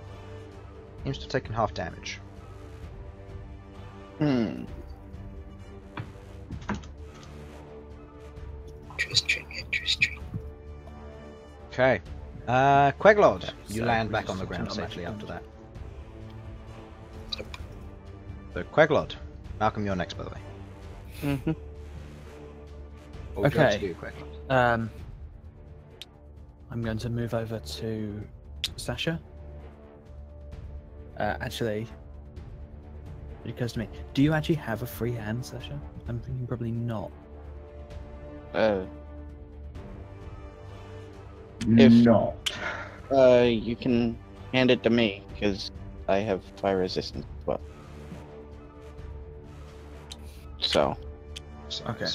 Seems to have taken half damage. Interesting. Okay. Queglod, you So land we back just on the ground talked about safely magic after that. So Queglod, Malcom, you're next, by the way. Mm-hmm. What would you like to Okay. do, Queglod? I'm going to move over to Sasha. Actually, it occurs to me, do you actually have a free hand, Sasha? I'm thinking probably not. No. You can hand it to me because I have fire resistance as well. So, Okay.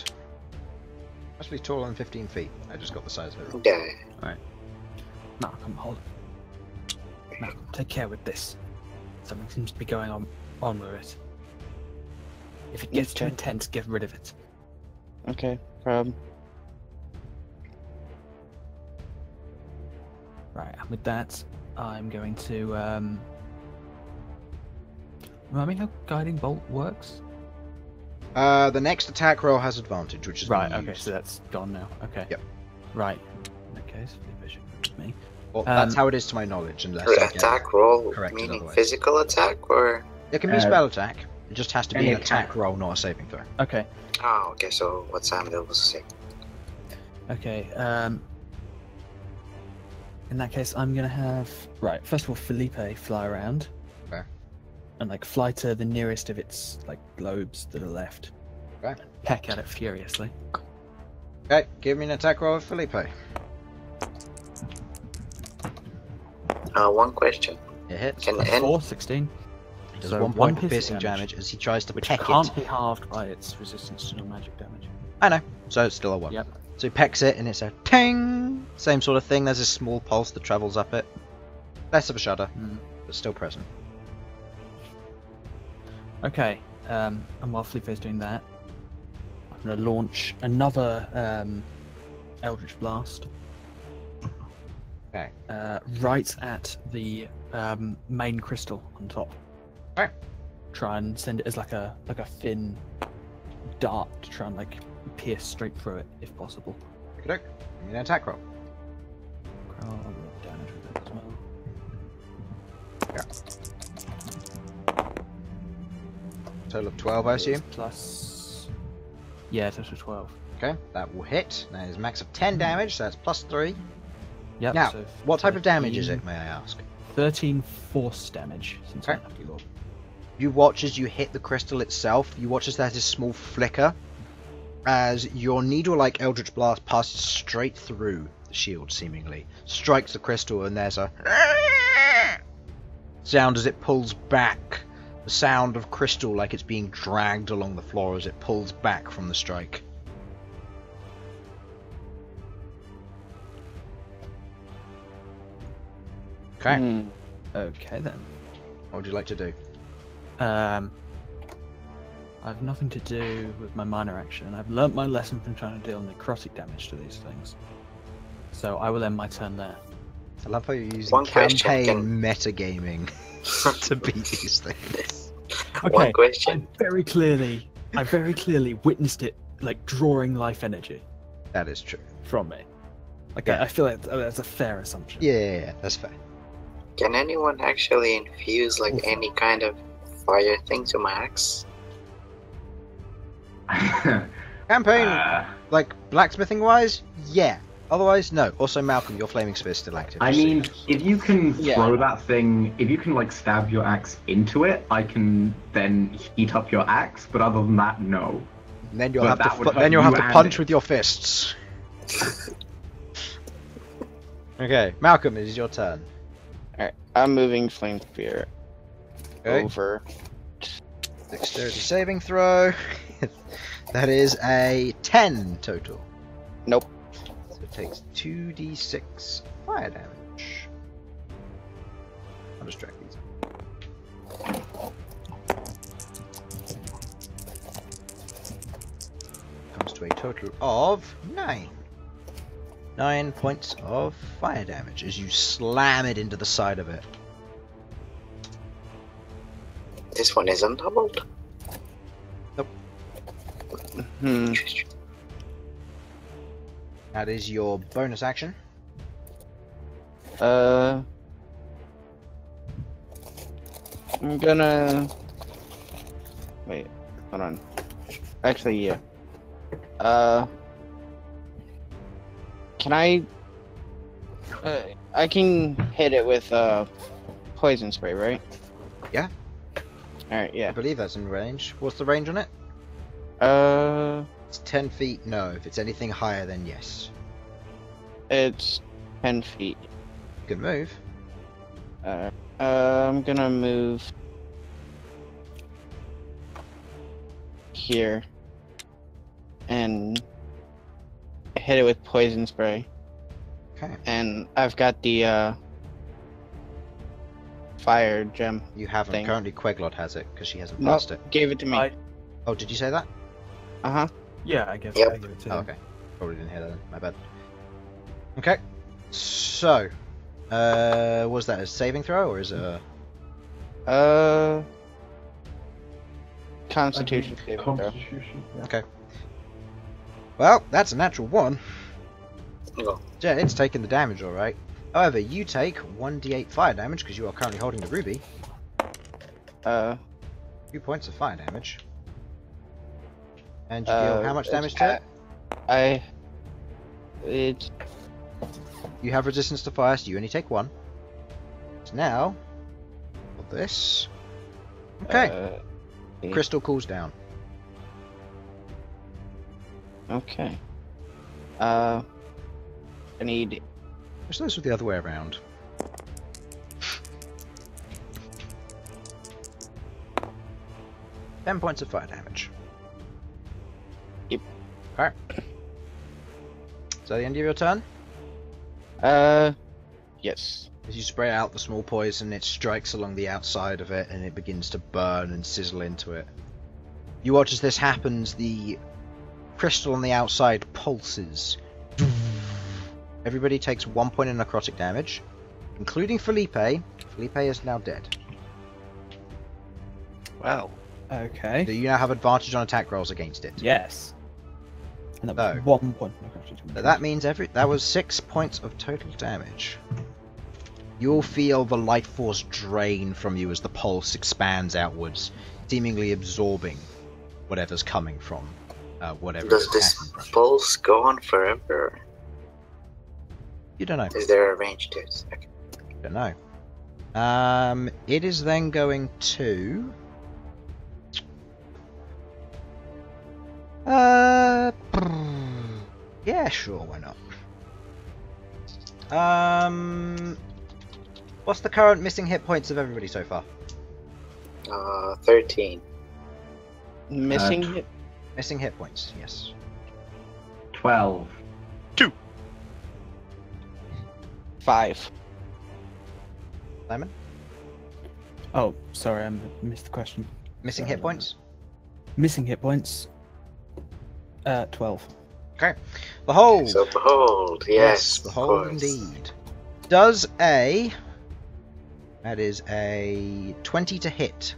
Actually taller than 15 feet. I just got the size of it wrong. Yeah. Malcolm, hold it. Malcolm, take care with this. Something seems to be going on with it. If it gets too Okay. intense, get rid of it. okay, problem. Right, and with that, I'm going to remind me how Guiding Bolt works? The next attack roll has advantage, which is Right, not okay, used. so that's gone now. Okay. Yep. Right. In that case, flip vision with me. Well, that's how it is to my knowledge, unless I get Attack roll, corrected meaning otherwise. physical attack, or It can be a spell attack. It just has to be any an attack attack. roll, not a saving throw. Okay. Oh, okay, so what Sam was saying. Okay. In that case, I'm gonna have right. First of all, Felipe fly around. Okay. And like fly to the nearest of its like globes that are left. Okay. And peck at it furiously. Okay, give me an attack roll with Felipe. One question. It hits. Can That's any 4, 16. It does So 1 point of piercing damage as he tries to Which peck can't it. be halved by its resistance to non-magic damage. I know, so it's still a 1. Yep. So he pecks it and it's a ting! Same sort of thing, there's a small pulse that travels up it. Less of a shudder, but still present. Okay, and while Felipe's doing that, I'm going to launch another Eldritch Blast. Okay. Right at the main crystal on top. Okay. Try and send it as like a thin dart to try and like pierce straight through it if possible. Give me an attack roll. I'll roll damage with it as well. Total of 12, I assume. Plus, yeah, total of 12. Okay, that will hit. That is a max of 10 damage, so that's plus 3. Yep. Now, so what type of damage is 13 it, may I ask? 13 force damage since Okay. I'm Lucky Lord. You watch as you hit the crystal itself, you watch as there's a small flicker as your needle-like Eldritch Blast passes straight through the shield, seemingly. Strikes the crystal and there's a sound as it pulls back. The sound of crystal like it's being dragged along the floor as it pulls back from the strike. Okay, Okay then. what would you like to do? I have nothing to do with my minor action. I've learnt my lesson from trying to deal necrotic damage to these things. So I will end my turn there. I love how you're using One question, campaign metagaming to beat these things. Okay, One question. I very clearly witnessed it like drawing life energy That is true. from me. Like Yeah. I feel like that's a fair assumption. Yeah, that's fair. Can anyone actually infuse like any kind of fire thing to my axe? Campaign, like blacksmithing wise, yeah. Otherwise, no. Also, Malcolm, your flaming spear is still active. I just so you mean, know. if you can Yeah. throw that thing, if you can like stab your axe into it, I can then heat up your axe. But other than that, no. And then you'll but have that to would hurt then you'll have you to and punch it. with your fists. Okay, Malcolm, it is your turn. Alright, I'm moving Flame Spear Okay. over. Dexterity saving throw. That is a 10 total. Nope. So it takes 2d6 fire damage. I'll just drag these. Comes to a total of 9. 9 points of fire damage as you slam it into the side of it. This one isn't doubled. Hmm. That is your bonus action. I'm gonna wait. Hold on. Actually, yeah. Can I? I can hit it with poison spray, right? Yeah. All right. I Yeah. believe that's in range. What's the range on it? It's 10 feet, no. If it's anything higher, then yes. It's 10 feet. Good move. I'm gonna move here and hit it with poison spray. Okay. And I've got the fire gem. You haven't. Thing. Currently, Queglod has it because she hasn't Nope, passed it. gave it to me. I- Oh, did you say that? Uh-huh. Yeah, I guess Yep. I give it to Oh, him. okay. Probably didn't hear that then. My bad. Okay. So, was that a saving throw or is it a... Constitution saving throw. Constitution. Yeah. Well, that's a natural 1. Oh. Yeah, it's taking the damage alright. However, you take 1d8 fire damage because you are currently holding the ruby. 2 points of fire damage. And you deal how much damage to it? You have resistance to fire, so you only take 1. So now, for this. Okay. Crystal cools down. Okay. I need. Wish those were the other way around. Ten points of fire damage. Yep. Okay. Is that the end of your turn? Yes. As you spray out the small poison, it strikes along the outside of it and it begins to burn and sizzle into it. You watch as this happens, the crystal on the outside pulses. Everybody takes 1 point of necrotic damage, including Felipe. Felipe is now dead. Wow. Okay. So you now have advantage on attack rolls against it. Yes. And that was So, 1 point. But that means that was 6 points of total damage. You'll feel the life force drain from you as the pulse expands outwards, seemingly absorbing whatever's coming from whatever. Does this pulse go on forever? You don't know. Is there a range to it? Okay. Don't know. It is then going to. Yeah, sure, why not? What's the current missing hit points of everybody so far? 13. Missing it. Missing hit points, yes. 12. 5. Simon? Oh, sorry, I missed the question. Missing hit points? Missing hit points. 12. Okay. Behold! So Bhold, yes. Behold indeed. Does a... That is a 20 to hit.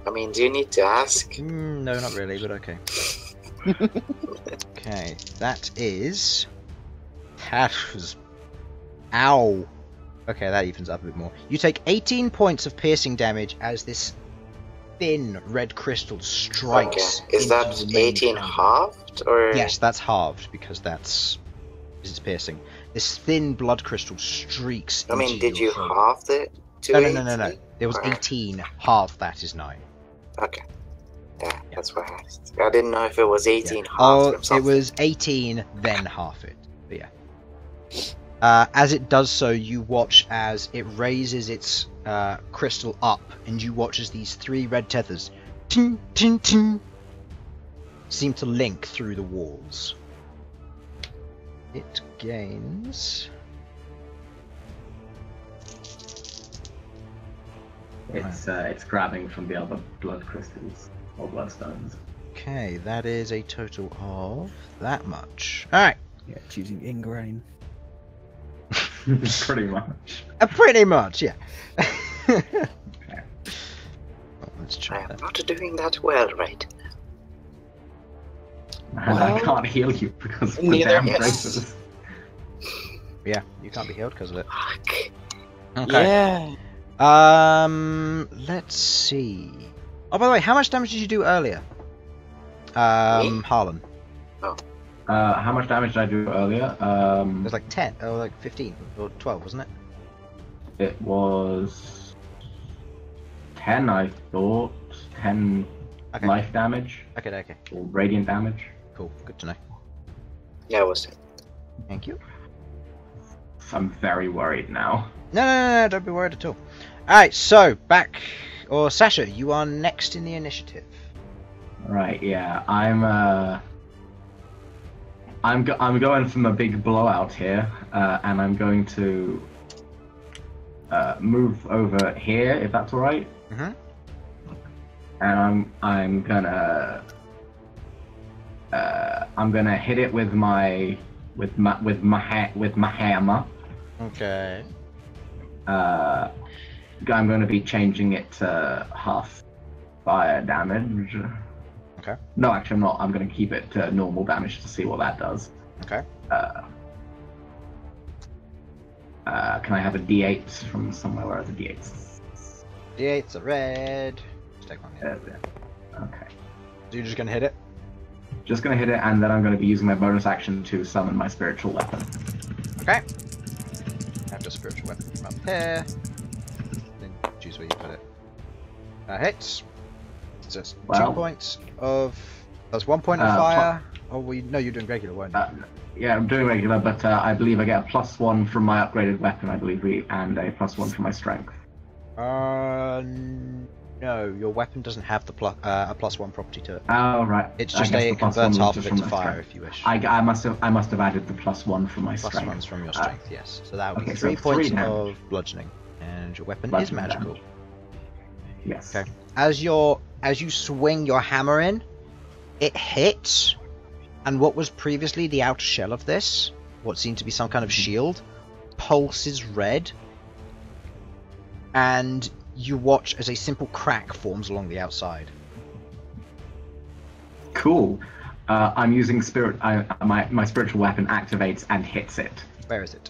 I mean, do you need to ask? No, not really, but okay. Okay, that is... That was... Ow! Okay, that evens up a bit more. You take 18 points of piercing damage as this thin red crystal strikes. Okay. Is that 18 halved, or...? Yes, that's halved, because it's piercing. This thin blood crystal streaks I mean, into did your you shoulder. halve it to No. 18? There was Or- 18, half that is 9. Okay. Yeah, that's what I asked. I didn't know if it was 18 halved Oh, or it something. was 18, then half it. But yeah. As it does so, you watch as it raises its crystal up, and you watch as these 3 red tethers ting, ting, ting, seem to link through the walls. It gains... It's grabbing from the other blood crystals or bloodstones. Okay, that is a total of that much. Alright. Yeah, choosing ingrain. Pretty much. Pretty much, yeah. Oh, let's I try am that. not doing that well right now. And I Well, can't heal you because of the neither- damn yes. braces. Yeah, you can't be healed because of it. Fuck. Okay. Yeah. Let's see. Oh, by the way, how much damage did you do earlier? Harlan. How much damage did I do earlier? It was like 10, or like 15, or 12, wasn't it? It was 10, I thought. 10 Okay. life damage Okay. or radiant damage. Cool. Good to know. Yeah, it was it. Thank you. I'm very worried now. No, don't be worried at all. Alright, so, Sasha, you are next in the initiative. Right, yeah. I'm going from a big blowout here, and I'm going to move over here, if that's all right. Mhm. And I'm gonna hit it with my hammer. Okay. I'm going to be changing it to half fire damage. Okay. No, actually, I'm not. I'm going to keep it to normal damage to see what that does. Okay. Can I have a D8 from somewhere? Where are the D8s? D8's a red. take one. Yeah. Okay. So you're just gonna hit it? Just gonna hit it, and then I'm gonna be using my bonus action to summon my spiritual weapon. Okay. Have your spiritual weapon from up here. Then choose where you put it. Hits. So it's 2 points of. That's 1 point of fire. Oh, no, you're doing regular, weren't you? Yeah, I'm doing regular, but I believe I get a +1 from my upgraded weapon. I believe and a +1 from my strength. No, your weapon doesn't have the a +1 property to it. Oh right. It's just it converts half of it to fire if you wish. I must have added the +1 from my strength. +1's from your strength, yes. So that would be 3 points of bludgeoning, and your weapon is magical. Damage. Yes. Okay. As you swing your hammer in, it hits, and what was previously the outer shell of this, what seemed to be some kind of shield, pulses red, and you watch as a simple crack forms along the outside. Cool. I'm using my spiritual weapon activates and hits it. Where is it?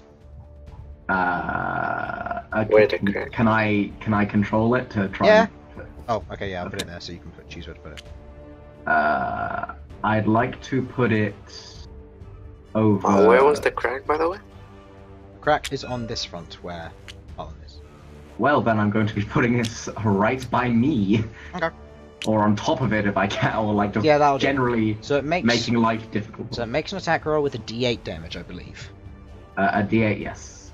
Where the crack? Can I control it to try? Yeah. Oh, okay. Yeah, I'll put it there so you can choose where to put it. I'd like to put it over. Where was the crack, by the way? The crack is on this front where Harlan is. Well, then I'm going to be putting this right by me. Okay. Or on top of it if I can, or like just generally so it makes, making life difficult. So it makes an attack roll with a D8 damage, I believe. A D8, yes.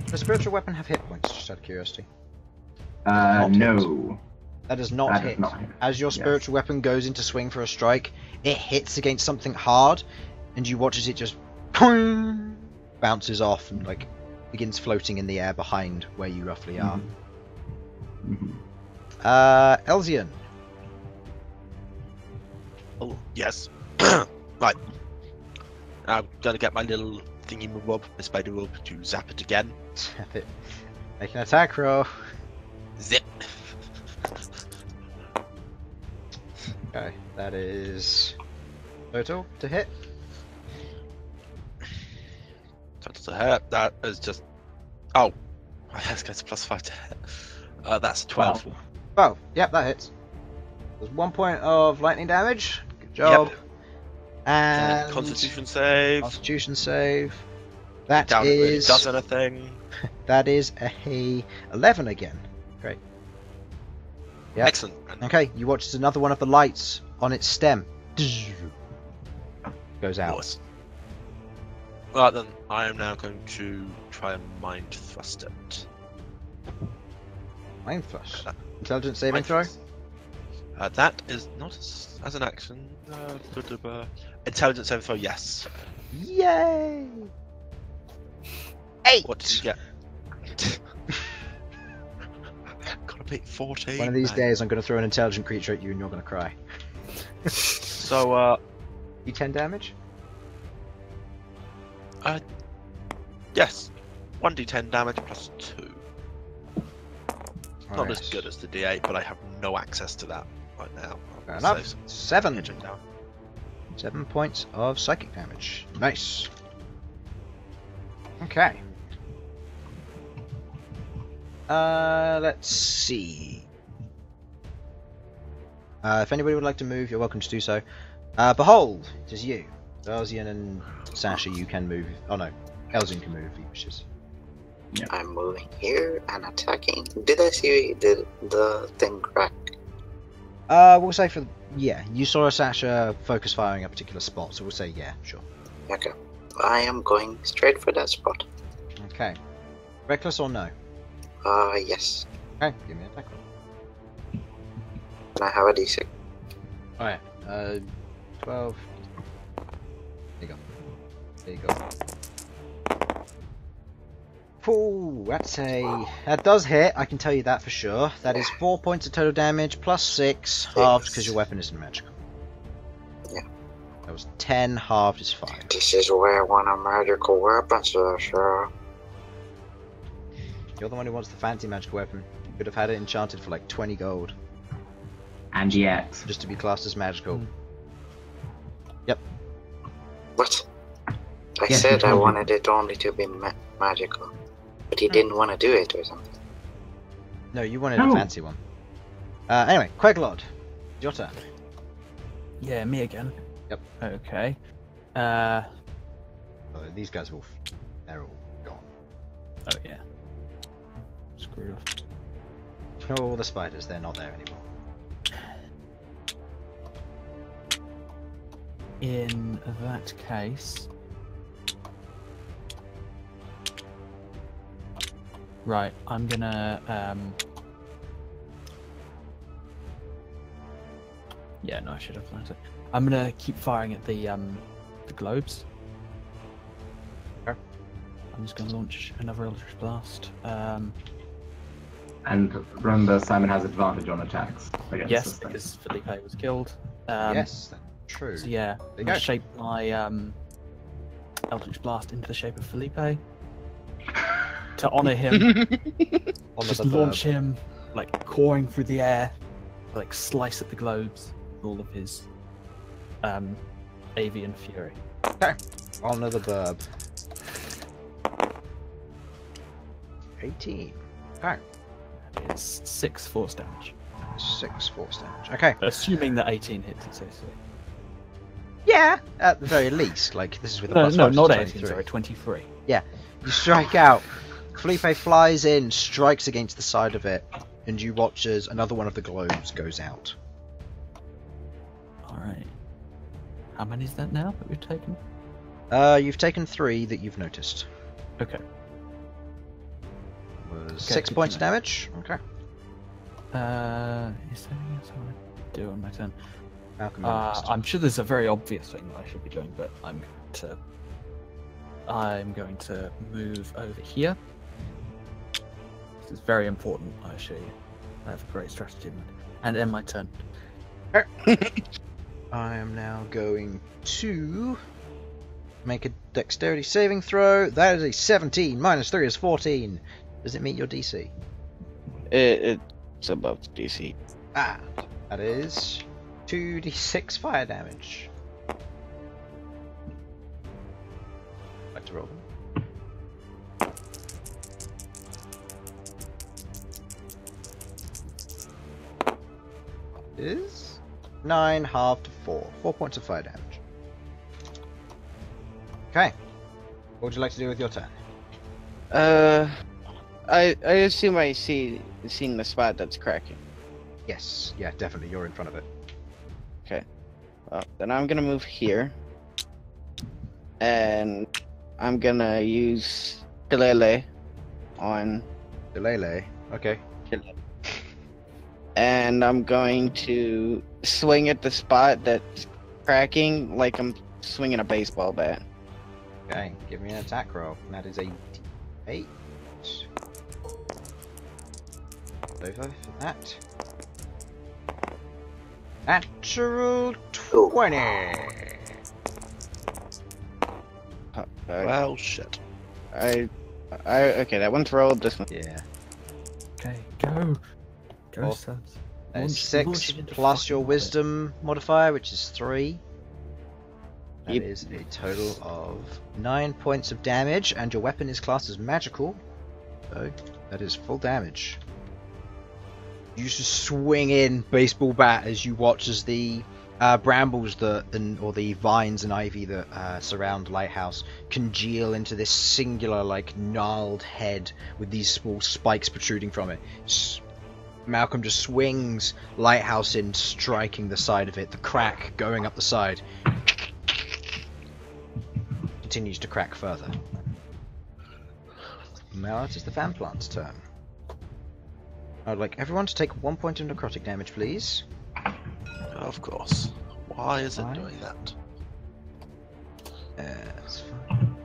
Does a spiritual weapon have hit points, just out of curiosity? No. That does not hit. As your spiritual weapon goes into swing for a strike, it hits against something hard, and you watch as it just bounces off and like begins floating in the air behind where you roughly are. Elsyan. Oh, yes. Right. I'm gonna get my little thingy mob, my spider robe, to zap it again. Zap it. Make an attack roll. Zip. Okay, that is total to hit. Total to hit. That is just. Oh, that's going to +5 to hit. That's 12. Oh, yep, that hits. There's 1 point of lightning damage. Good job. Yep. And Constitution save. Constitution save. That Down it really is. does anything. That is a 11 again. Great. Yep. Excellent. Okay, you watch as another one of the lights on its stem goes out. Nice. Right then, I am now going to try and mind thrust it. Mind thrust. Intelligence saving throw. That is not as an action. Intelligence saving throw, yes. Yay! 8. What did you get? Gotta beat 14. One of these days, I'm going to throw an intelligent creature at you, and you're going to cry. So, D10 damage. Yes. 1d10 damage plus 2. Not Right. as good as the d8, but I have no access to that right now. Fair So enough. 7. hit him down. 7 points of psychic damage. Nice. Okay. Let's see. If anybody would like to move, you're welcome to do so. Behold, it is you. Elsyan and Sasha, you can move. Oh no, Elsyan can move if he wishes. I'm moving here and attacking. Did I see the thing crack? We'll say you saw Sasha focus firing a particular spot, so we'll say yeah, sure. Okay. I am going straight for that spot. Okay. Reckless or no? Yes. Okay, give me an attack roll. Can I have a d6? Alright, 12. There you go. There you go. Ooh, that does hit, I can tell you that for sure. That is 4 points of total damage, plus 6, halved because your weapon isn't magical. Yeah. That was 10, halved is 5. This is where I want a magical weapon, Sasha. You're the one who wants the fancy magical weapon. You could have had it enchanted for like 20 gold. And yet. Just to be classed as magical. Yep. What? I Yes, said I told you. wanted it only to be magical. But he didn't want to do it or something. No, you wanted a No. fancy one. Anyway, Queglod, your turn. Yeah, me again. Yep. Okay. Oh, these guys they're all gone. Oh yeah. Screwed off. Oh, the spiders, they're not there anymore. In that case, right, I'm gonna yeah, no, I should have learned it. I'm gonna keep firing at the globes. Okay. I'm just gonna launch another Eldritch Blast. And remember, Simon has advantage on attacks against Yes, this thing. because Felipe was killed. Yes, that's true. So yeah, There I'm you gonna go. shape my Eldritch Blast into the shape of Felipe to honor him. On Just the launch him, like cawing through the air, like slice at the globes with all of his avian fury. On the burb. 18. Okay. It's 6 force damage. 6 force damage. Okay. Assuming that 18 hits successfully. Yeah, at the very least. Like, this is with a No, plus no, 5, so not 23. 18, sorry, 23. You strike out. Felipe flies in, strikes against the side of it, and you watch as another one of the globes goes out. Alright. How many is that now that we've taken? You've taken 3 that you've noticed. Okay. Was Okay, 6 good points to of know. damage. Okay. Is there anything else I want to do on my turn? Malcolm, you're next. I'm sure there's a very obvious thing that I should be doing, but I'm going to move over here. This is very important, I assure you. I have a great strategy in mind. And end my turn. I am now going to make a dexterity saving throw. That is a 17. Minus 3 is 14. Does it meet your DC? It's above DC. Ah, that is 2d6 fire damage. Like to roll them. Is 9 halved to 4. 4 points of fire damage. Okay. What would you like to do with your turn? I assume I seen the spot that's cracking. Yes, yeah, definitely. You're in front of it. Then I'm gonna move here, and I'm gonna use Delele on, Delele. Okay. and I'm going to swing at the spot that's cracking like I'm swinging a baseball bat. Okay, give me an attack roll. And that is a d8. Over for that. Natural 20. Well, shit. Okay, that one's rolled. This one. Yeah. Okay, go. Go, Oh. Sudz. That is Launch 6 it into plus fucking your orbit. wisdom modifier, which is 3. That Yep. is a total of 9 points of damage, and your weapon is classed as magical. So that is full damage. You just swing in baseball bat as you watch as the brambles or the vines and ivy that surround Lighthouse congeal into this singular, like, gnarled head with these small spikes protruding from it. Malcolm just swings Lighthouse in, striking the side of it, the crack going up the side. Continues to crack further. Now it is the fan plant's turn. I'd like everyone to take 1 point of necrotic damage, please. Of course. Why is it Why? doing that? That's fine.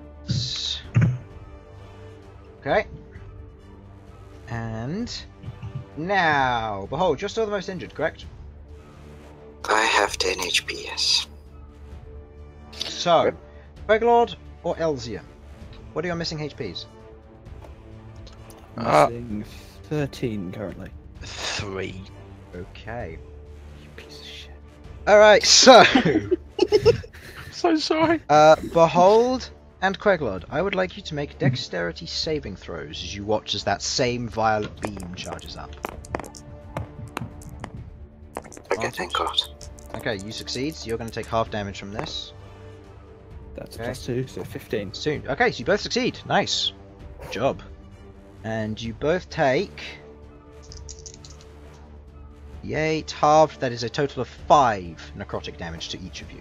Okay. And now, Behold, you're still the most injured, correct? I have 10 HP, yes. So, Queglod or Elsyan? What are your missing HPs? Missing 13 currently. 3. Okay. You piece of shit. Alright, so, So sorry. Behold and Queglod, I would like you to make dexterity saving throws as you watch as that same violet beam charges up. Okay, thank God. Okay, you succeed, so you're going to take half damage from this. That's Okay. +2, so 15. Soon. Okay, so you both succeed. Nice. Good job. And you both take... 8 halved, that is a total of 5 necrotic damage to each of you.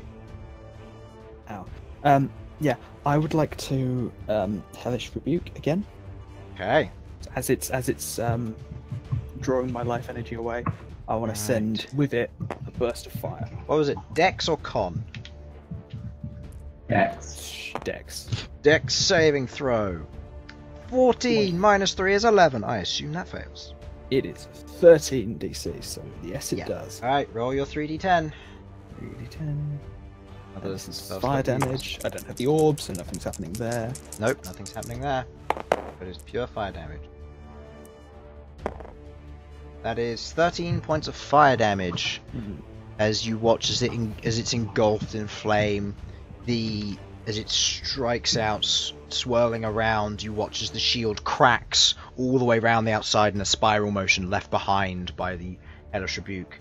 Ow. Yeah, I would like to Hellish Rebuke again. Okay. As it's drawing my life energy away, I want to send with it a burst of fire. What was it, Dex or Con? Dex. Dex. Dex saving throw. 14 minus 3 is 11. I assume that fails. It is 13 DC, so yes, it does. Alright, roll your 3d10. 3d10. This is spell fire slot damage. I don't have the orbs, so nothing's happening there. Nope, nothing's happening there. But it's pure fire damage. That is 13 points of fire damage as you watch as it's engulfed in flame. As it strikes out, swirling around, you watch as the shield cracks all the way around the outside in a spiral motion left behind by the Hellish Rebuke.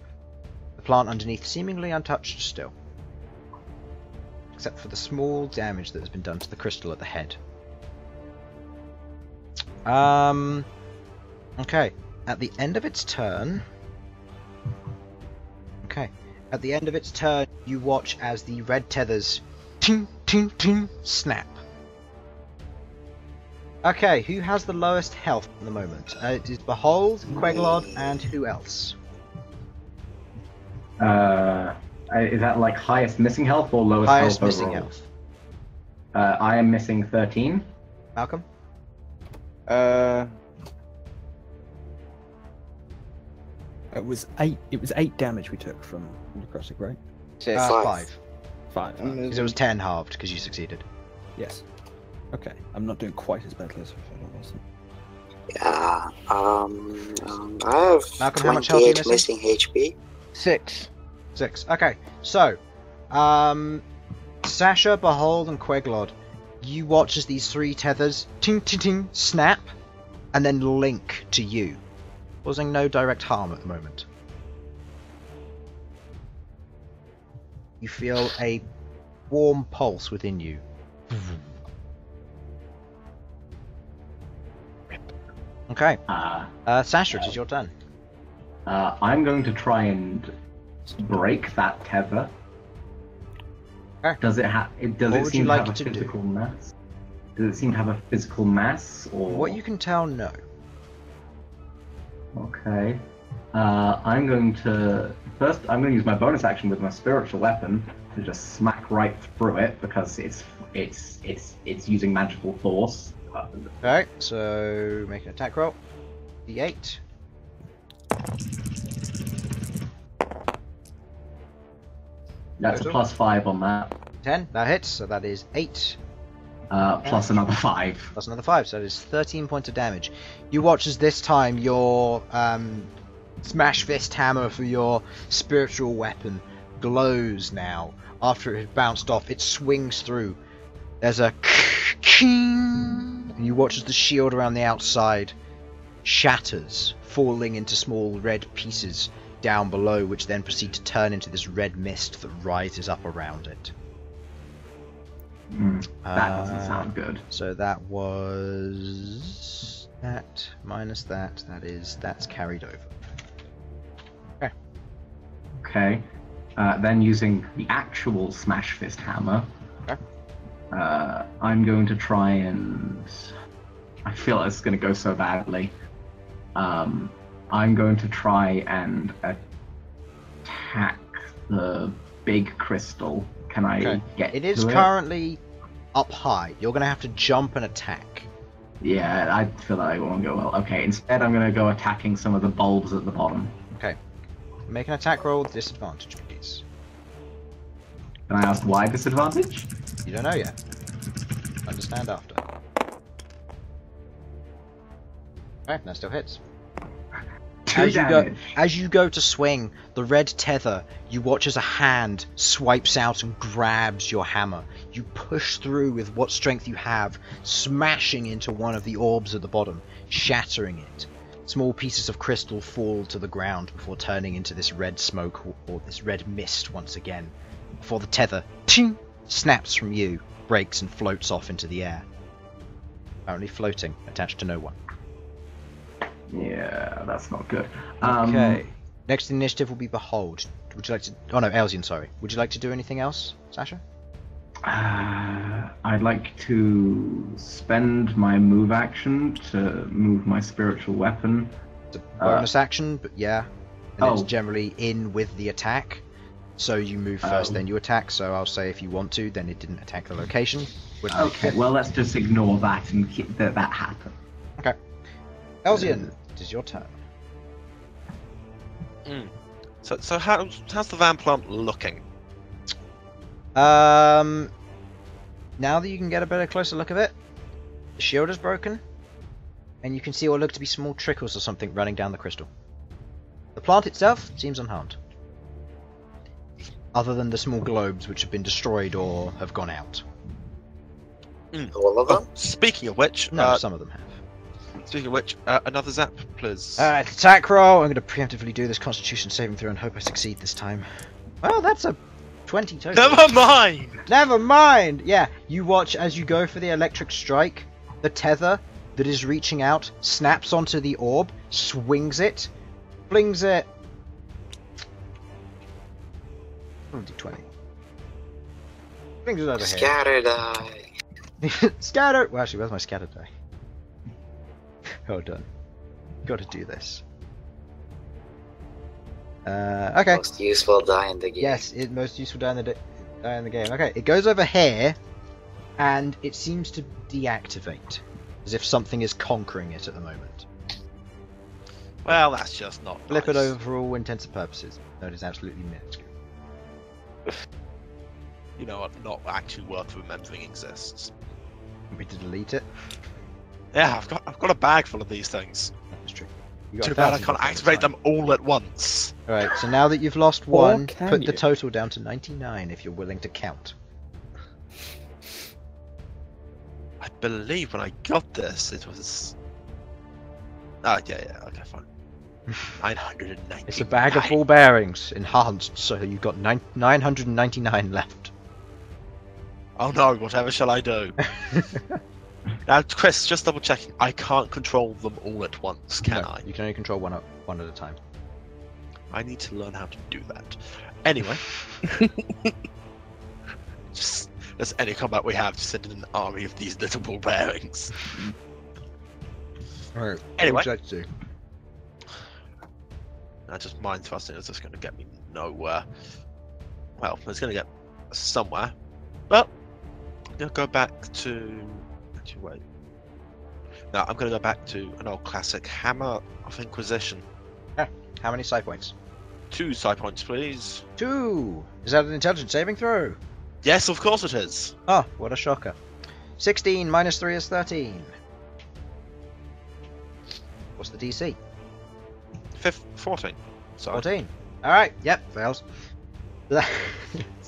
The plant underneath seemingly untouched still, except for the small damage that has been done to the crystal at the head. Okay. At the end of its turn... Okay. At the end of its turn, you watch as the red tethers ting, ting, ting, snap. Okay, who has the lowest health at the moment? It is Bhold, Queglod, and who else? Is that like highest missing health or lowest Highest health missing overall? health. I am missing 13. Malcom? It was 8. It was 8 damage we took from necrotic, right? 5. 5. Because it was 10 halved, because you succeeded. Yes. Okay, I'm not doing quite as badly as I thought I wasn't. Yeah. I have Malcolm, how much health are you 28 missing? missing HP. 6. 6. Okay, so, Sasha, Bhold, and Queglod, you watch as these 3 tethers ting ting ting snap, and then link to you, causing no direct harm at the moment. You feel a warm pulse within you. Okay, Sasha, it is your turn. I'm going to try and break that tether. Okay. Does it have? Does What it would seem you to like have a to do? physical mass? Does it seem to have a physical mass, or What you can tell, no. Okay. I'm going to use my bonus action with my spiritual weapon to just smack right through it because it's using magical force. Okay, so make an attack roll. D8. That's a Total? +5 on that. 10, that hits, so that is 8. Plus another 5. Plus another 5, so that is 13 points of damage. You watch as this time your Smashfist hammer for your spiritual weapon glows now. After it had bounced off, it swings through. There's a and you watch as the shield around the outside shatters, falling into small red pieces down below, which then proceed to turn into this red mist that rises up around it. That doesn't sound good. So that was that minus that. That's carried over. Okay. Okay. Then using the actual Smashfist hammer, Okay. I'm going to try and... I feel it's going to go so badly. I'm going to try and attack the big crystal. Can I get It is to currently up high. You're going to have to jump and attack. Yeah, I feel like it won't go well. Okay, instead I'm going to go attacking some of the bulbs at the bottom. Okay. Make an attack roll with disadvantage, please. Can I ask why disadvantage? You don't know yet. Understand after. Okay, that still hits. 2 damage. As you go to swing, the red tether, you watch as a hand swipes out and grabs your hammer. You push through with what strength you have, smashing into one of the orbs at the bottom, shattering it. Small pieces of crystal fall to the ground before turning into this red smoke or this red mist once again, before the tether snaps from you, breaks and floats off into the air. Apparently floating, attached to no one. Yeah, that's not good. Okay. Next initiative will be Behold. Would you like to... Oh no, Elsyan, sorry. Would you like to do anything else, Sasha? I'd like to spend my move action to move my spiritual weapon. It's a bonus action, but yeah. And it's Oh. generally in with the attack. So you move first, then you attack. So I'll say if you want to, then it didn't attack the location. Okay, well, let's just ignore that and keep that happen. Okay. Elsyan, it is your turn. So how's the van plant looking? Now that you can get a better closer look of it, the shield is broken, and you can see what look to be small trickles or something running down the crystal. The plant itself seems unharmed, other than the small globes which have been destroyed or have gone out. All of them? Oh, speaking of which, No, some of them have. speaking of which, another zap, please. Alright, attack roll. I'm going to preemptively do this Constitution saving throw and hope I succeed this time. Well, that's a 20 total. Never mind. Never mind! Yeah, you watch as you go for the electric strike, the tether that is reaching out snaps onto the orb, swings it, flings it. 20. Flings it over here. Scatter die. Scatter! Well, actually, where's my scatter die? Hold on. Gotta do this. Okay. Most useful die in the game. Yes, it's most useful die in the game. Okay, it goes over here, and it seems to deactivate, as if something is conquering it at the moment. Well, that's just not Flip nice. it over for all intents and purposes. No, it is absolutely minuscule. You know what? Not actually worth remembering exists. Want me to delete it? Yeah, I've got a bag full of these things. That's true. You got Too 1,000 bad I of can't them activate at a them all at once. time. Alright, so now that you've lost Or one, can put the you? total down to 99 if you're willing to count. I believe when I got this, it was. Ah, yeah, okay, fine. 990. It's a bag of ball bearings, enhanced, so you've got 999 left. Oh no, whatever shall I do? Now, Chris, just double checking. I can't control them all at once, can No, I? You can only control one at a time. I need to learn how to do that. Anyway. Just as any combat we have, just send in an army of these little ball bearings. Alright, Anyway. what would you like to do? Now, just mind thrusting is just going to get me nowhere. Well, it's going to get somewhere. Well, I'm going to go back to. Actually, wait. No, I'm going to go back to an old classic Hammer of Inquisition. How many side points? 2 side points, please. 2! Is that an intelligence saving throw? Yes, of course it is. Oh, what a shocker. 16 minus 3 is 13. What's the DC? 14. Sorry. 14. Alright, yep, fails. So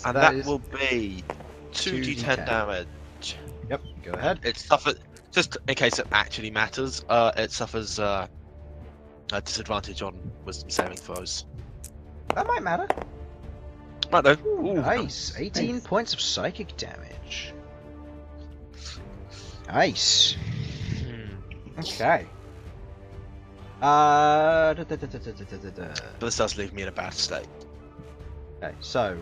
And that is- will be 2d10 2d10. damage. Yep, go ahead. It suffers, just in case it actually matters, it suffers a disadvantage on wisdom saving throws. That might matter. Right though. Ooh, nice. 18 points of psychic damage. Nice. Okay. But this does leave me in a bad state. Okay, so,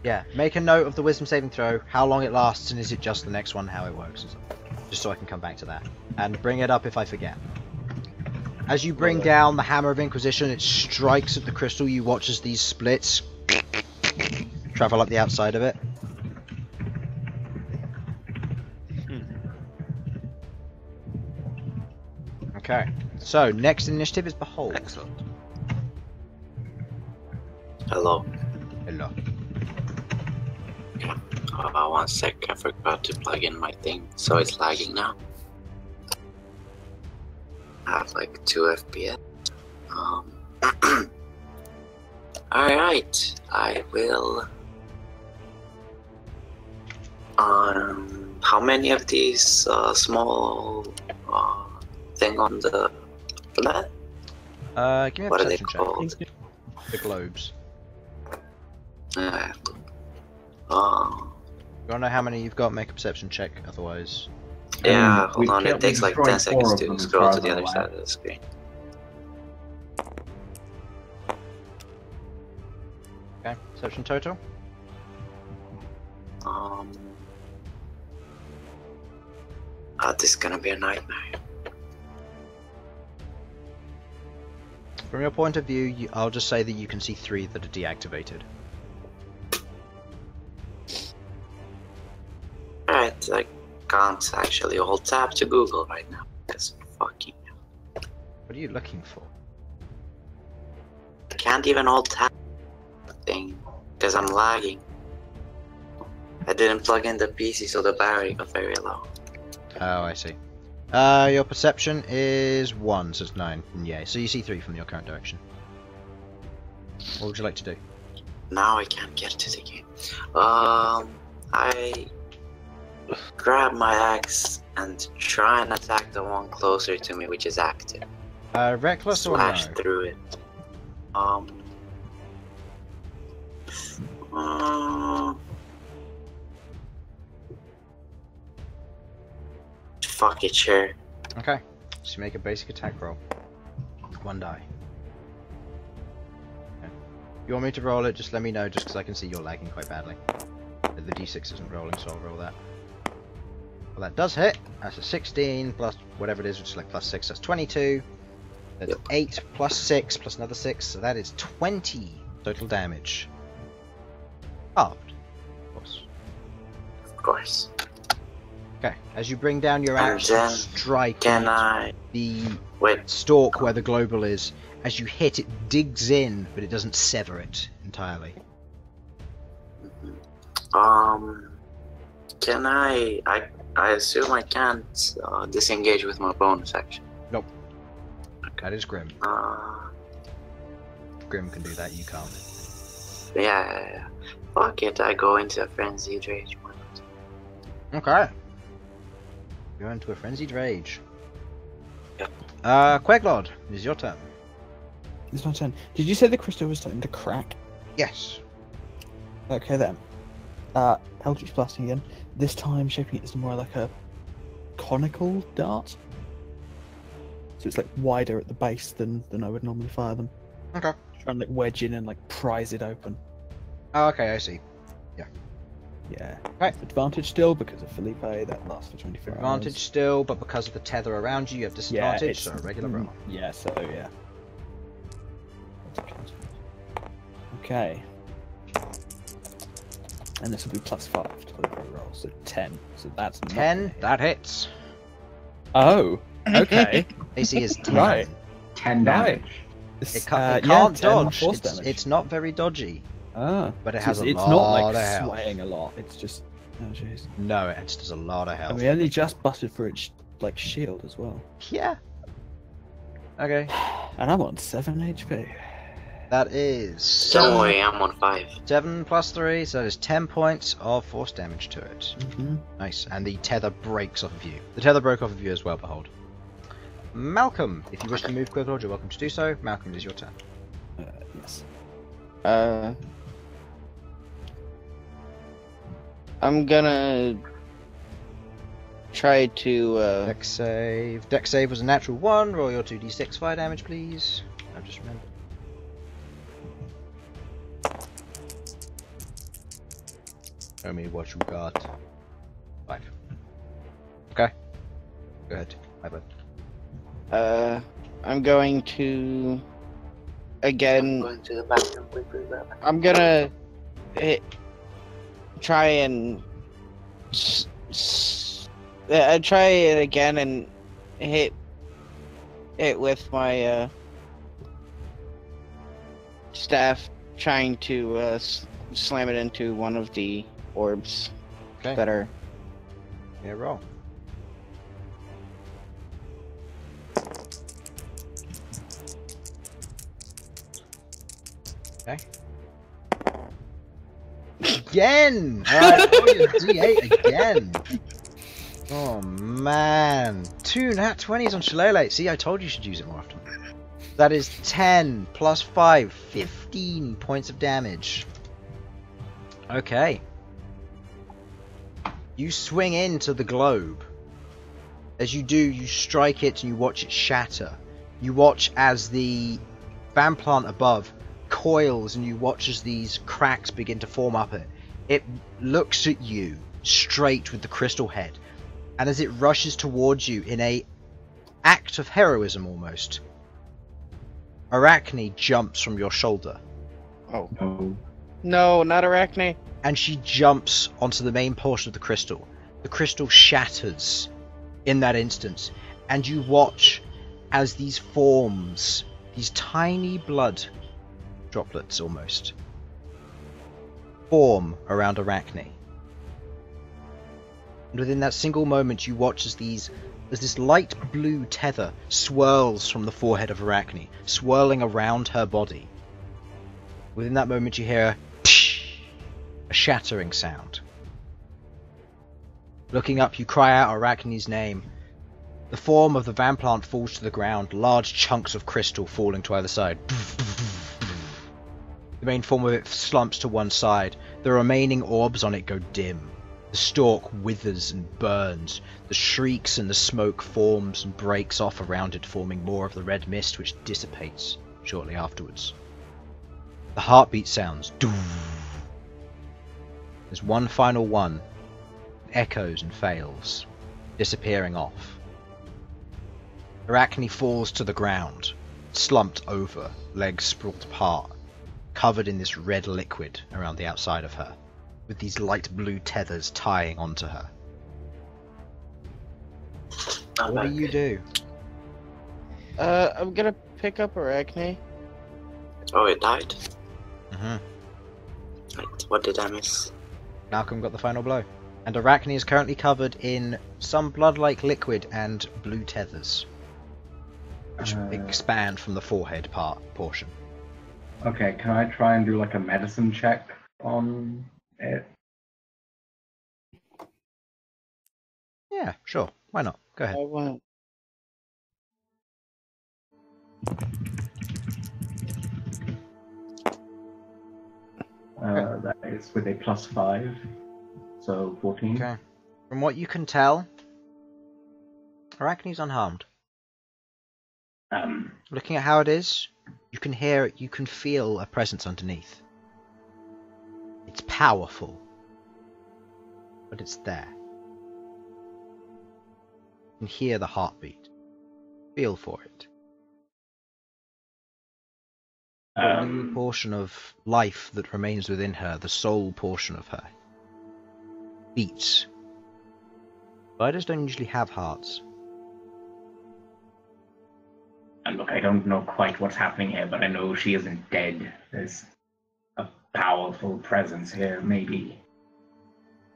yeah, make a note of the wisdom saving throw, how long it lasts, and is it just the next one, how it works, and stuff. Just so I can come back to that. And bring it up if I forget. As you bring down the Hammer of Inquisition, it strikes at the crystal. You watch as these splits travel up the outside of it. Okay, so next initiative is Behold. Excellent. Hello. Hello. One sec, I forgot to plug in my thing, so it's lagging now. I have like 2 FPS. Alright, I will... How many of these small thing on the map? Give me a What are they perception check. called? The globes. Uh, You wanna know how many you've got? Make a perception check, otherwise. yeah, hold we've on. It takes like 10 destroyed seconds 4 of to them as scroll far to as the I'm other aware. side of the screen. Okay, perception total. This is gonna be a nightmare. From your point of view, I'll just say that you can see 3 that are deactivated. Alright, I can't actually hold tab to Google right now. Because fucking hell. What are you looking for? I can't even hold tab thing because I'm lagging. I didn't plug in the PC, so the battery got very low. Oh, I see. Your perception is 1, so it's 9. Yeah, so you see 3 from your current direction. What would you like to do? Now I can't get to the game. I grab my axe and try and attack the one closer to me, which is active. Reckless or Slash no? through it. Fuck it, sure. Okay, so you make a basic attack roll. 1 die. Okay. You want me to roll it? Just let me know, just because I can see you're lagging quite badly. The d6 isn't rolling, so I'll roll that. Well, that does hit. That's a 16 plus whatever it is, which is like plus 6. That's 22. That's Yep. 8 plus 6 plus another 6, so that is 20 total damage. Halved, of course. Of course. Okay, as you bring down your And axe, then strike Can I the wait? stalk where the global is. As you hit, it digs in, but it doesn't sever it entirely. Can I assume I can't disengage with my bonus action. Nope. That is Grim. Uh, Grim can do that, you can't. yeah. Fuck it, I go into a frenzied rage. Why not? Okay. You're into a frenzied rage. Yep. Queglod, it is your turn. It's my turn. Did you say the crystal was starting to crack? Yes. Okay then. Eldritch blasting again. This time shaping it as more like a conical dart. So it's like wider at the base than I would normally fire them. Okay. Trying to like wedge in and like prise it open. Oh, okay, I see. Yeah. Right. Advantage still because of Felipe. That lasts for 24 Advantage hours. still, but because of the tether around you, you have disadvantage, it's- so a regular roll. Yeah, so yeah. Okay. And this will be +5 to the roll, so 10. So that's not 10, gonna hit. that hits. Oh, okay. AC is 10. Right. 10 damage. It Yeah, can't 10 dodge. force It's, damage. it's not very dodgy, Ah, but it so has a it's lot not like of health. swaying a lot. It's just oh jeez. No, it just does a lot of And health. we only just busted for its like shield as well. Yeah. Okay. And I'm on 7 HP. That is Don't worry, I'm on 5. 7 plus 3, so that is 10 points of force damage to it. Mm-hmm. Nice. And the tether breaks off of you. The tether broke off of you as well, Behold. Malcolm, if you wish to move Queglod, you're welcome to do so. Malcolm, it is your turn. Yes. I'm gonna try to Dex save. Dex save was a natural 1. Roll your 2d6 fire damage, please. I've just remembered. Show me what you got. 5. Okay. Go ahead. My bad. I'm going to again. Going to the bathroom quickly, grab it. I'm gonna try and try it again and hit it with my staff, trying to slam it into one of the orbs Okay. that are. Yeah, roll. Okay. again! Alright, roll your D8 again. Oh man. 2 nat 20s on Shillelagh. See, I told you should use it more often. That is 10 plus 5, 15 points of damage. Okay. You swing into the globe. As you do, you strike it and you watch it shatter. You watch as the van plant above coils and you watch as these cracks begin to form up it. It looks at you straight with the crystal head. And as it rushes towards you in a act of heroism almost, Arachne jumps from your shoulder. Oh. Oh. No, not Arachne. And she jumps onto the main portion of the crystal. The crystal shatters in that instance. And you watch as these forms, these tiny blood droplets almost, form around Arachne. And within that single moment you watch as this light blue tether swirls from the forehead of Arachne, swirling around her body. Within that moment you hear a shattering sound. Looking up, you cry out Arachne's name. The form of the van plant falls to the ground, large chunks of crystal falling to either side. The main form of it slumps to one side. The remaining orbs on it go dim. The stalk withers and burns. The shrieks and the smoke forms and breaks off around it, forming more of the red mist which dissipates shortly afterwards. The heartbeat sounds. There's one final one. It echoes and fails, disappearing off. Arachne falls to the ground, slumped over, legs sprawled apart, covered in this red liquid around the outside of her, with these light blue tethers tying onto her. What do you do? I'm gonna pick up Arachne. Oh, it died? Mm-hmm. Right, what did I miss? Malcom got the final blow. And Arachne is currently covered in some blood-like liquid and blue tethers, which expand from the forehead portion. Okay, can I try and do like a medicine check on it? Yeah, sure. Why not? Go ahead. I want. That is with a +5, so 14. Okay. From what you can tell, Arachne's unharmed. Looking at how it is, you can hear it, you can feel a presence underneath. It's powerful, but it's there. You can hear the heartbeat. Feel for it. The only portion of life that remains within her, the soul portion of her, beats. Spiders don't usually have hearts. And look, I don't know quite what's happening here, but I know she isn't dead. There's a powerful presence here, maybe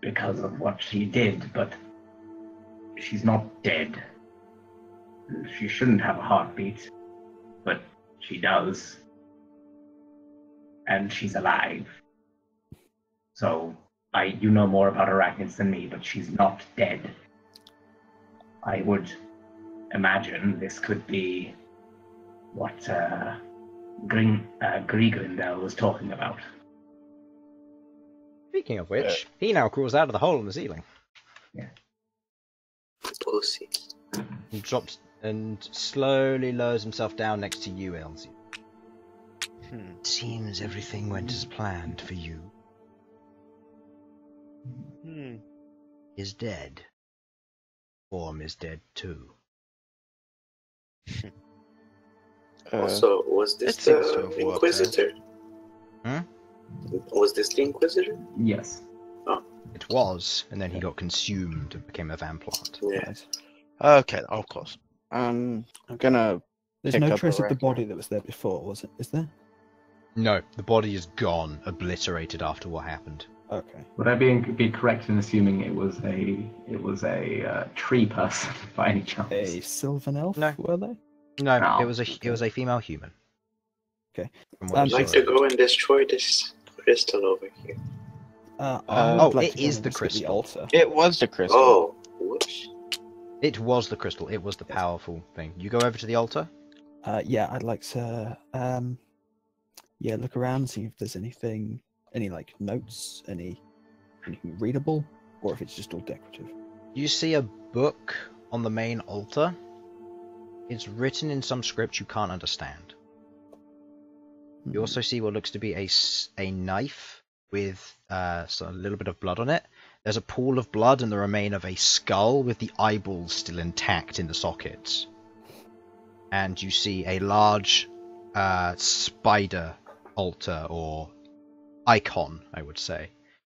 because of what she did, but she's not dead. She shouldn't have a heartbeat, but she does. And she's alive. So, you know more about arachnids than me, but she's not dead. I would imagine this could be what Griegrindel was talking about. Speaking of which, he now crawls out of the hole in the ceiling. Yeah. Pussy. He drops and slowly lowers himself down next to you, Elsyan. Seems everything went as planned for you. Is dead. Form is dead too. Also, was this the Inquisitor? Was this the Inquisitor? Yes. Oh. It was, and then he got consumed and became a van plant. Yeah. Okay, of course. I'm gonna. There's pick no up trace of the Arachne. body that was there before, was it? Is there? No, the body is gone, obliterated after what happened. Okay. Would I be correct in assuming it was a tree person by any chance? A Sylvan elf? No. Were they? No, Oh, it was a female human. Okay. From what I'd you I'd like saw. to go and destroy this crystal over here. it is the crystal. altar. It was the crystal. Oh, whoops. It was the crystal. It was the powerful thing. You go over to the altar? Yeah, I'd like to look around, see if there's anything, any like notes, anything readable, or if it's just all decorative. You see a book on the main altar. It's written in some script you can't understand. You also see what looks to be a knife with a little bit of blood on it. There's a pool of blood and the remain of a skull with the eyeballs still intact in the sockets. And you see a large spider altar, or icon, I would say,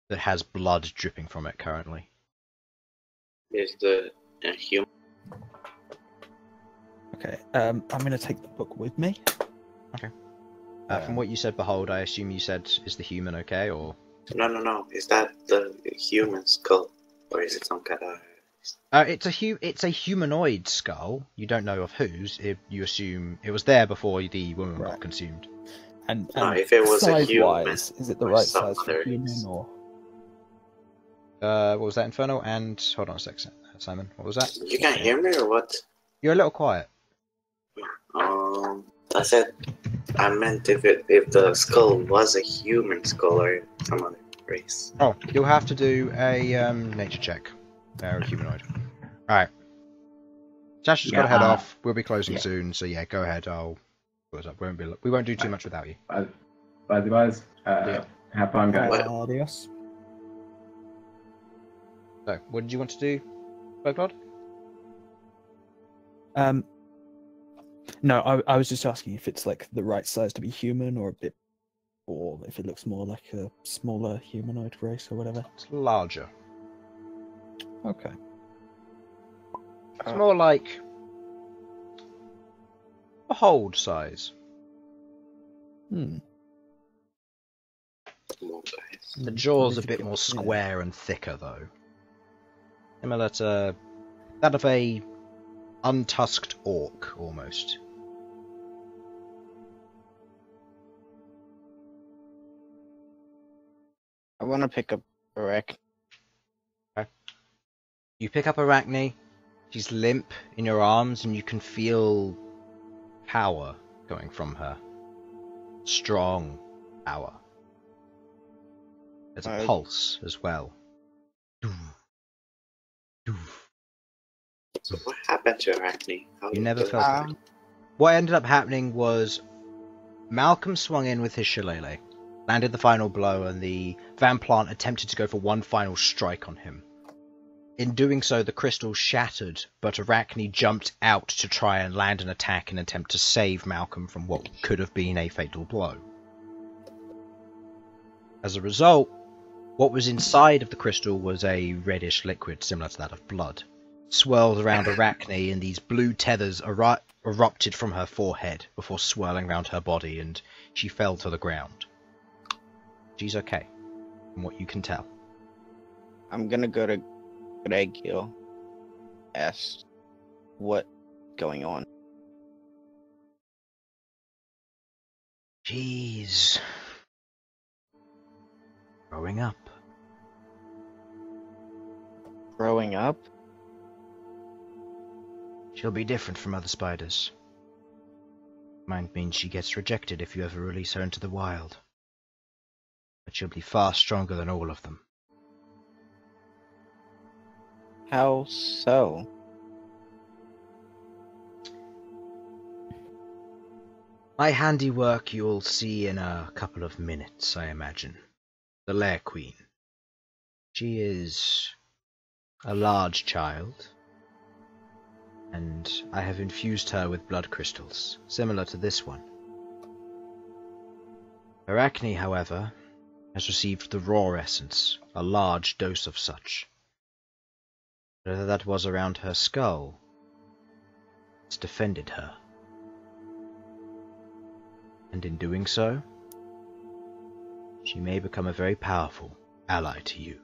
that has blood dripping from it currently. Is the human? Okay, I'm going to take the book with me. Okay. From what you said, Bhold, I assume you said, is the human okay, or? No. Is that the human skull, or is it some kind of? It's a humanoid skull. You don't know of whose. You assume it was there before the woman got consumed. And if it was a human, size-wise, is it the right size for a human, or? What was that, Infernal? And hold on a sec, Simon. What was that? You can't hear me, or what? You're a little quiet. I said I meant if the skull was a human skull or some other race. Oh, you'll have to do a nature check. They're a humanoid. Alright. Sasha's got to head off. We'll be closing soon, so yeah, go ahead. I'll close up. We won't do too much without you. Bye, guys. Have fun, guys. Adios. So, what did you want to do, Queglod? No, I was just asking if it's like the right size to be human, or if it looks more like a smaller humanoid race or whatever. It's larger. Okay. It's more like a hold size. Hmm. The jaw's a bit more square and thicker, though. Similar to that of a untusked orc, almost. I want to pick up Arachne. Okay. You pick up Arachne. She's limp in your arms, and you can feel power going from her. Strong power. There's a pulse as well. So what happened to Arachne? You never felt it. What ended up happening was Malcom swung in with his shillelagh, landed the final blow, and the Van Plant attempted to go for one final strike on him. In doing so, the crystal shattered, but Arachne jumped out to try and land an attack in an attempt to save Malcom from what could have been a fatal blow. As a result, what was inside of the crystal was a reddish liquid similar to that of blood. Swirled around Arachne, and these blue tethers erupted from her forehead before swirling around her body, and she fell to the ground. She's okay, from what you can tell. I'm gonna go to Gregil, ask what's going on. She's growing up. Growing up? She'll be different from other spiders. Might mean she gets rejected if you ever release her into the wild. But she'll be far stronger than all of them. How so? My handiwork you'll see in a couple of minutes, I imagine. The Lair Queen. She is a large child, and I have infused her with blood crystals, similar to this one. Arachne, however, has received the raw essence, a large dose of such. Whether that was around her skull, it's defended her. And in doing so, she may become a very powerful ally to you.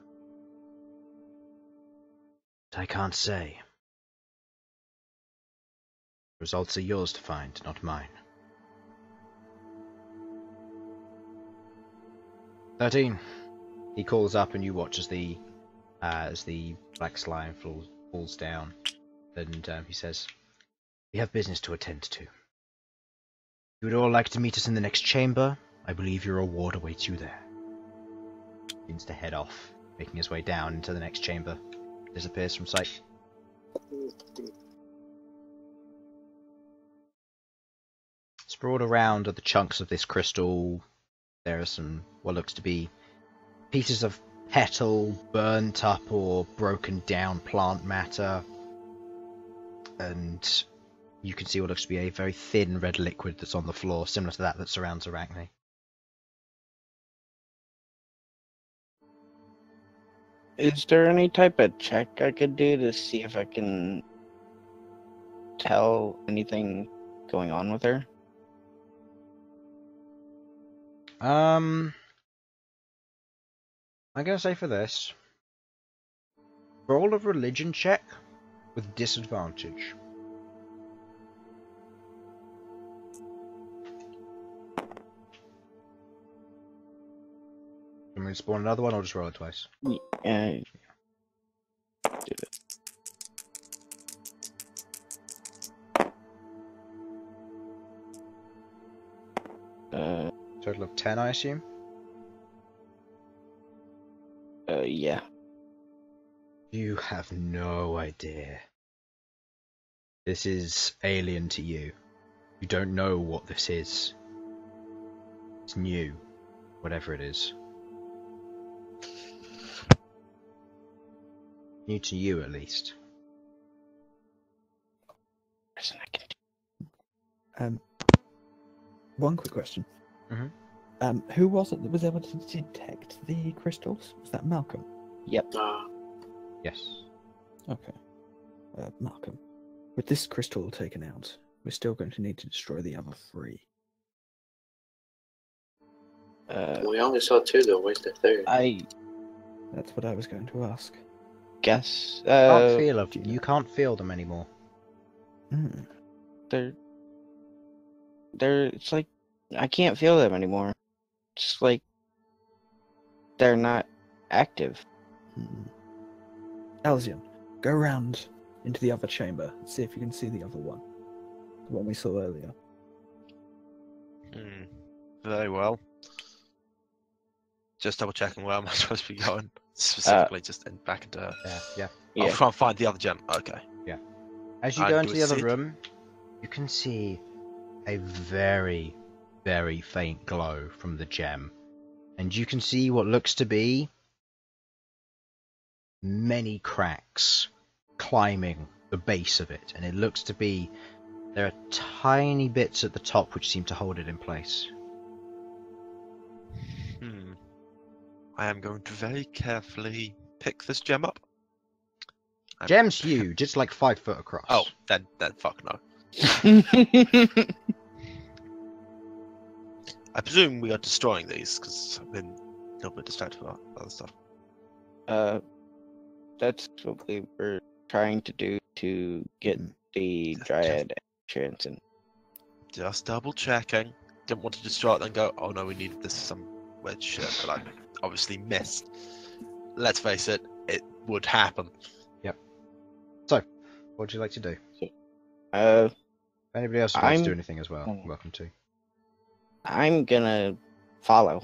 But I can't say. Results are yours to find, not mine. 13. He calls up, and you watch as the black slime falls down, and he says, "We have business to attend to. You would all like to meet us in the next chamber? I believe your reward awaits you there." Begins to head off, making his way down into the next chamber. Disappears from sight. Sprawled around are the chunks of this crystal. There are some what looks to be pieces of petal, burnt up or broken down plant matter. And you can see what looks to be a very thin red liquid that's on the floor, similar to that surrounds Arachne. Is there any type of check I could do to see if I can tell anything going on with her? I'm gonna say for this, roll a religion check with disadvantage. Can we spawn another one or just roll it twice? Yeah. Do it. Total of 10, I assume? Yeah. You have no idea. This is alien to you. You don't know what this is. It's new, whatever it is. New to you, at least. One quick question. Mm-hmm. Who was it that was able to detect the crystals? Was that Malcom? Yep. Yes. Okay. Malcom, with this crystal taken out, we're still going to need to destroy the other 3. We only saw 2 though, where's the 3rd? That's what I was going to ask. Guess. You can't feel them anymore. They're. It's like I can't feel them anymore. Just like they're not active. Elsyan, go round into the other chamber and see if you can see the other one. The one we saw earlier. Very well. Just double checking where am I supposed to be going? Specifically, just back into. Yeah. I'll try and find the other gem. Okay. As you go into the other room, you can see a very, very faint glow from the gem. And you can see what looks to be many cracks climbing the base of it. And it looks to be there are tiny bits at the top which seem to hold it in place. I am going to very carefully pick this gem up. Gem's huge. It's like 5 foot across. Oh, then fuck no. I presume we are destroying these because I've been a little bit distracted by other stuff. That's what we were trying to do to get the Dryad chance in. Just double checking. Didn't want to destroy it, then go, oh no, we needed this for some weird shit, but I obviously missed. Let's face it, it would happen. Yep. So, what would you like to do? If anybody else wants to do anything as well, welcome to. I'm gonna follow.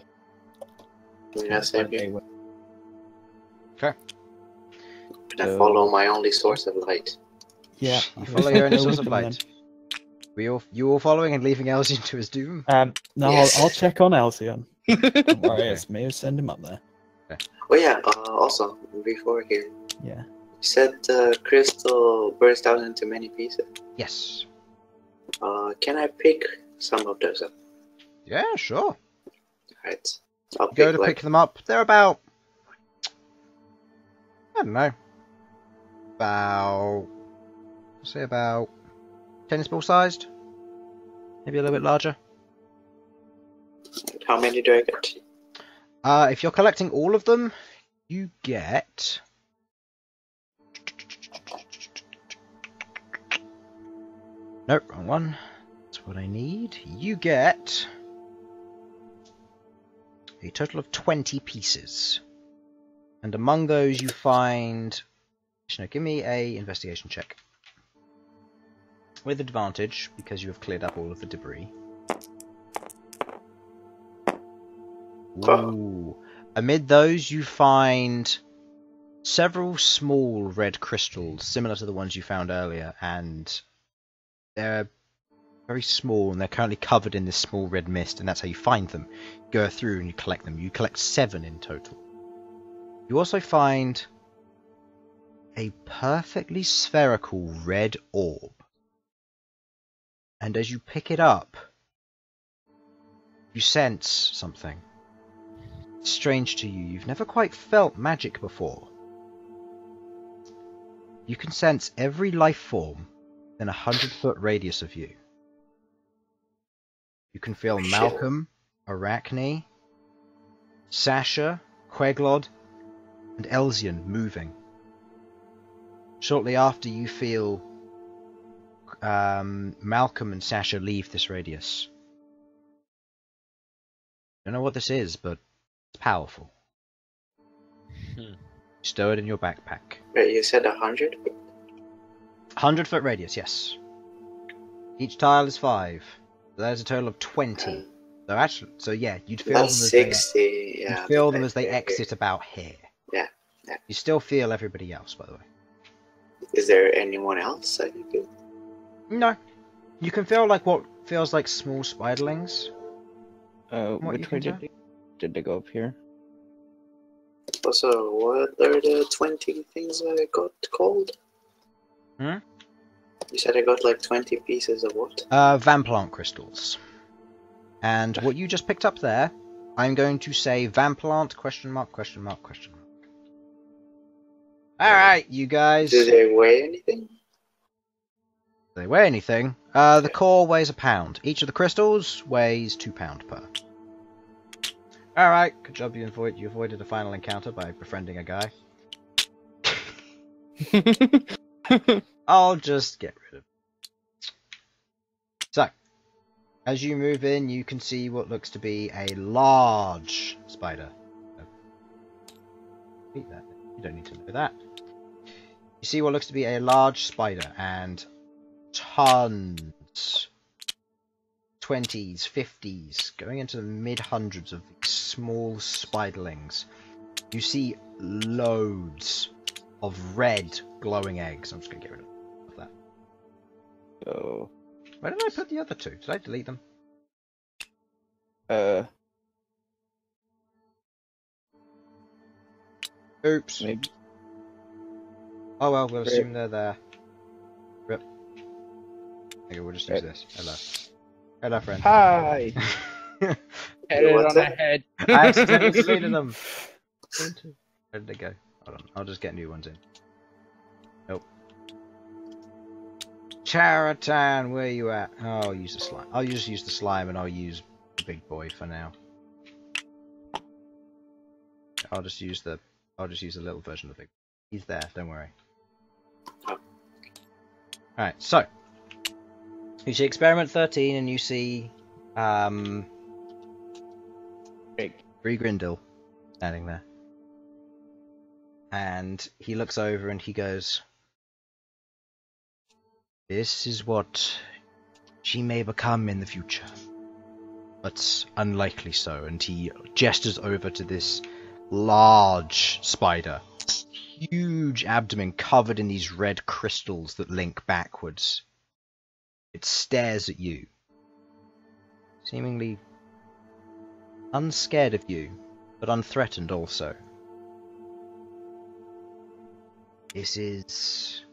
Yeah, same here. Okay. Can I follow my only source of light? Yeah. You follow your only source of light. You all following and leaving Elsyan to his doom? No, Yes. I'll check on Elsyan. Don't worry, it's me who send him up there. Okay. Oh yeah, also, before here, Yeah. you said the crystal burst out into many pieces. Yes. Can I pick some of those up? Yeah, sure. Alright. I'll Go to pick them up. They're about, I don't know, about tennis ball sized, maybe a little bit larger. How many do I get? If you're collecting all of them, you get nope, wrong one. That's what I need. You get a total of 20 pieces. And among those you find... give me a investigation check. With advantage, because you have cleared up all of the debris. Ooh. Amid those you find several small red crystals, similar to the ones you found earlier, and they're very small, and they're currently covered in this small red mist, and that's how you find them. You go through and you collect them. You collect 7 in total. You also find a perfectly spherical red orb. And as you pick it up, you sense something. It's strange to you. You've never quite felt magic before. You can sense every life form in 100-foot radius of you. You can feel Malcom, Arachne, Sasha, Queglod, and Elsyan moving. Shortly after, you feel Malcom and Sasha leave this radius. Don't know what this is, but it's powerful. Stow it in your backpack. Wait, you said 100? 100-foot radius, yes. Each tile is 5. So there's a total of 20. So yeah, you'd feel them as 60. you'd feel them as they exit about here. Yeah. You still feel everybody else, by the way. Is there anyone else I can do? No. You can feel like what feels like small spiderlings. Which way did they go up here? Also, what are the 20 things I got called? Hmm? You said I got like 20 pieces of what? Vamplant crystals. And what you just picked up there, I'm going to say Vamplant, question mark, question mark, question mark. Alright, you guys. Do they weigh anything? Do they weigh anything? The core weighs a pound. Each of the crystals weighs 2 pounds per. Alright, good job you avoided a final encounter by befriending a guy. I'll just get rid of it. So, as you move in, you can see what looks to be a large spider. Eat that. You don't need to know that. You see what looks to be a large spider and tons, 20s, 50s, going into the mid-hundreds of these small spiderlings. You see loads of red glowing eggs. I'm just going to get rid of that. Oh. Where did I put the other 2? Did I delete them? Oops. Maybe. Oh well, we'll assume they're there. Rip. Okay, we'll just use this. Hello. Hello, friend. Hi! Headed What's on that? ahead. I accidentally deleted them. Where did they go? Hold on, I'll just get new ones in. Nope. Charatan, where you at? Oh, I'll use the slime. I'll just use the slime and I'll use the big boy for now. I'll just use the little version of the big. He's there, don't worry. Alright, so you see experiment 13 and you see Bree Grindle standing there. And he looks over and he goes, "This is what she may become in the future, but unlikely so." And he gestures over to this large spider, huge abdomen covered in these red crystals that link backwards. It stares at you, seemingly unscared of you, but unthreatened also. "This is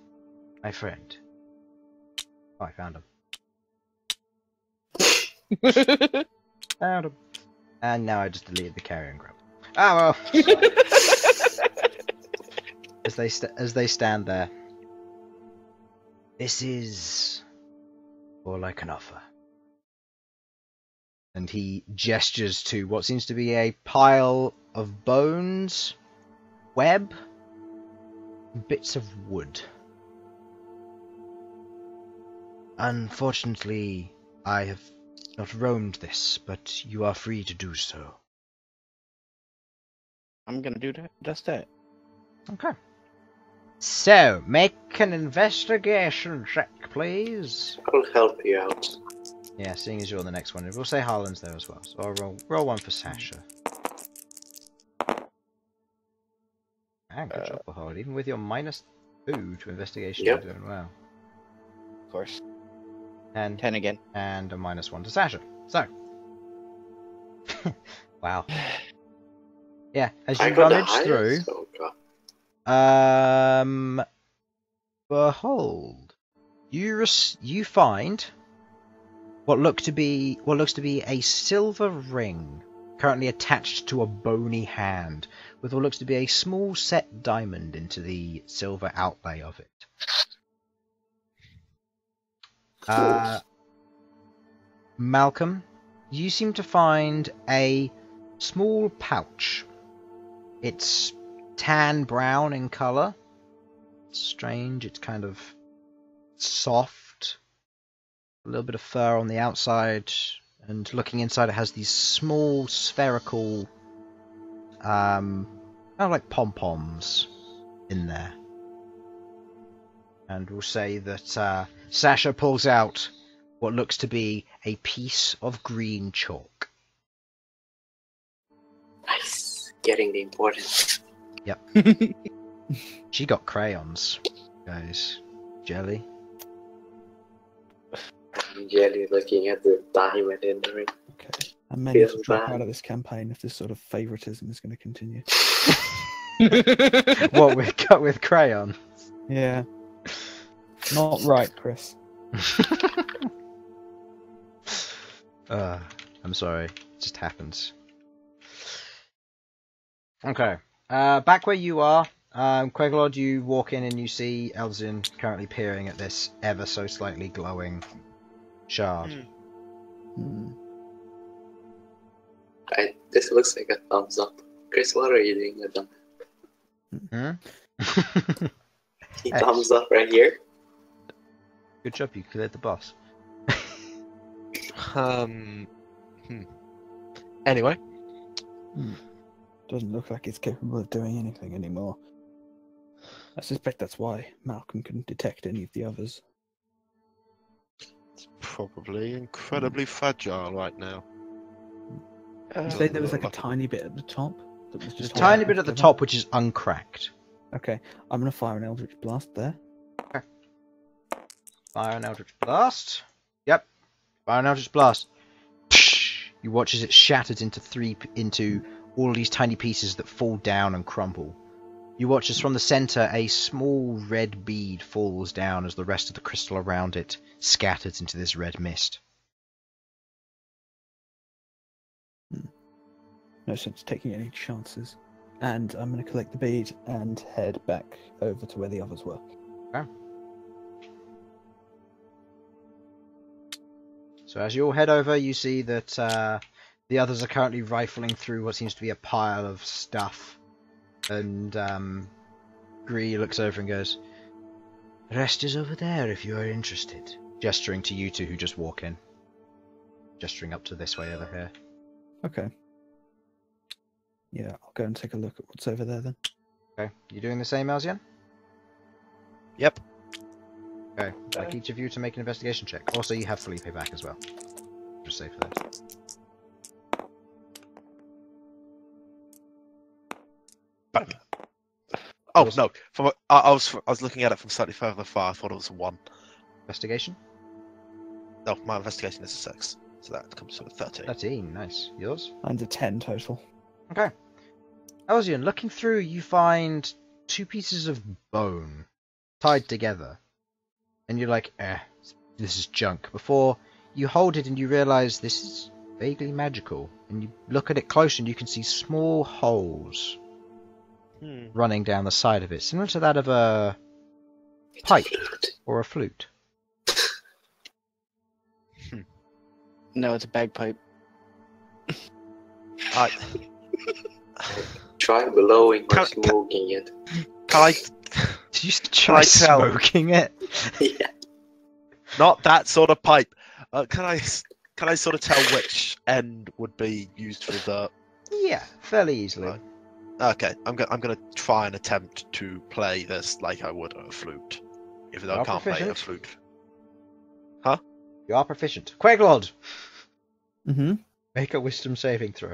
my friend." Oh, I found him. Found him. And now I just deleted the carrion grab. Ah well. As they stand there. "This is all I can offer." And he gestures to what seems to be a pile of bones, web, bits of wood. "Unfortunately, I have not roamed this, but you are free to do so." I'm gonna do just that. Okay. So, make an investigation check, please. I'll help you out. Yeah, seeing as you're the next one, we'll say Harlan's there as well. So I'll roll one for Sasha. And good job, Bhold. Even with your -2 to investigation, Yep. you're doing well. Of course. 10 again. and a -1 to Sasha. So, wow. Yeah, as you I got the rummage through, highest? Oh, God. Behold, you find what looks to be a silver ring currently attached to a bony hand, with what looks to be a small set diamond into the silver outlay of it. Malcom, you seem to find a small pouch. It's tan brown in colour. It's strange, it's kind of soft. A little bit of fur on the outside, and looking inside it has these small spherical kind of like pom-poms in there. And we'll say that Sasha pulls out what looks to be a piece of green chalk. Nice. Getting the important. Yep. She got crayons, guys. Jelly. I'm jelly looking at the diamond in the ring. Okay. I'm meant to Feels drop bad. out of this campaign if this sort of favoritism is going to continue. What, we cut with crayon? Yeah. Not right, Chris. I'm sorry. It just happens. Okay. Back where you are, Queglod, you walk in and you see Elsyan currently peering at this ever so slightly glowing shard. Hmm. This looks like a thumbs up. Chris, what are you doing with them? He thumbs up right here. Good job, you cleared the boss. Anyway, Doesn't look like it's capable of doing anything anymore. I suspect that's why Malcom couldn't detect any of the others. it's probably incredibly fragile right now. You say there was like a tiny bit at the top? That was There's a just tiny bit at the together? top which is uncracked. Okay, I'm going to fire an Eldritch Blast there. Fire an Eldritch Blast. Yep. Fire an Eldritch Blast. You watch as it shatters into all these tiny pieces that fall down and crumble. You watch as from the center a small red bead falls down as the rest of the crystal around it scatters into this red mist. No sense taking any chances. And I'm going to collect the bead and head back over to where the others were. Okay. So as you all head over, you see that the others are currently rifling through what seems to be a pile of stuff. And Gree looks over and goes, "The rest is over there if you are interested." Gesturing to you two who just walk in. Gesturing up to this way over here. Okay. Yeah, I'll go and take a look at what's over there then. Okay. You doing the same, Elsyan? Yep. Okay. I'd like each of you to make an investigation check. Also, you have Felipe back as well. Just say for that. Oh no! I was looking at it from slightly further far. I thought it was a 1. Investigation? No, my investigation is a 6, so that comes to a 13. 13. Nice. Yours? Mine's a 10 total. Okay. Elsyan, looking through, you find 2 pieces of bone tied together. And you're like, this is junk. Before you hold it and you realize this is vaguely magical. And you look at it close and you can see small holes running down the side of it, similar to that of a pipe or a flute. No, it's a bagpipe. Try blowing or Can- smoking it. Can I? Did you try I tell? smoking it? Yeah. Not that sort of pipe. Can I sort of tell which end would be used for the? Yeah, fairly easily. Right. Okay, I'm gonna try and attempt to play this like I would a flute, even though I You're can't play a proficient. flute. You are proficient. Queglod, Mm-hmm. make a wisdom saving throw.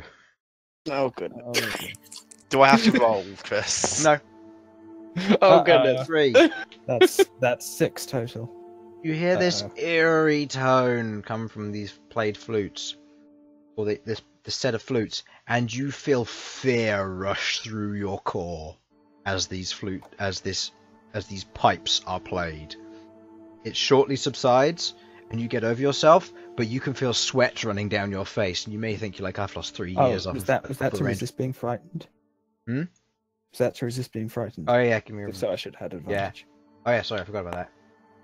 Oh goodness. Do I have to roll, Chris? No, Oh goodness. 3. That's 6 total. You hear this Uh-oh. eerie tone come from these played flutes, or this set of flutes, and you feel fear rush through your core as these pipes are played. It shortly subsides, and you get over yourself, but you can feel sweat running down your face, and you may think you're like, I've lost 3 years off. Was that off to the range. resist being frightened? Hmm? Was that to resist being frightened? Oh yeah, give me a If so, I should have had advantage. Oh yeah, sorry, I forgot about that.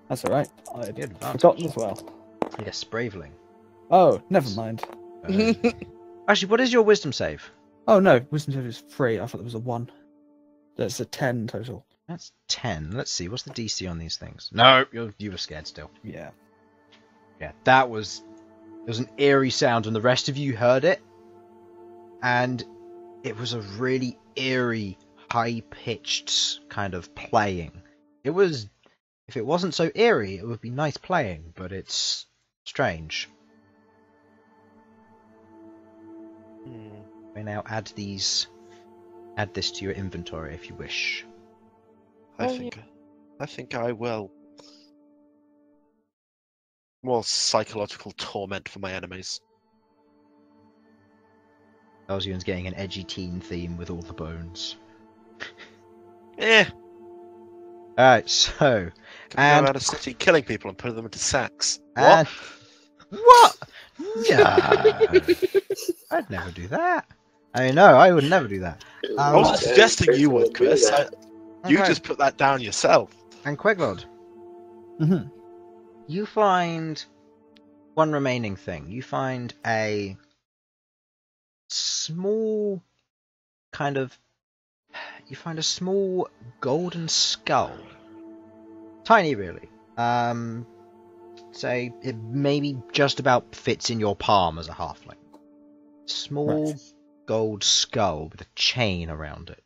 That's alright. I'd You had advantage. forgotten as well. Yes, Braveling. Oh, never mind. Actually, what is your wisdom save? Oh no, wisdom save is 3. I thought there was a 1. That's a 10 total. That's 10. Let's see, what's the DC on these things? No, you were scared still. Yeah. Yeah, there was an eerie sound, and the rest of you heard it, and it was a really eerie, high-pitched kind of playing. If it wasn't so eerie, it would be nice playing, but it's strange. You may now add this to your inventory if you wish. I think I will. More psychological torment for my enemies. Elsyan's getting an edgy teen theme with all the bones. Alright, so... Can go around a city killing people and putting them into sacks. And... What? No! I'd never do that. I mean, no, I would never do that. I wasn't suggesting you would, Chris. You Okay. just put that down yourself. And Queglod, Mm-hmm. you find one remaining thing. You find a small small golden skull. Tiny, really. Say it maybe just about fits in your palm as a halfling. Small Right. gold skull with a chain around it.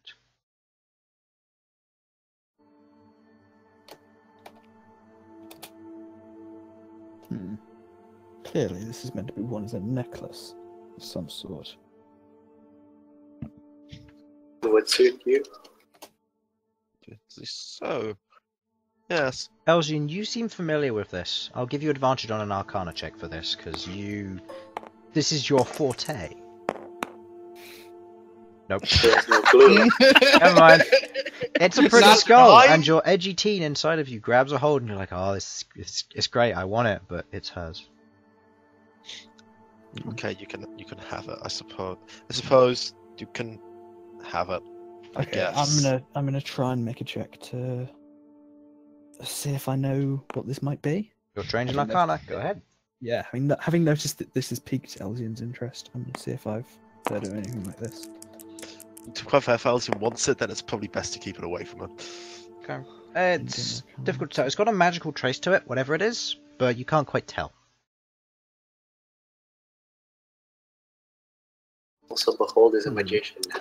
Clearly, this is meant to be one as a necklace of some sort. Would suit you. So, yes. Elsyan, you seem familiar with this. I'll give you advantage on an Arcana check for this, because this is your forte. Nope. There's no clue. Never mind. It's a pretty Not skull, mine. and your edgy teen inside of you grabs a hold, and you're like, oh, it's great, I want it, but it's hers. Okay, you can have it. I suppose you can have it. I Okay, guess. I'm gonna try and make a check to see if I know what this might be. You're trained in I think Arcana, go ahead. Yeah, having noticed that this has piqued Elsyan's interest, I'm gonna see if I've heard of anything like this. To be fair, if Elsyan wants it, then it's probably best to keep it away from him. Okay. It's difficult to tell. It's got a magical trace to it, whatever it is, but you can't quite tell. Also, Bhold is a magician now.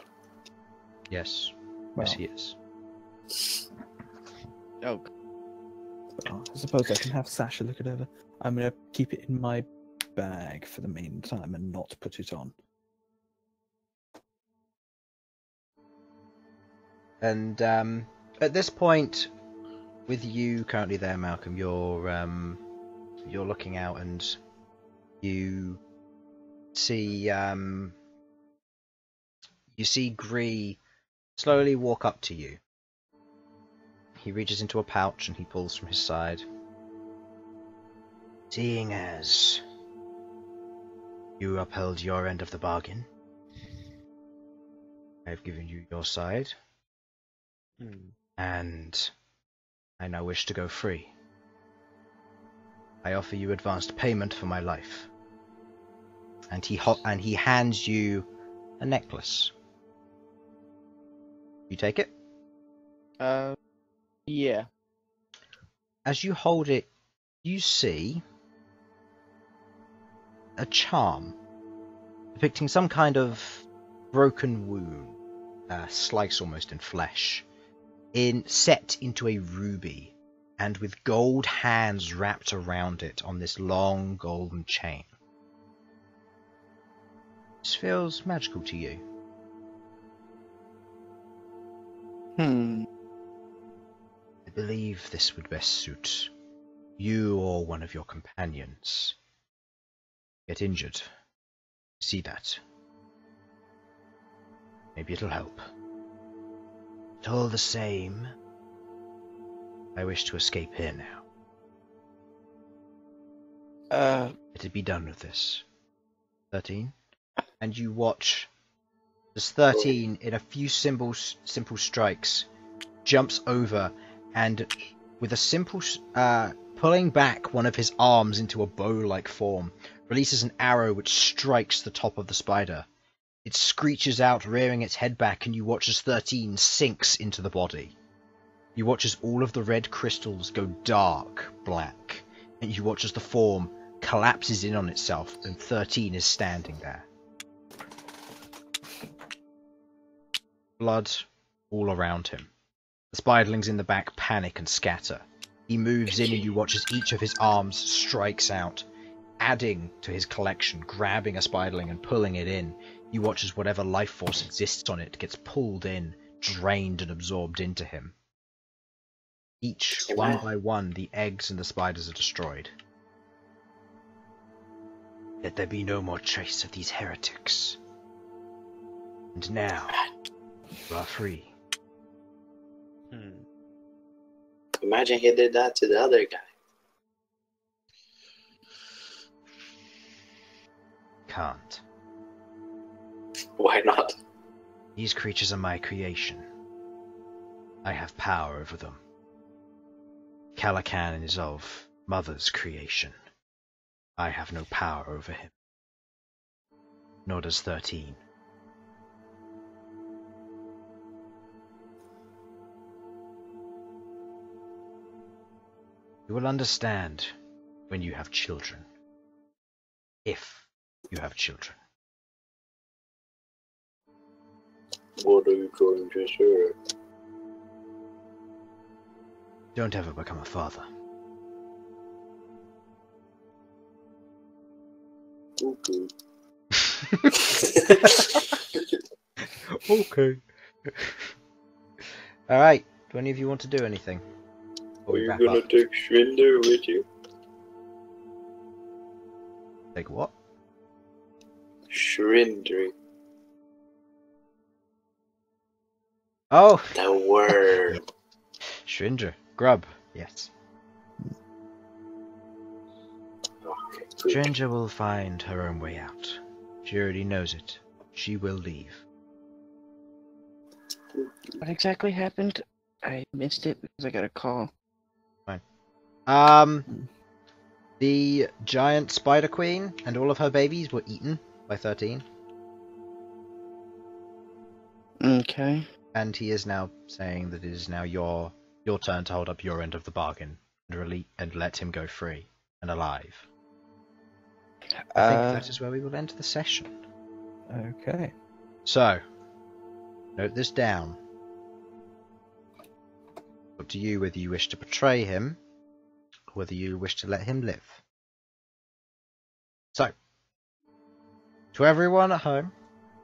Yes. Well, Yes, he is. Oh, I suppose I can have Sasha look it over. I'm gonna keep it in my bag for the meantime and not put it on. And at this point, with you currently there, Malcom, you're looking out and you see Gree slowly walk up to you. He reaches into a pouch and he pulls from his side. Seeing as you upheld your end of the bargain, I have given you your side. And I now wish to go free. I offer you advanced payment for my life. And he hands you a necklace. You take it? yeah. As you hold it, you see a charm depicting some kind of broken wound slice almost in flesh, set into a ruby, and with gold hands wrapped around it on this long golden chain. This feels magical to you. Hmm. I believe this would best suit you or one of your companions. Get injured. See that. Maybe it'll help. But all the same, I wish to escape here now. It'd be done with this. 13. And you watch as 13, in a few simple strikes, jumps over and, with a simple, pulling back one of his arms into a bow-like form, releases an arrow which strikes the top of the spider. It screeches out, rearing its head back, and you watch as 13 sinks into the body. You watch as all of the red crystals go dark black, and you watch as the form collapses in on itself, and 13 is standing there. Blood all around him. The spiderlings in the back panic and scatter. He moves in and you watch as each of his arms strikes out, adding to his collection, grabbing a spiderling and pulling it in. You watch as whatever life force exists on it gets pulled in, drained and absorbed into him. Each, one by one, the eggs and the spiders are destroyed. Let there be no more trace of these heretics. And now, you are free. Imagine he did that to the other guy. Can't. Why not? These creatures are my creation. I have power over them. Calacan is of Mother's creation. I have no power over him. Nor does 13. You will understand when you have children. If you have children. What are you going to say? Don't ever become a father. Okay. Okay. Alright, do any of you want to do anything? Are you gonna take Schwinder with you? Take what? Schwinder. Oh! The word. Schwinder. Grub. Yes. Okay, good. Schwinder will find her own way out. She already knows it. She will leave. What exactly happened? I missed it because I got a call. The giant spider queen and all of her babies were eaten by 13. Okay. And he is now saying that it is now your turn to hold up your end of the bargain and let him go free and alive. I think that is where we will end the session. Okay. So, note this down. Up to you whether you wish to betray him, or whether you wish to let him live. So, to everyone at home,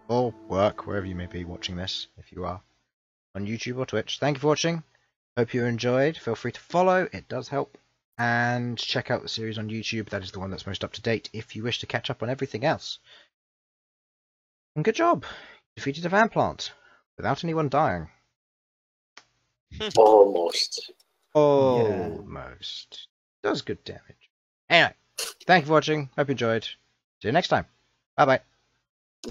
or work, wherever you may be watching this, if you are on YouTube or Twitch, thank you for watching. Hope you enjoyed. Feel free to follow, it does help. And check out the series on YouTube, that is the one that's most up to date, if you wish to catch up on everything else. And good job! Defeated a van plant, without anyone dying. Almost. Almost. Does good damage. Anyway, thank you for watching, hope you enjoyed. See you next time. Bye-bye.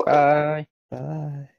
Bye. Bye.